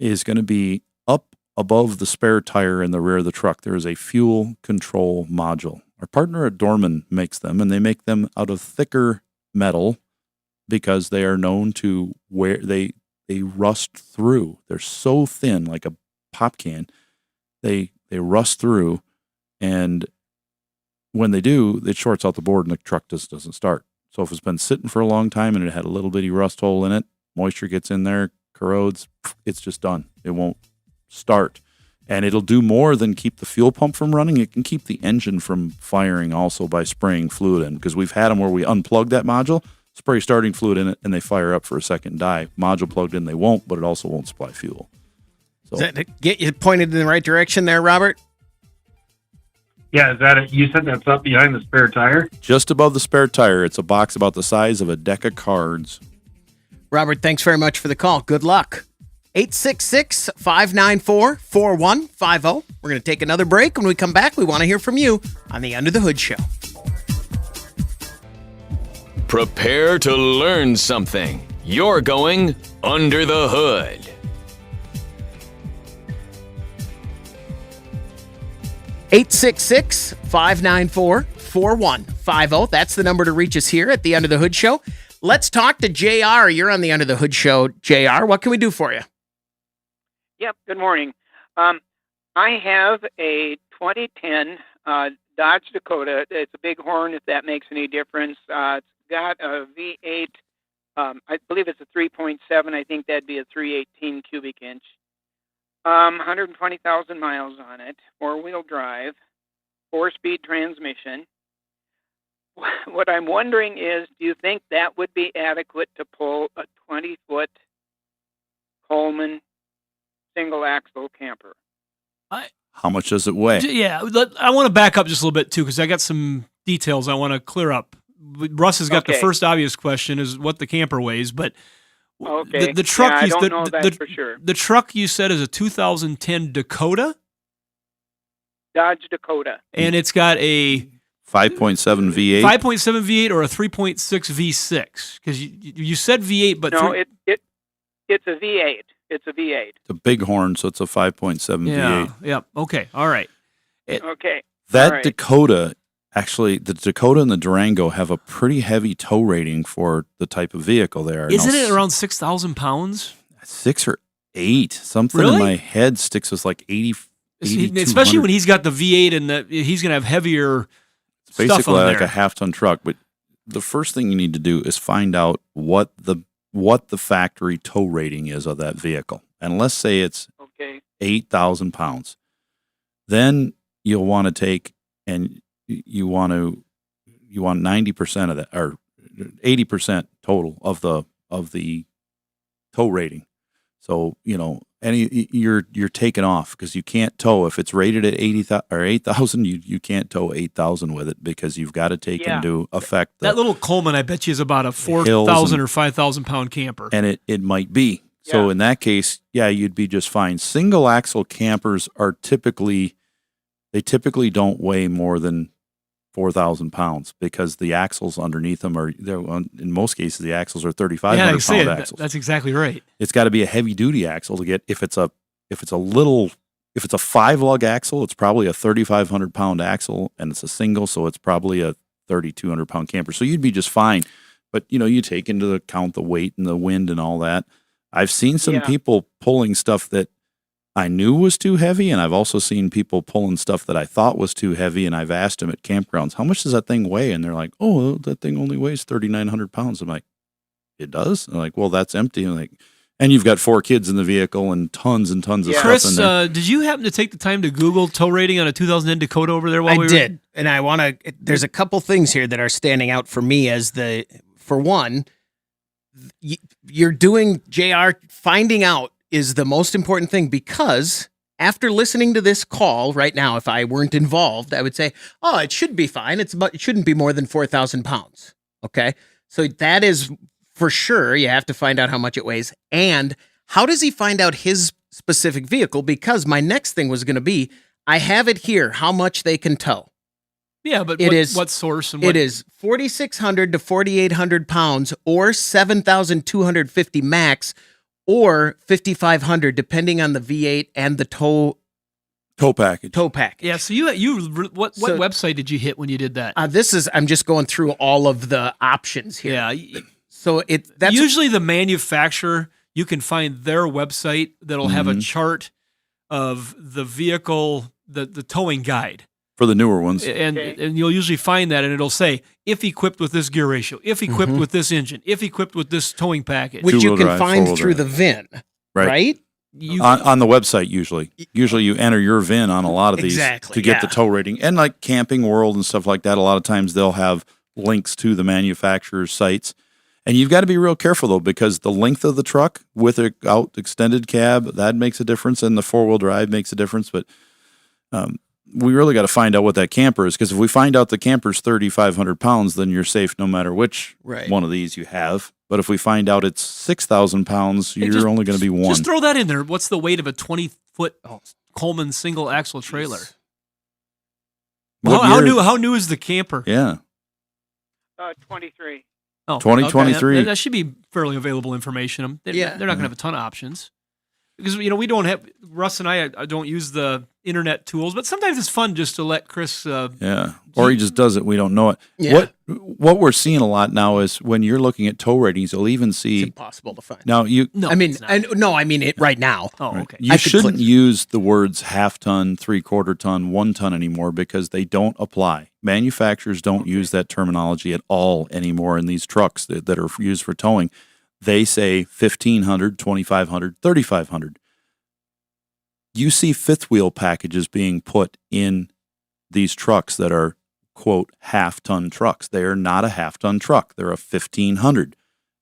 is going to be up above the spare tire in the rear of the truck. There is a fuel control module. Our partner at Dorman makes them, and they make them out of thicker metal because they are known to wear, they rust through. They're so thin, like a pop can, they rust through, and when they do, it shorts out the board and the truck just doesn't start. So if it's been sitting for a long time and it had a little bitty rust hole in it, moisture gets in there, corrodes, it's just done. It won't start. And it'll do more than keep the fuel pump from running. It can keep the engine from firing also by spraying fluid in, because we've had them where we unplug that module, spray starting fluid in it, and they fire up for a second die. Module plugged in, they won't, but it also won't supply fuel. So, Does that get you pointed in the right direction there, Robert? Yeah, is that it? You said that's up behind the spare tire? just above the spare tire, it's a box about the size of a deck of cards. Robert, thanks very much for the call. Good luck. 866-594-4150. We're going to take another break. When we come back, we want to hear from you on the Under the Hood Show. Prepare to learn something. You're going under the hood. Eight 866-594-4150. That's the number to reach us here at the Under the Hood Show. Let's talk to JR. You're on the Under the Hood Show, JR. What can we do for you? Yep, good morning. I have a 2010 Dodge Dakota. It's a Bighorn, if that makes any difference. It's got a V8. I believe it's a 3.7. I think that'd be a 318 cubic inch. 120,000 miles on it, four-wheel drive, four-speed transmission. What I'm wondering is, do you think that would be adequate to pull a 20-foot Coleman single-axle camper? How much does it weigh? Yeah, I want to back up just a little bit, too, because I got some details I want to clear up. Russ has got the first obvious question, is what the camper weighs, but okay. the truck, I don't know that for sure. The truck you said is a 2010 Dakota? Dodge Dakota. And it's got a 5.7 V8? 5.7 V8 or a 3.6 V6? Because you said V8, but... No, it's a V8. It's a V8. It's a Bighorn, so it's a 5.7 V8. Yeah, okay, all right. Okay. That all right. Dakota, actually, the Dakota and the Durango have a pretty heavy tow rating for the type of vehicle they are. Isn't it around 6,000 pounds? 6 or 8. Something Really? in my head sticks with like 80, Especially when he's got the V8 and he's going to have heavier It's stuff basically on like there. a half-ton truck. But the first thing you need to do is find out what the factory tow rating is of that vehicle. And let's say it's 8,000 pounds. Then you'll want to take and you want 90% of that, or 80% total of the tow rating. So, you're taken off because you can't tow. If it's rated at 80,000 or 8,000, you can't tow 8,000 with it because you've got to take into effect that little Coleman, I bet you, is about a 4,000 or 5,000 pound camper. And it might be. So in that case, you'd be just fine. Single axle campers are typically don't weigh more than 4,000 pounds because the axles underneath them in most cases, the axles are 3,500 pound axles. That's exactly right. It's got to be a heavy duty axle to get, if it's a 5-lug axle, it's probably a 3,500 pound axle, and it's a single, so it's probably a 3,200 pound camper. So you'd be just fine. But you take into account the weight and the wind and all that. I've seen some people pulling stuff that I knew was too heavy, and I've also seen people pulling stuff that I thought was too heavy, and I've asked them at campgrounds, how much does that thing weigh? And they're like, oh, that thing only weighs 3,900 pounds. I'm like, it does? And I'm like, well, that's empty. And I'm like, and you've got 4 kids in the vehicle and tons of stuff Chris, in there. did you happen to take the time to Google tow rating on a 2010 Dakota over there I did. And I want to, there's a couple things here that are standing out for me for one, you're doing, JR, finding out is the most important thing, because after listening to this call right now, if I weren't involved, I would say, oh, it should be fine. It shouldn't be more than 4,000 pounds. Okay. So that is for sure. You have to find out how much it weighs. And how does he find out his specific vehicle? Because my next thing was going to be, I have it here, how much they can tow. Yeah, but what source? And it is 4,600 to 4,800 pounds or 7,250 max, or 5,500, depending on the V8 and the tow package. Yeah. So what website did you hit when you did that? I'm just going through all of the options here. Yeah. So that's usually the manufacturer. You can find their website that'll have a chart of the vehicle, the towing guide. For the newer ones. And you'll usually find that, and it'll say, if equipped with this gear ratio, if equipped with this engine, if equipped with this towing package. Which you can find through the VIN, right? On the website, usually. Usually you enter your VIN on a lot of these to get the tow rating. And like Camping World and stuff like that, a lot of times they'll have links to the manufacturer's sites. And you've got to be real careful, though, because the length of the truck with an out extended cab, that makes a difference, and the four-wheel drive makes a difference. But we really got to find out what that camper is, because if we find out the camper's 3,500 pounds, then you're safe no matter which one of these you have. But if we find out it's 6,000 pounds, you're only going to be one. Just throw that in there. What's the weight of a 20-foot Coleman single axle trailer? How new is the camper? Yeah. 23. Oh, 2023. Okay. That should be fairly available information. They're not going to have a ton of options. Because, we don't have, Russ and I don't use the internet tools, but sometimes it's fun just to let Chris. Or he just does it. We don't know it. Yeah. What we're seeing a lot now is when you're looking at tow ratings, you'll even see. It's impossible to find. Now, I mean it right now. Oh, okay. You shouldn't use the words half ton, 3/4 ton, 1 ton anymore, because they don't apply. Manufacturers don't use that terminology at all anymore in these trucks that are used for towing. They say 1,500, 2,500, 3,500. You see fifth wheel packages being put in these trucks that are, quote, half-ton trucks. They are not a half-ton truck. They're a 1,500.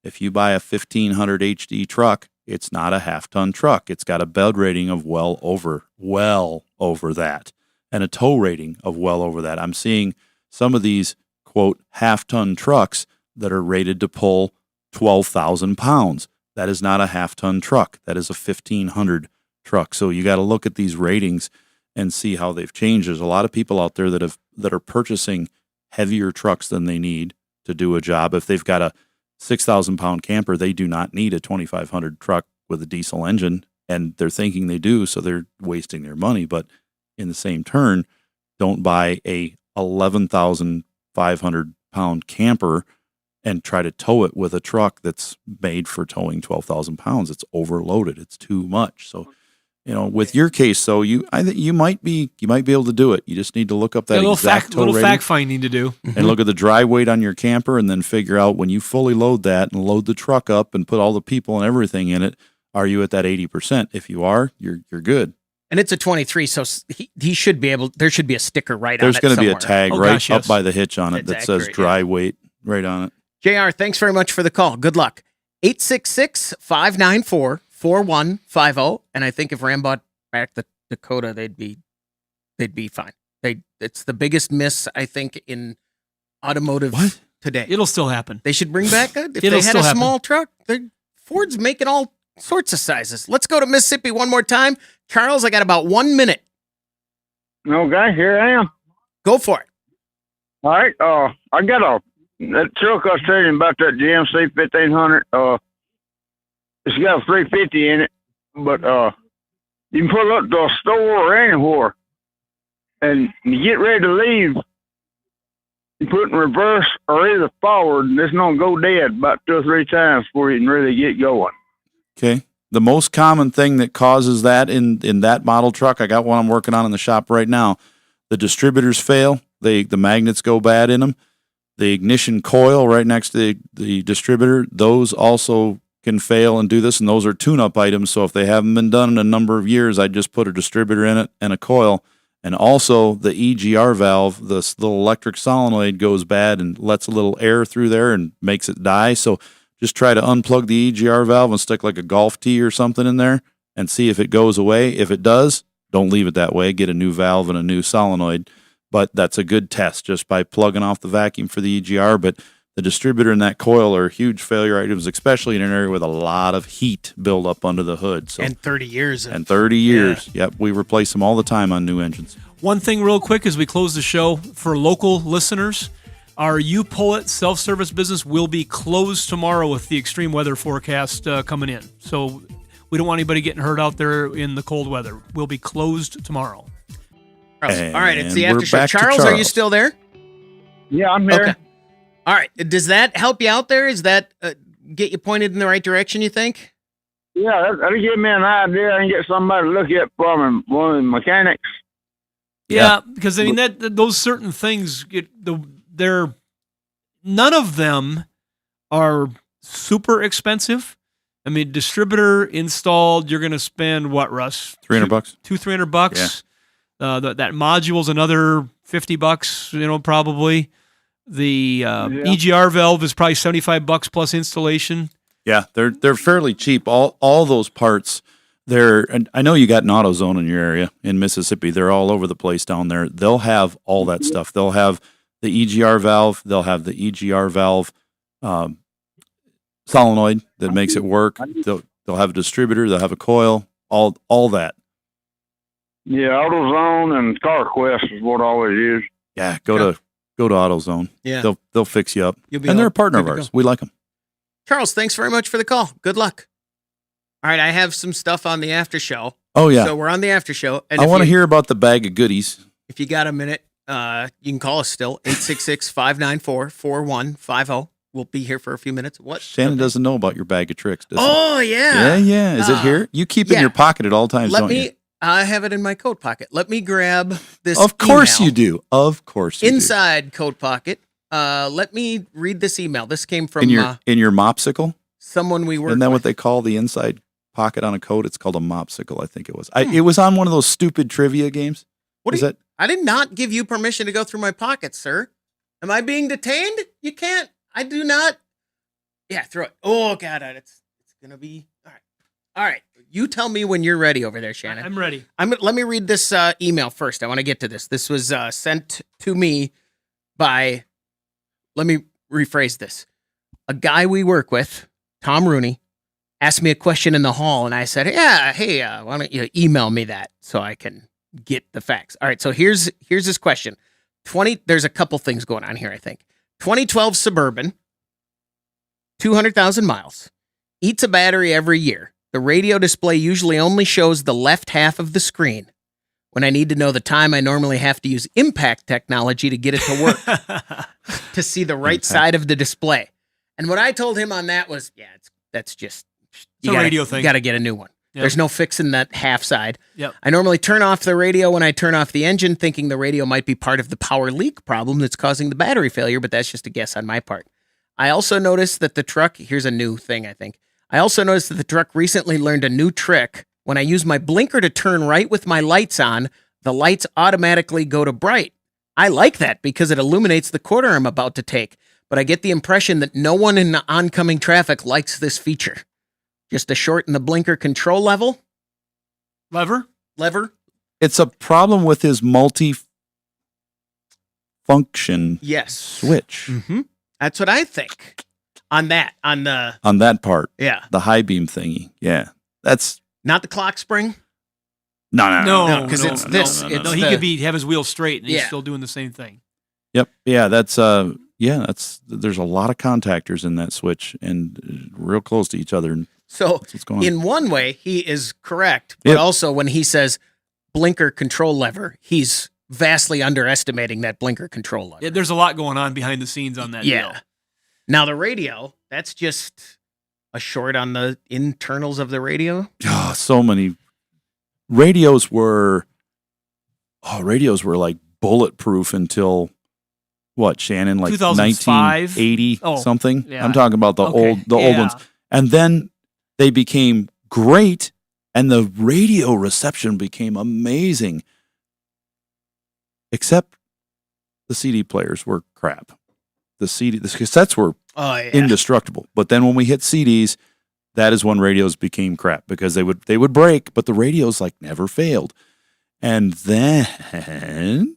If you buy a 1,500 HD truck, it's not a half-ton truck. It's got a bed rating of well over that, and a tow rating of well over that. I'm seeing some of these, quote, half-ton trucks that are rated to pull 12,000 pounds. That is not a half-ton truck. That is a 1,500 truck. So you got to look at these ratings and see how they've changed. There's a lot of people out there that are purchasing heavier trucks than they need to do a job. If they've got a 6,000 pound camper, they do not need a 2,500 truck with a diesel engine, and they're thinking they do, so they're wasting their money. But in the same turn, don't buy a 11,500 pound camper and try to tow it with a truck that's made for towing 12,000 pounds. It's overloaded. It's too much. So, with your case, though, I think you might be able to do it. You just need to look up that exact tow rating. Fact finding to do, and look at the dry weight on your camper, and then figure out when you fully load that and load the truck up and put all the people and everything in it, are you at that 80%? If you are, you're good. And it's a 23, so he should be able. There should be a sticker right on it. There's going to be a tag right up by the hitch on it that says dry weight right on it. JR, thanks very much for the call. Good luck. 866-594-4150. And I think if Ram bought back the Dakota, they'd be fine. It's the biggest miss, I think, in automotive today. It'll still happen. They should bring back if they had a small truck. Ford's making all sorts of sizes. Let's go to Mississippi one more time. Charles, I got about 1 minute. Okay, here I am. Go for it. All right. I got that truck I was telling you about, that GMC 1500. It's got a 350 in it, but you can pull up to a store or anywhere, and you get ready to leave, you put in reverse or either forward, and it's gonna go dead about 2 or 3 times before you can really get going. Okay. The most common thing that causes that in that model truck, I got one I'm working on in the shop right now. The distributors fail. The magnets go bad in them. The ignition coil right next to the distributor, those also can fail and do this, and those are tune-up items. So if they haven't been done in a number of years, I just put a distributor in it and a coil. And also the EGR valve, this little electric solenoid, goes bad and lets a little air through there and makes it die. So just try to unplug the EGR valve and stick like a golf tee or something in there and see if it goes away. If it does, don't leave it that way. Get a new valve and a new solenoid. But that's a good test just by plugging off the vacuum for the EGR. But the distributor and that coil are huge failure items, especially in an area with a lot of heat build up under the hood. So, and 30 years. And 30 years. Yeah. Yep. We replace them all the time on new engines. One thing real quick as we close the show, for local listeners, our U-Pull-It self-service business will be closed tomorrow with the extreme weather forecast coming in. So we don't want anybody getting hurt out there in the cold weather. We'll be closed tomorrow. All right, it's the after show. Charles, are you still there? Yeah, I'm here. Okay. All right. Does that help you out there? Is that get you pointed in the right direction, you think? Yeah, that'll give me an idea and get somebody to look at for me, one of the mechanics. Yeah, because I mean those certain things, they're none of them are super expensive. I mean, distributor installed, you're going to spend what, Russ? $300. $300. Yeah. That module's another $50. Probably. The EGR valve is probably $75 plus installation. Yeah, they're fairly cheap. All those parts. And I know you got an AutoZone in your area in Mississippi. They're all over the place down there. They'll have all that stuff. They'll have the EGR valve. They'll have the EGR valve solenoid that makes it work. They'll have a distributor. They'll have a coil. All that. Yeah, AutoZone and CarQuest is what I always use. Yeah, go to AutoZone. Yeah, they'll fix you up. You'll be And they're all a partner of good to ours. go. We like them. Charles, thanks very much for the call. Good luck. All right, I have some stuff on the after show. Oh, yeah. So we're on the after show. And I want to hear about the bag of goodies. If you got a minute, you can call us still, 866-594-4150. We'll be here for a few minutes. What? Shannon doesn't know about your bag of tricks, does Oh, he? yeah. Yeah. Is it here? You keep it in your pocket at all times, don't you? I have it in my coat pocket. Let me grab this Of course email. you do. Of course you Inside coat pocket. Let me read this email. This came from do. In your mopsicle? someone we work Isn't that with. what they call the inside pocket on a coat? It's called a mopsicle, I think it was. It was on one of those stupid trivia games. I did not give you permission to go through my pockets, sir. Am I being detained? You can't. I do not. Yeah, throw it. Oh, God, it's going to be. All right. You tell me when you're ready over there, Shannon. I'm ready. Let me read this email first. I want to get to this. This was sent to me by, let me rephrase this. A guy we work with, Tom Rooney, asked me a question in the hall, and I said, yeah, hey, why don't you email me that so I can get the facts. All right, so here's his question. There's a couple things going on here, I think. 2012 Suburban, 200,000 miles, eats a battery every year. The radio display usually only shows the left half of the screen. When I need to know the time, I normally have to use impact technology to get it to work to see the right side of the display. And what I told him on that was, that's just It's a radio thing. You got to get a new one. Yep. There's no fixing that half side. Yep. I normally turn off the radio when I turn off the engine, thinking the radio might be part of the power leak problem that's causing the battery failure, but that's just a guess on my part. I also noticed that the truck, here's a new thing, I think. I also noticed that the truck recently learned a new trick. When I use my blinker to turn right with my lights on, the lights automatically go to bright. I like that because it illuminates the corner I'm about to take, but I get the impression that no one in the oncoming traffic likes this feature. Just to shorten the blinker control level. Lever. It's a problem with his multi-function switch. Mm-hmm. That's what I think. On that part. Yeah. The high beam thingy. Yeah. That's not the clock spring. No, because it's this. No, he could have his wheels straight and he's still doing the same thing. Yep. Yeah, there's a lot of contactors in that switch and real close to each other. So that's what's going on. In one way, he is correct, but also when he says blinker control lever, he's vastly underestimating that blinker control lever. Yeah, there's a lot going on behind the scenes on that deal. Now the radio, that's just a short on the internals of the radio. Oh, so many radios were like bulletproof until what, Shannon, like 2005? 1980 something. Yeah. I'm talking about the old ones. And then they became great and the radio reception became amazing. Except the CD players were crap. The cassettes were indestructible. But then when we hit CDs, that is when radios became crap because they would break, but the radios like never failed. And then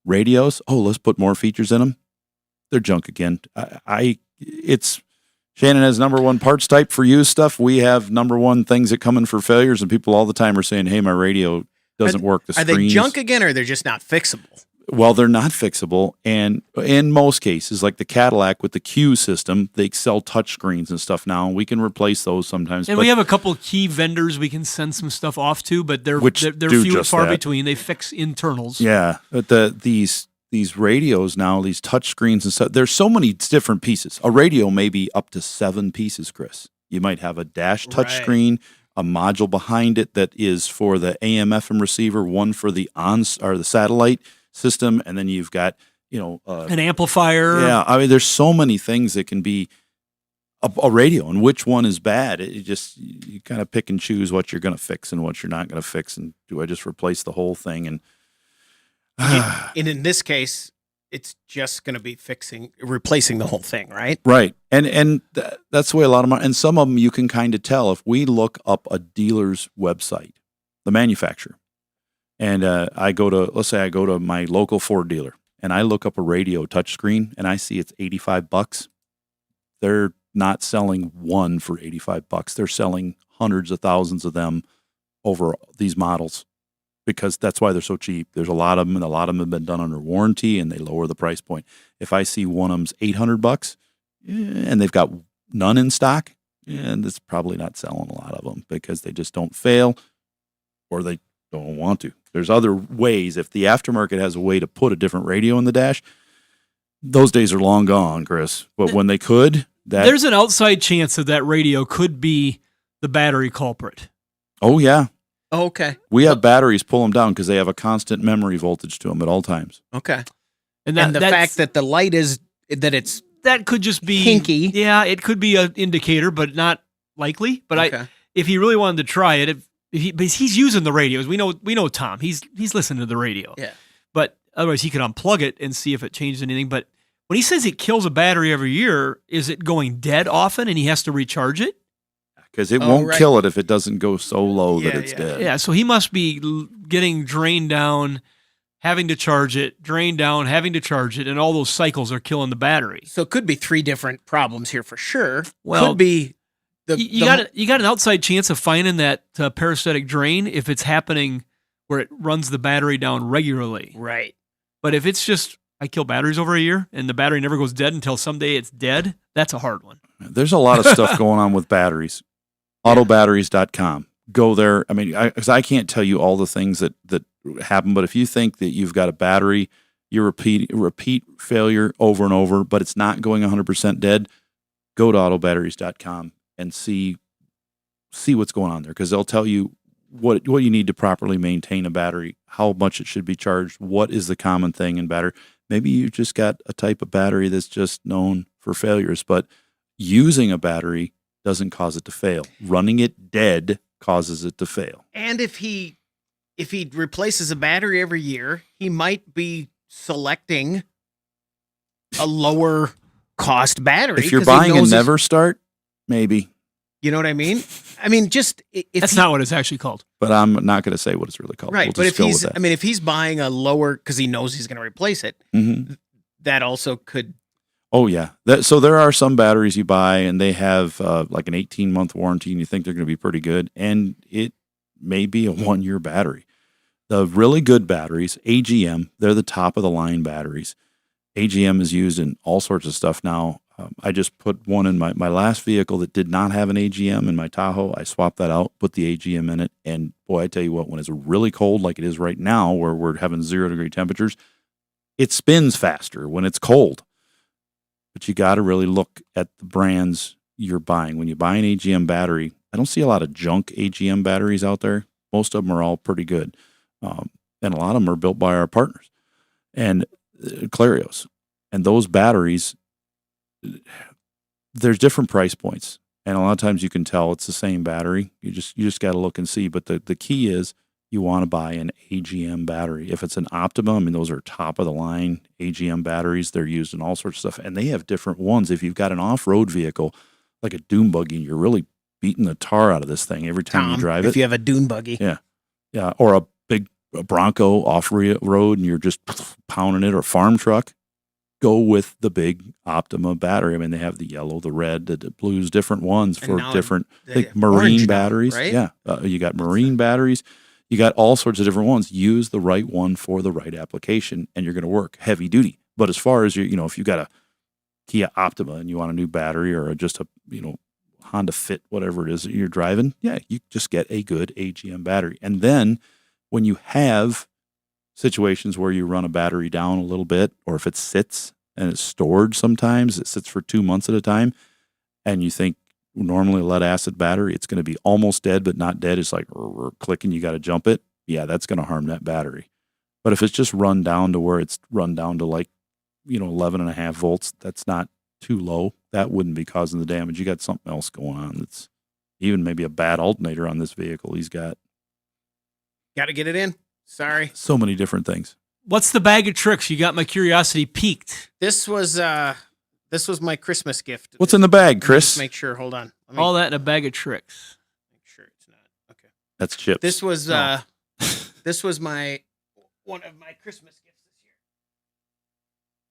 radios, let's put more features in them. They're junk again. Shannon has number one parts type for used stuff. We have number one things that come in for failures, and people all the time are saying, "Hey, my radio doesn't work." Are they junk again, or they're just not fixable? Well, they're not fixable, and in most cases, like the Cadillac with the Q system, they sell touchscreens and stuff now, and we can replace those sometimes. And we have a couple of key vendors we can send some stuff off to, but they're few and far between. They fix internals. Yeah, but these radios now, these touchscreens and stuff, there's so many different pieces. A radio may be up to 7 pieces, Chris. You might have a dash touchscreen, a module behind it that is for the AM/FM receiver, one for the the satellite system, and then you've got an amplifier. Yeah, I mean, there's so many things that can be a radio, and which one is bad. You kind of pick and choose what you're going to fix and what you're not going to fix, and do I just replace the whole thing? And in this case, it's just going to be replacing the whole thing, right? Right. And that's the way a lot of them are. And some of them you can kind of tell if we look up a dealer's website, the manufacturer, and let's say I go to my local Ford dealer and I look up a radio touchscreen and I see it's $85. They're not selling one for $85. They're selling hundreds of thousands of them over these models, because that's why they're so cheap. There's a lot of them, and a lot of them have been done under warranty, and they lower the price point. If I see one of them's $800 and they've got none in stock, and it's probably not selling a lot of them because they just don't fail or they don't want to. There's other ways. If the aftermarket has a way to put a different radio in the dash, those days are long gone, Chris. But when they could, there's an outside chance that radio could be the battery culprit. Oh, yeah. Oh, okay. We have batteries pull them down because they have a constant memory voltage to them at all times. Okay. And the fact that the light that could just be hinky. Yeah, it could be an indicator, but not likely. But if he really wanted to try it, because he's using the radios, we know Tom. He's listening to the radio. Yeah. But otherwise, he could unplug it and see if it changes anything. But when he says it kills a battery every year, is it going dead often and he has to recharge it? Because it won't kill it if it doesn't go so low that it's dead. Yeah, so he must be getting drained down, having to charge it, drained down, having to charge it, and all those cycles are killing the battery. So it could be three different problems here for sure. Well, could be you got an outside chance of finding that parasitic drain if it's happening where it runs the battery down regularly. Right. But if it's just, I kill batteries over a year and the battery never goes dead until someday it's dead, that's a hard one. There's a lot of stuff going on with batteries. Autobatteries.com. Go there. I mean, because I can't tell you all the things that happen, but if you think that you've got a battery, you repeat failure over and over, but it's not going 100% dead, go to autobatteries.com and see what's going on there, because they'll tell you what you need to properly maintain a battery, how much it should be charged, what is the common thing in battery. Maybe you just got a type of battery that's just known for failures, but using a battery doesn't cause it to fail. Running it dead causes it to fail. And if he replaces a battery every year, he might be selecting a lower cost battery. If you're buying a never start, maybe. You know what I mean? I mean, just that's not what it's actually called. But I'm not going to say what it's really called. Right. But if he's buying a lower, because he knows he's going to replace it, that also could. Oh, yeah. So there are some batteries you buy and they have like an 18-month warranty and you think they're going to be pretty good. And it may be a 1-year battery. The really good batteries, AGM, they're the top of the line batteries. AGM is used in all sorts of stuff now. I just put one in my last vehicle that did not have an AGM in my Tahoe. I swapped that out, put the AGM in it. And boy, I tell you what, when it's really cold like it is right now where we're having 0-degree temperatures, it spins faster when it's cold. But you got to really look at the brands you're buying. When you buy an AGM battery, I don't see a lot of junk AGM batteries out there. Most of them are all pretty good. And a lot of them are built by our partners and Clarios. And those batteries, there's different price points. And a lot of times you can tell it's the same battery. You just got to look and see. But the key is you want to buy an AGM battery. If it's an Optima, I mean, those are top of the line AGM batteries. They're used in all sorts of stuff. And they have different ones. If you've got an off-road vehicle, like a dune buggy, you're really beating the tar out of this thing every time you drive it. If you have a dune buggy. Yeah. Yeah. Or a big Bronco off-road and you're just pounding it, or a farm truck, go with the big Optima battery. I mean, they have the yellow, the red, the blues, different ones for different marine batteries. Right? Yeah. You got marine batteries. You got all sorts of different ones. Use the right one for the right application, and you're going to work heavy duty. But as far as if you got a Kia Optima and you want a new battery, or just a Honda Fit, whatever it is that you're driving, yeah, you just get a good AGM battery. And then when you have situations where you run a battery down a little bit, or if it sits and it's stored, sometimes it sits for 2 months at a time, and you think normally a lead acid battery, it's going to be almost dead, but not dead. It's like clicking, you got to jump it. Yeah, that's going to harm that battery. But if it's just run down to where it's run down to like, 11.5 volts, that's not too low. That wouldn't be causing the damage. You got something else going on. That's even maybe a bad alternator on this vehicle. He's got to get it in. Sorry. so many different things. What's the bag of tricks? You got my curiosity piqued. This was my Christmas gift. What's in the bag, Let me Chris? just make sure. Hold on. Let me All that in a bag of tricks. make sure it's not. Okay. That's chips. This was this was one of my Christmas gifts this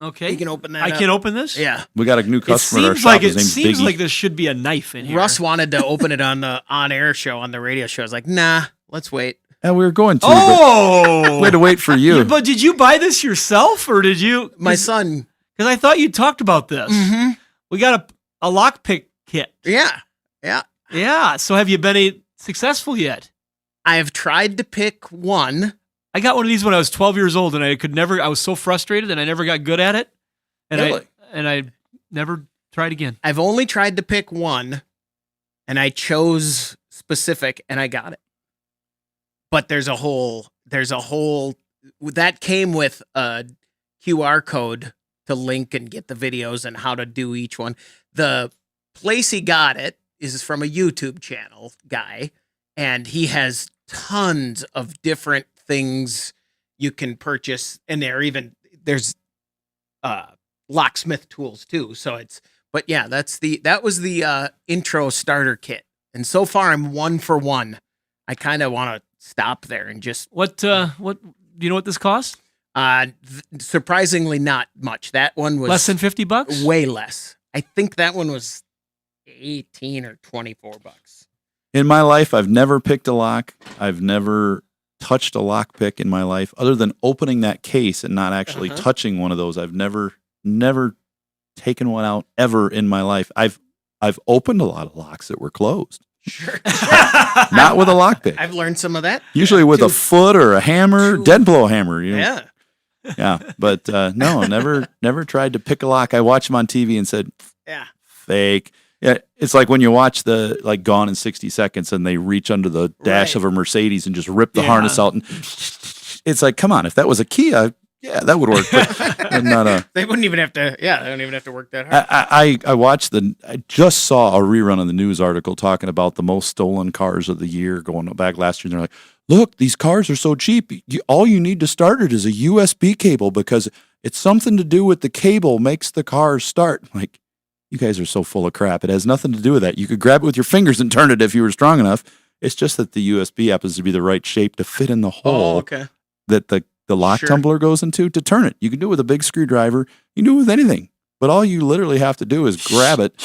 year. Okay. You can open that I up. can open this? Yeah. We got a new It customer in our seems shop. like His name's seems Biggie. like there should be a knife in here. Russ wanted to open it on the on-air show, on the radio show. I was like, nah, let's wait. Yeah, we were going to. Oh, We had to wait for you. But did you buy this yourself, or did you? My son. Because I thought you talked about this. Mm-hmm. We got a lockpick kit. Yeah. Yeah. Yeah. So have you been successful yet? I have tried to pick one. I got one of these when I was 12 years old, and I was so frustrated, and I never got good at it. And Really? I never tried again. I've only tried to pick one, and I chose specific, and I got it. But there's a whole that came with a QR code to link and get the videos and how to do each one. The place he got it is from a YouTube channel guy, and he has tons of different things you can purchase, and there's locksmith tools too. So but yeah, that was the intro starter kit, and so far I'm 1 for 1. I kind of want to stop there and just what do you know what this costs? Surprisingly not much. That one was Less than $50? Way less. I think that one was 18 or 24 bucks. In my life, I've never picked a lock. I've never touched a lock pick in my life, other than opening that case and not actually touching one of those. I've never taken one out ever in my life. I've opened a lot of locks that were closed. Sure. Not with a lock pick. I've learned some of that. Usually with a foot or a hammer, dead blow hammer. Yeah. Yeah. But no, never tried to pick a lock. I watched them on TV and said, yeah, fake. Yeah, it's like when you watch the Gone in 60 Seconds and they reach under the dash of a Mercedes and just rip the harness out, and it's like, come on, if that was a Kia, yeah, that would work. But not a. They wouldn't even have to. Yeah, they don't even have to work that hard. I just saw a rerun of the news article talking about the most stolen cars of the year going back last year. And they're like, look, these cars are so cheap. All you need to start it is a USB cable because it's something to do with the cable makes the car start. Like, you guys are so full of crap. It has nothing to do with that. You could grab it with your fingers and turn it if you were strong enough. It's just that the USB happens to be the right shape to fit in the hole that the lock tumbler goes into to turn it. You can do it with a big screwdriver. You can do it with anything. But all you literally have to do is grab it.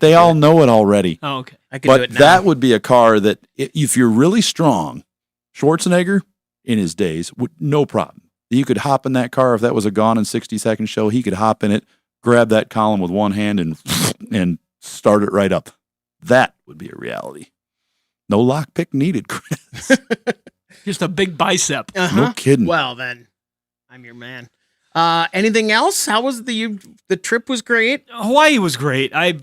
They all know it already. Oh, okay. I can do it now. That would be a car that, if you're really strong, Schwarzenegger in his days, no problem. You could hop in that car. If that was a Gone in 60 Seconds show, he could hop in it, grab that column with one hand and start it right up. That would be a reality. No lockpick needed, Chris. Just a big bicep. No kidding. Well, then, I'm your man. Anything else? How was the trip? Was great. Hawaii was great. I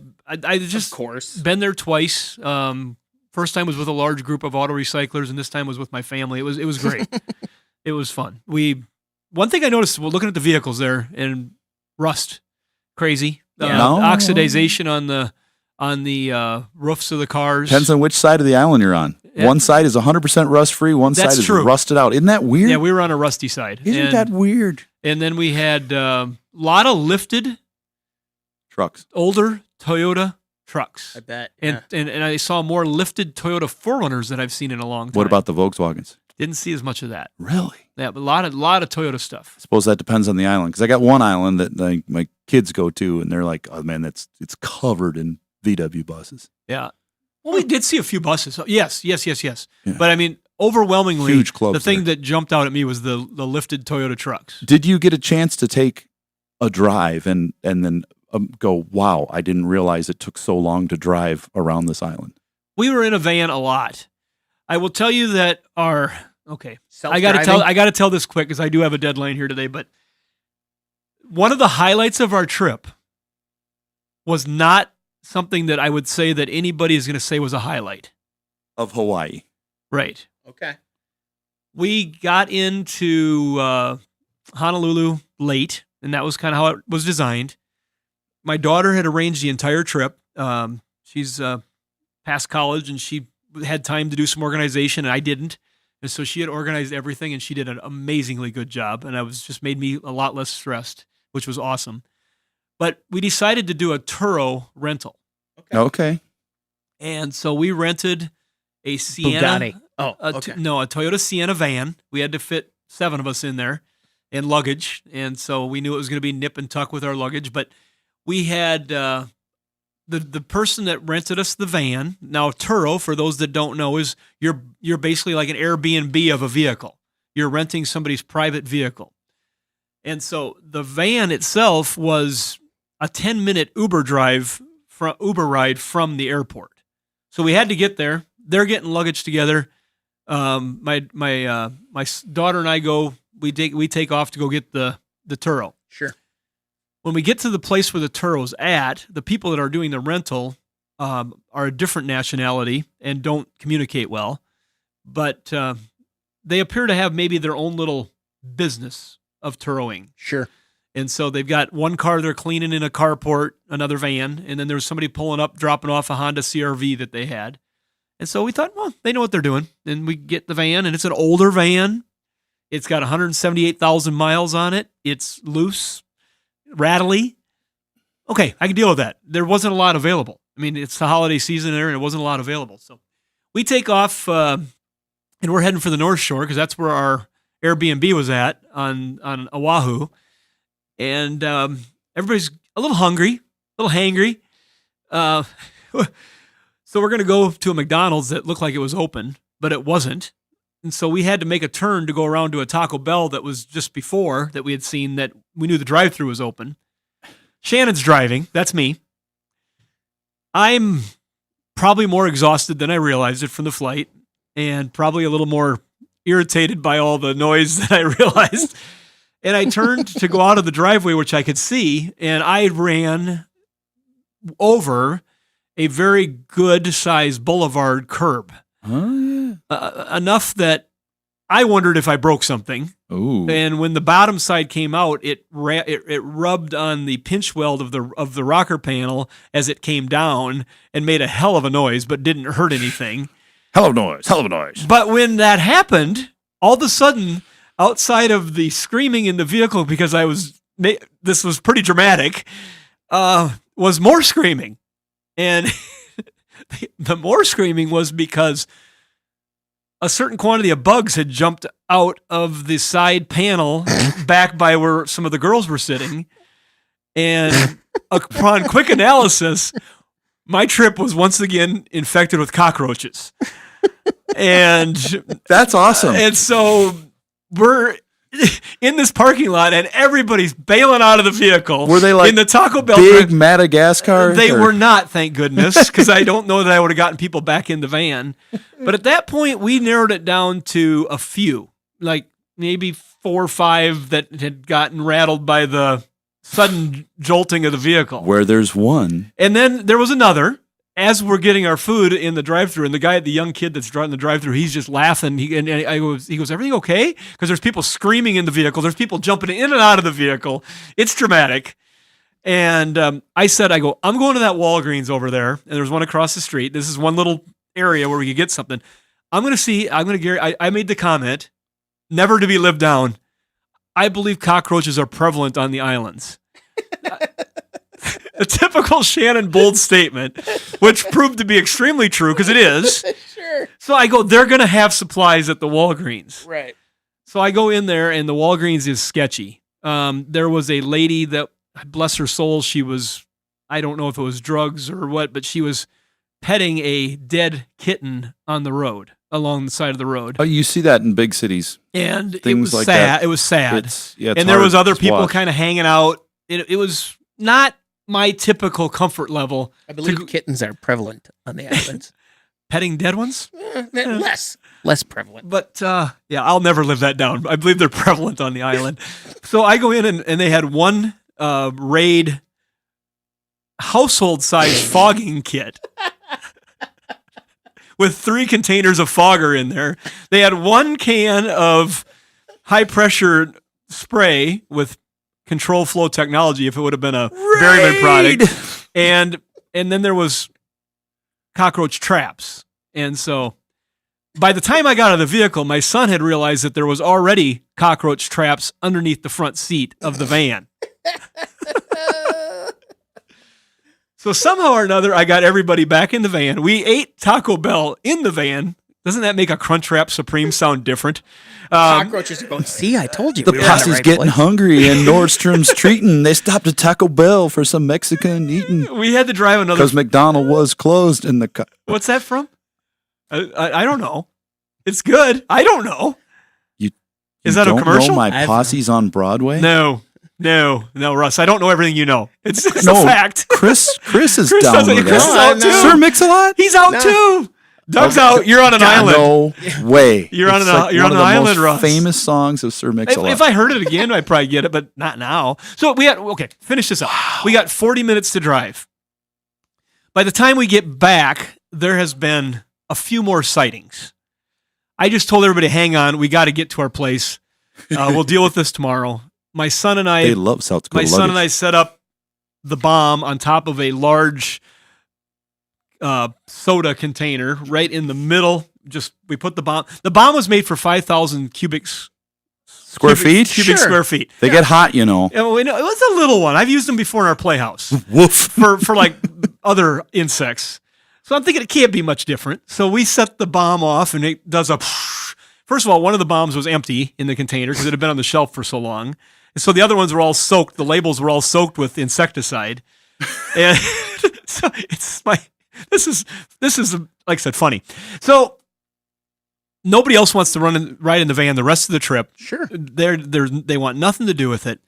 just of course been there twice. First time was with a large group of auto recyclers, and this time was with my family. It was great. It was fun. One thing I noticed while looking at the vehicles there, and rust, crazy. Oxidization on the roofs of the cars. Depends on which side of the island you're on. Yeah. One side is 100% rust free. One That's side is true. rusted out. Isn't that weird? Yeah, we were on a rusty side. Isn't that weird? And then we had a lot of lifted trucks, older Toyota trucks. I bet. And I saw more lifted Toyota 4Runners than I've seen in a long time. What about the Volkswagens? Didn't see as much of that. Really? Yeah, but a lot of Toyota stuff. I suppose that depends on the island. Because I got one island that my kids go to, and they're like, "Oh man, it's covered in VW buses." Yeah. Well, we did see a few buses. Yes. Yeah. But I mean, overwhelmingly, Huge clubs the thing that jumped out at me was the lifted Toyota trucks. Did you get a chance to take a drive and then go, wow, I didn't realize it took so long to drive around this island? We were in a van a lot. I will tell you that I Self-driving? got to tell this quick because I do have a deadline here today. But one of the highlights of our trip was not something that I would say that anybody is going to say was a highlight of Hawaii. Right. Okay. We got into Honolulu late, and that was kind of how it was designed. My daughter had arranged the entire trip. She's past college, and she had time to do some organization, and I didn't. And so she had organized everything, and she did an amazingly good job. And just made me a lot less stressed, which was awesome. But we decided to do a Turo rental. Okay. And so we rented a Sienna. Bugatti. Oh, okay. A Toyota Sienna van. We had to fit 7 of us in there and luggage. And so we knew it was going to be nip and tuck with our luggage. But we had the person that rented us the van. Now, Turo, for those that don't know, is you're basically like an Airbnb of a vehicle. You're renting somebody's private vehicle. And so the van itself was a 10-minute Uber ride from the airport. So we had to get there. They're getting luggage together. My daughter and I we take off to go get the Turo. Sure. When we get to the place where the Turo's at, the people that are doing the rental are a different nationality and don't communicate well, but they appear to have maybe their own little business of Turoing. Sure. And so they've got one car they're cleaning in a carport, another van, and then there was somebody pulling up, dropping off a Honda CR-V that they had. And so we thought, well, they know what they're doing. And we get the van, and it's an older van. It's got 178,000 miles on it. It's loose, rattly. Okay, I can deal with that. There wasn't a lot available. I mean, it's the holiday season there, and it wasn't a lot available. So we take off, and we're heading for the North Shore because that's where our Airbnb was at on Oahu. And everybody's a little hungry, a little hangry. So we're going to go to a McDonald's that looked like it was open, but it wasn't. And so we had to make a turn to go around to a Taco Bell that was just before that we had seen that we knew the drive-thru was open. Shannon's driving. That's me. I'm probably more exhausted than I realized it from the flight and probably a little more irritated by all the noise that I realized. And I turned to go out of the driveway, which I could see, and I ran over a very good-sized boulevard curb. Oh, yeah. Enough that I wondered if I broke something. Ooh. And when the bottom side came out, it rubbed on the pinch weld of the rocker panel as it came down and made a hell of a noise, but didn't hurt anything. Hell of a noise. But when that happened, all of a sudden, outside of the screaming in the vehicle, because this was pretty dramatic, was more screaming. And the more screaming was because a certain quantity of bugs had jumped out of the side panel back by where some of the girls were sitting. And upon quick analysis, my trip was once again infected with cockroaches. And that's awesome. And so we're in this parking lot, and everybody's bailing out of the vehicle. Were they like in the Taco Bell big Madagascar? They were not, thank goodness, because I don't know that I would have gotten people back in the van. But at that point, we narrowed it down to a few, like maybe 4 or 5 that had gotten rattled by the sudden jolting of the vehicle. Where there's one. And then there was another. As we're getting our food in the drive-thru, and the young kid that's driving the drive-thru, he's just laughing. He goes, everything okay? Because there's people screaming in the vehicle. There's people jumping in and out of the vehicle. It's dramatic. And I said, I'm going to that Walgreens over there, and there's one across the street. This is one little area where we could get something. I made the comment, never to be lived down. I believe cockroaches are prevalent on the islands. A typical Shannon bold statement, which proved to be extremely true because it is. Sure. So I go, they're going to have supplies at the Walgreens. Right. So I go in there, and the Walgreens is sketchy. There was a lady that, bless her soul, she was, I don't know if it was drugs or what, but she was petting a dead kitten on the road, along the side of the road. Oh, you see that in big cities. And things it was like sad. that. It was sad. It's and there was other to people watch. kind of hanging out. It was not my typical comfort level. I believe kittens are prevalent on the islands. Petting dead ones? Less prevalent. But yeah, I'll never live that down. I believe they're prevalent on the island. So I go in, and they had one Raid household-sized fogging kit with 3 containers of fogger in there. They had 1 can of high-pressure spray with control flow technology if it would have been a Berryman product. And then there was cockroach traps. And so by the time I got out of the vehicle, my son had realized that there was already cockroach traps underneath the front seat of the van. So somehow or another, I got everybody back in the van. We ate Taco Bell in the van. Doesn't that make a Crunchwrap Supreme sound different? Cockroaches are going, see, I told you. The we were on posse's right getting place. hungry and Nordstrom's treating. They stopped at Taco Bell for some Mexican eating. We had to drive another. Because McDonald was closed in the... What's that from? I don't know. It's good. I don't know. Is that a commercial? Know my posse's on Broadway? No, Russ. I don't know everything you know. It's a fact. Chris is Chris down does it. with Chris is that. out too. Sir Mix-a-Lot? He's out too. Doug's out. You're on an island. No way. You're on It's an like you're one on of an the island, most Russ. famous songs of Sir Mix-a-Lot. If I heard it again, I'd probably get it, but not now. So finish this up. We got 40 minutes to drive. By the time we get back, there has been a few more sightings. I just told everybody, hang on, we got to get to our place. We'll deal with this tomorrow. My son and I, They love South Dakota my son and luggage. I set up the bomb on top of a large soda container right in the middle. We put the bomb. The bomb was made for 5,000 cubic Square feet? Cubic Sure. square feet. They get hot, you know. Yeah, well, it was a little one. I've used them before in our playhouse. Woof. For like other insects. So I'm thinking it can't be much different. So we set the bomb off and it does a... First of all, one of the bombs was empty in the container because it had been on the shelf for so long. And so the other ones were all soaked. The labels were all soaked with insecticide. And so this is like I said, funny. So nobody else wants to ride in the van the rest of the trip. Sure. They want nothing to do with it.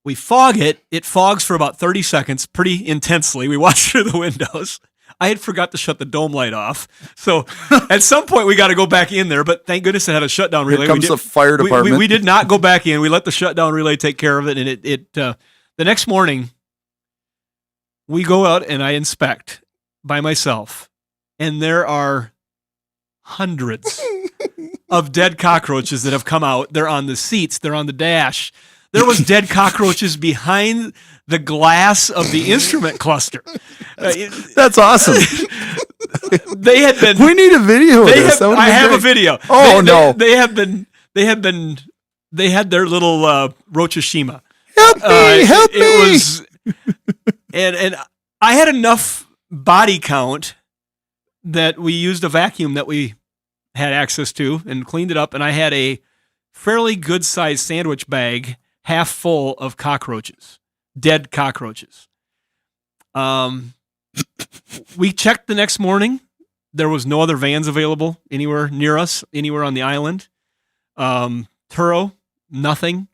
We fog it. It fogs for about 30 seconds pretty intensely. We watch through the windows. I had forgot to shut the dome light off. So at some point we got to go back in there, but thank goodness it had a shutdown relay. Here comes the fire department. We did not go back in. We let the shutdown relay take care of it. And the next morning we go out and I inspect by myself and there are hundreds of dead cockroaches that have come out. They're on the seats. They're on the dash. There was dead cockroaches behind the glass of the instrument cluster. That's awesome. They had been. We need a video of this. I have a video. Oh, no. They had their little Rochishima. Help me! Help me! It was, and I had enough body count that we used a vacuum that we had access to and cleaned it up, and I had a fairly good sized sandwich bag half full of cockroaches, dead cockroaches. We checked the next morning. There was no other vans available anywhere near us, anywhere on the island. Turo, nothing.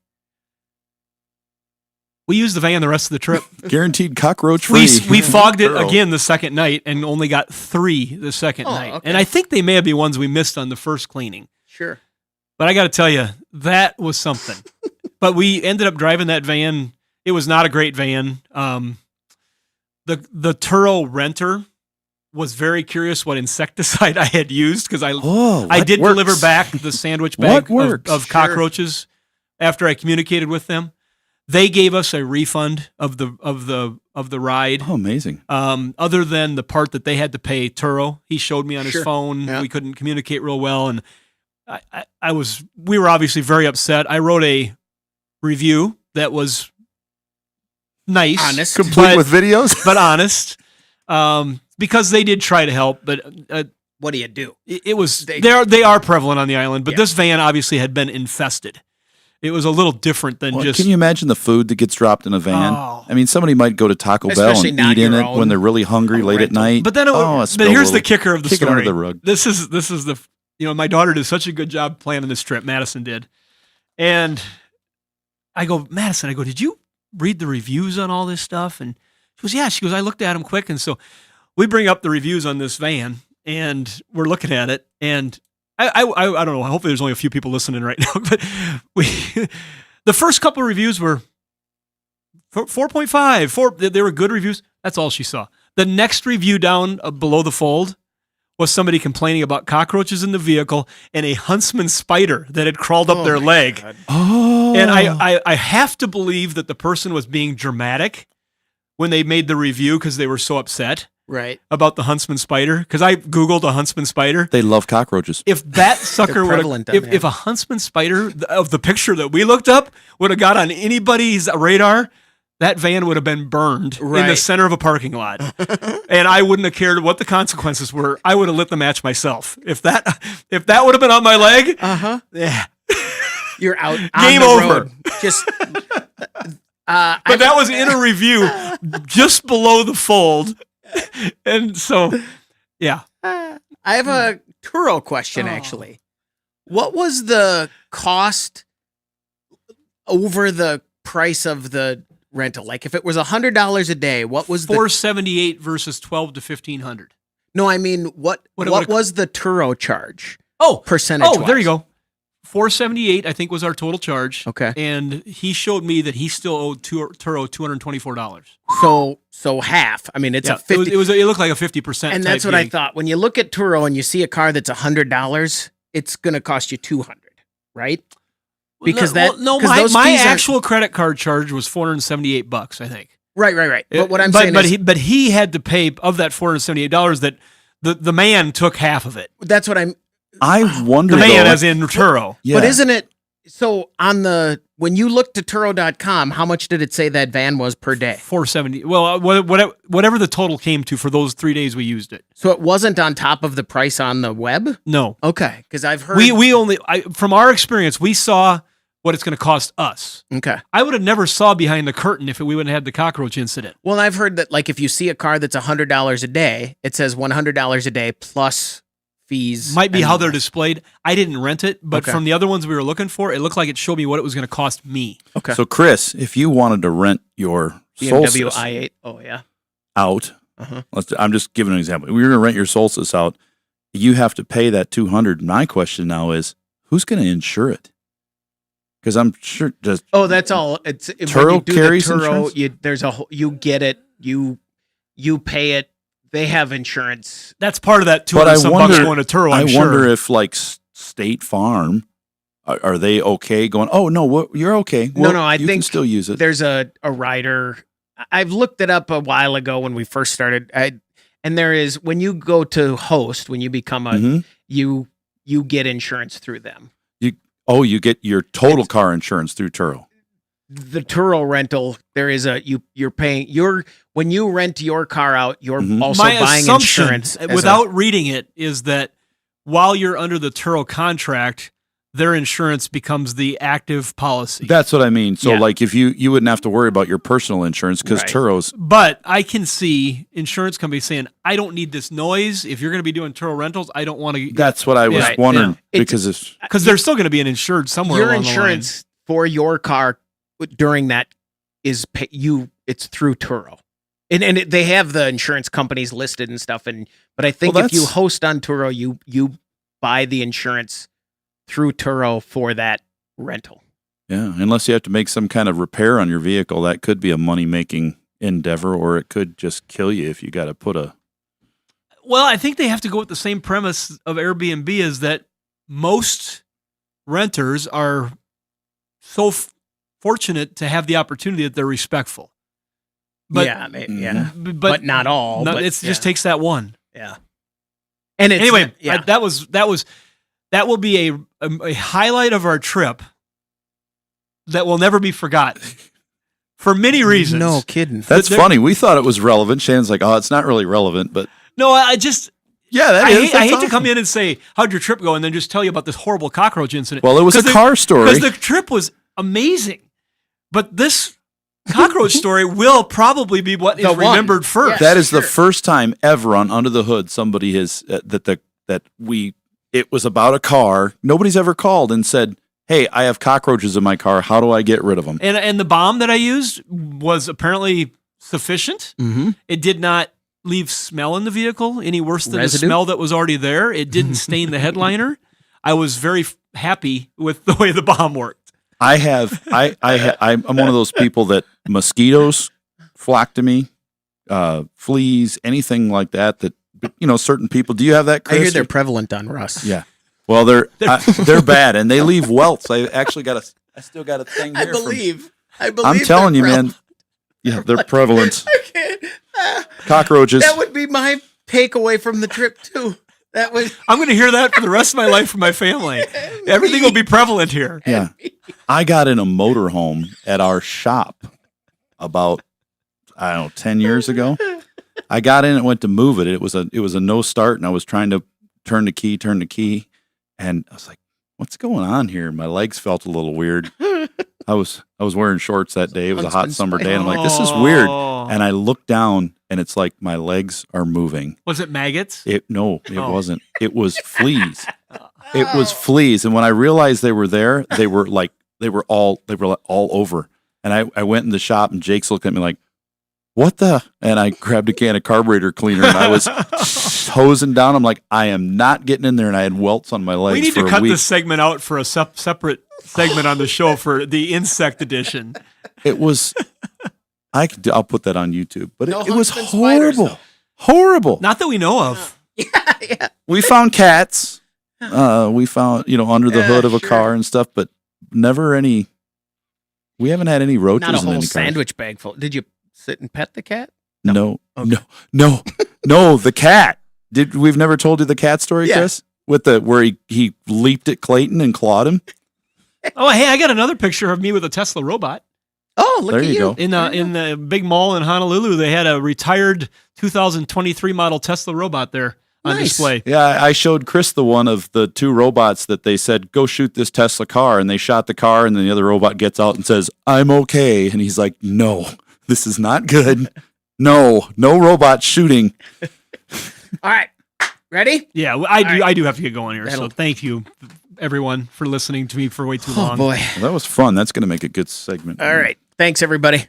We used the van the rest of the trip. Guaranteed cockroach free. We fogged it again the second night and only got 3 the second night. Okay. And I think they may have been ones we missed on the first cleaning. Sure. But I got to tell you, that was something. But we ended up driving that van. It was not a great van. The Turo renter was very curious what insecticide I had used because I did deliver back the sandwich bag of cockroaches after I communicated with them. They gave us a refund of the ride. Oh, amazing. Other than the part that they had to pay Turo, he showed me on his Sure. phone. Yeah. We couldn't communicate real well, and we were obviously very upset. I wrote a review that was nice, Honest. Complete with videos? but honest, because they did try to help. But What do you do? it was they are prevalent on the island. But this van obviously had been infested. It was a little different than Well, just. can you imagine the food that gets dropped in a van? Oh. I mean, somebody might go to Taco Bell Especially and not eat in your it own when they're really hungry late at night. But then, I but spilled here's a the little- kicker of the kick it story. under the rug. This is the my daughter did such a good job planning this trip. Madison did, and I go, Madison. I go, did you read the reviews on all this stuff? And she goes, yeah. She goes, I looked at them quick, and so we bring up the reviews on this van, and we're looking at it, and I don't know. Hopefully, there's only a few people listening right now, but the first couple of reviews were 4.5. 4. They were good reviews. That's all she saw. The next review down below the fold was somebody complaining about cockroaches in the vehicle and a huntsman spider that had crawled up their leg. God. Oh. And I have to believe that the person was being dramatic when they made the review because they were so upset about the huntsman spider. Because I Googled a huntsman spider. They love cockroaches. If that sucker would have, if a huntsman spider of the picture that we looked up would have got on anybody's radar, that van would have been burned in the center of a parking lot. And I wouldn't have cared what the consequences were. I would have lit the match myself. If that would have been on my leg, yeah. You're out. Game on the over. Road. Just. But that was in a review just below the fold. And so, yeah. I have a Turo question, actually. What was the cost over the price of the rental? Like if it was $100 a day, what was $478 versus $1,200 to $1,500? No, I mean, what was the Turo charge? Percentage. Oh, there you go. $478, I think, was our total charge. Okay. And he showed me that he still owed Turo $224. So half. I mean, it's a 50. It looked like a 50%. And that's what I thought. When you look at Turo and you see a car that's $100, it's going to cost you $200, right? Because my actual credit card charge was $478, I think. Right. But what I'm saying is, but he had to pay of that $478 that the man took half of it. That's what I wonder. The man, as in Turo. Yeah. But isn't it so? When you looked at Turo.com, how much did it say that van was per day? $470. Well, whatever the total came to for those 3 days we used it. So it wasn't on top of the price on the web? No. Okay, because I've heard from our experience, we saw what it's going to cost us. Okay. I would have never saw behind the curtain if we wouldn't have had the cockroach incident. Well, I've heard that like if you see a car that's $100 a day, it says $100 a day plus fees. Might be how they're displayed. I didn't rent it, but from the other ones we were looking for, it looked like it showed me what it was going to cost me. Okay. So, Chris, if you wanted to rent your BMW Solstice i8, out, I'm just giving an example. If you're going to rent your Solstice out, you have to pay that $200. My question now is, who's going to insure it? Because I'm sure just that's all. It's Turo carries insurance? You get it. You pay it. They have insurance. That's part of that $200 bucks going to Turo. I wonder if like State Farm, are they okay going? Oh no, you're okay. Well, no, I you think can still use it. There's a rider. I've looked it up a while ago when we first started. And there is when you go to host, when you become you get insurance through them. You get your total car insurance through Turo. The Turo rental, there is you're paying when you rent your car out, you're also buying insurance. Without reading it, is that while you're under the Turo contract, their insurance becomes the active policy. That's what I mean. So like if you wouldn't have to worry about your personal insurance because Turo's. But I can see insurance companies saying, I don't need this noise. If you're going to be doing Turo rentals, I don't want to. That's what I was wondering because there's still going to be an insured somewhere. Your along insurance the line. for your car during that is it's through Turo. And they have the insurance companies listed and stuff. But I think if you host on Turo, you buy the insurance through Turo for that rental. Yeah, unless you have to make some kind of repair on your vehicle, that could be a money-making endeavor, or it could just kill you if you got to put a... Well, I think they have to go with the same premise of Airbnb is that most renters are so fortunate to have the opportunity that they're respectful. But, but not all. It just takes that one. Yeah. And anyway, that will be a highlight of our trip that will never be forgotten for many reasons. No kidding. That's funny. We thought it was relevant. Shannon's like, oh, it's not really relevant, but no, I just that is. I hate to come in and say, how'd your trip go? And then just tell you about this horrible cockroach incident. Well, it was a car story. Because the trip was amazing. But this cockroach story will probably be what is remembered first. Yes, that is the first time ever on Under the Hood somebody has it was about a car. Nobody's ever called and said, hey, I have cockroaches in my car. How do I get rid of them? And the bomb that I used was apparently sufficient. Mm-hmm. It did not leave smell in the vehicle any worse than the smell that was already there. It didn't stain the headliner. I was very happy with the way the bomb worked. I'm one of those people that mosquitoes flock to me, fleas, anything like that. That certain people. Do you have that, Chris? I hear they're prevalent on Russ. Yeah. Well, they're bad, and they leave welts. I still got a thing here. I believe. I'm telling you, man. Yeah, they're prevalent. Cockroaches. That would be my takeaway from the trip too. I'm going to hear that for the rest of my life from my family. Everything will be prevalent here. Yeah. I got in a motorhome at our shop about 10 years ago. I got in and went to move it. It was a no start, and I was trying to turn the key, and I was like, "What's going on here?" My legs felt a little weird. I was wearing shorts that day. It was a hot summer day, and I'm like, "This is weird." And I looked down, and it's like my legs are moving. Was it maggots? No, it wasn't. It was fleas. It was fleas, and when I realized they were there, they were all over. And I went in the shop, and Jake's looking at me like, "What the?" And I grabbed a can of carburetor cleaner, and I was hosing down. I'm like, I am not getting in there, and I had welts on my legs. We need for to a cut week. this segment out for a separate segment on the show for the insect edition. It was. I'll put that on YouTube, but No it was huntsman horrible, spiders, horrible. Not that we know of. Yeah. We found cats. We found under the hood of a car and stuff, but never any. We haven't had any roaches Not a in whole any cars. sandwich bag full. Did you sit and pet the cat? No, Okay. no, the cat. We've never told you the cat story, Yeah. Chris? With where he leaped at Clayton and clawed him? Oh, hey, I got another picture of me with a Tesla robot. Oh, look There at you you. go. In the big mall in Honolulu, they had a retired 2023 model Tesla robot there on Nice. display. Yeah, I showed Chris the one of the two robots that they said, go shoot this Tesla car. And they shot the car, and then the other robot gets out and says, I'm okay. And he's like, no, this is not good. No robot shooting. All right. Ready? Yeah, I do have to get going here. So thank you, everyone, for listening to me for way too long. Oh, boy. Well, that was fun. That's going to make a good segment. All right. Thanks, everybody.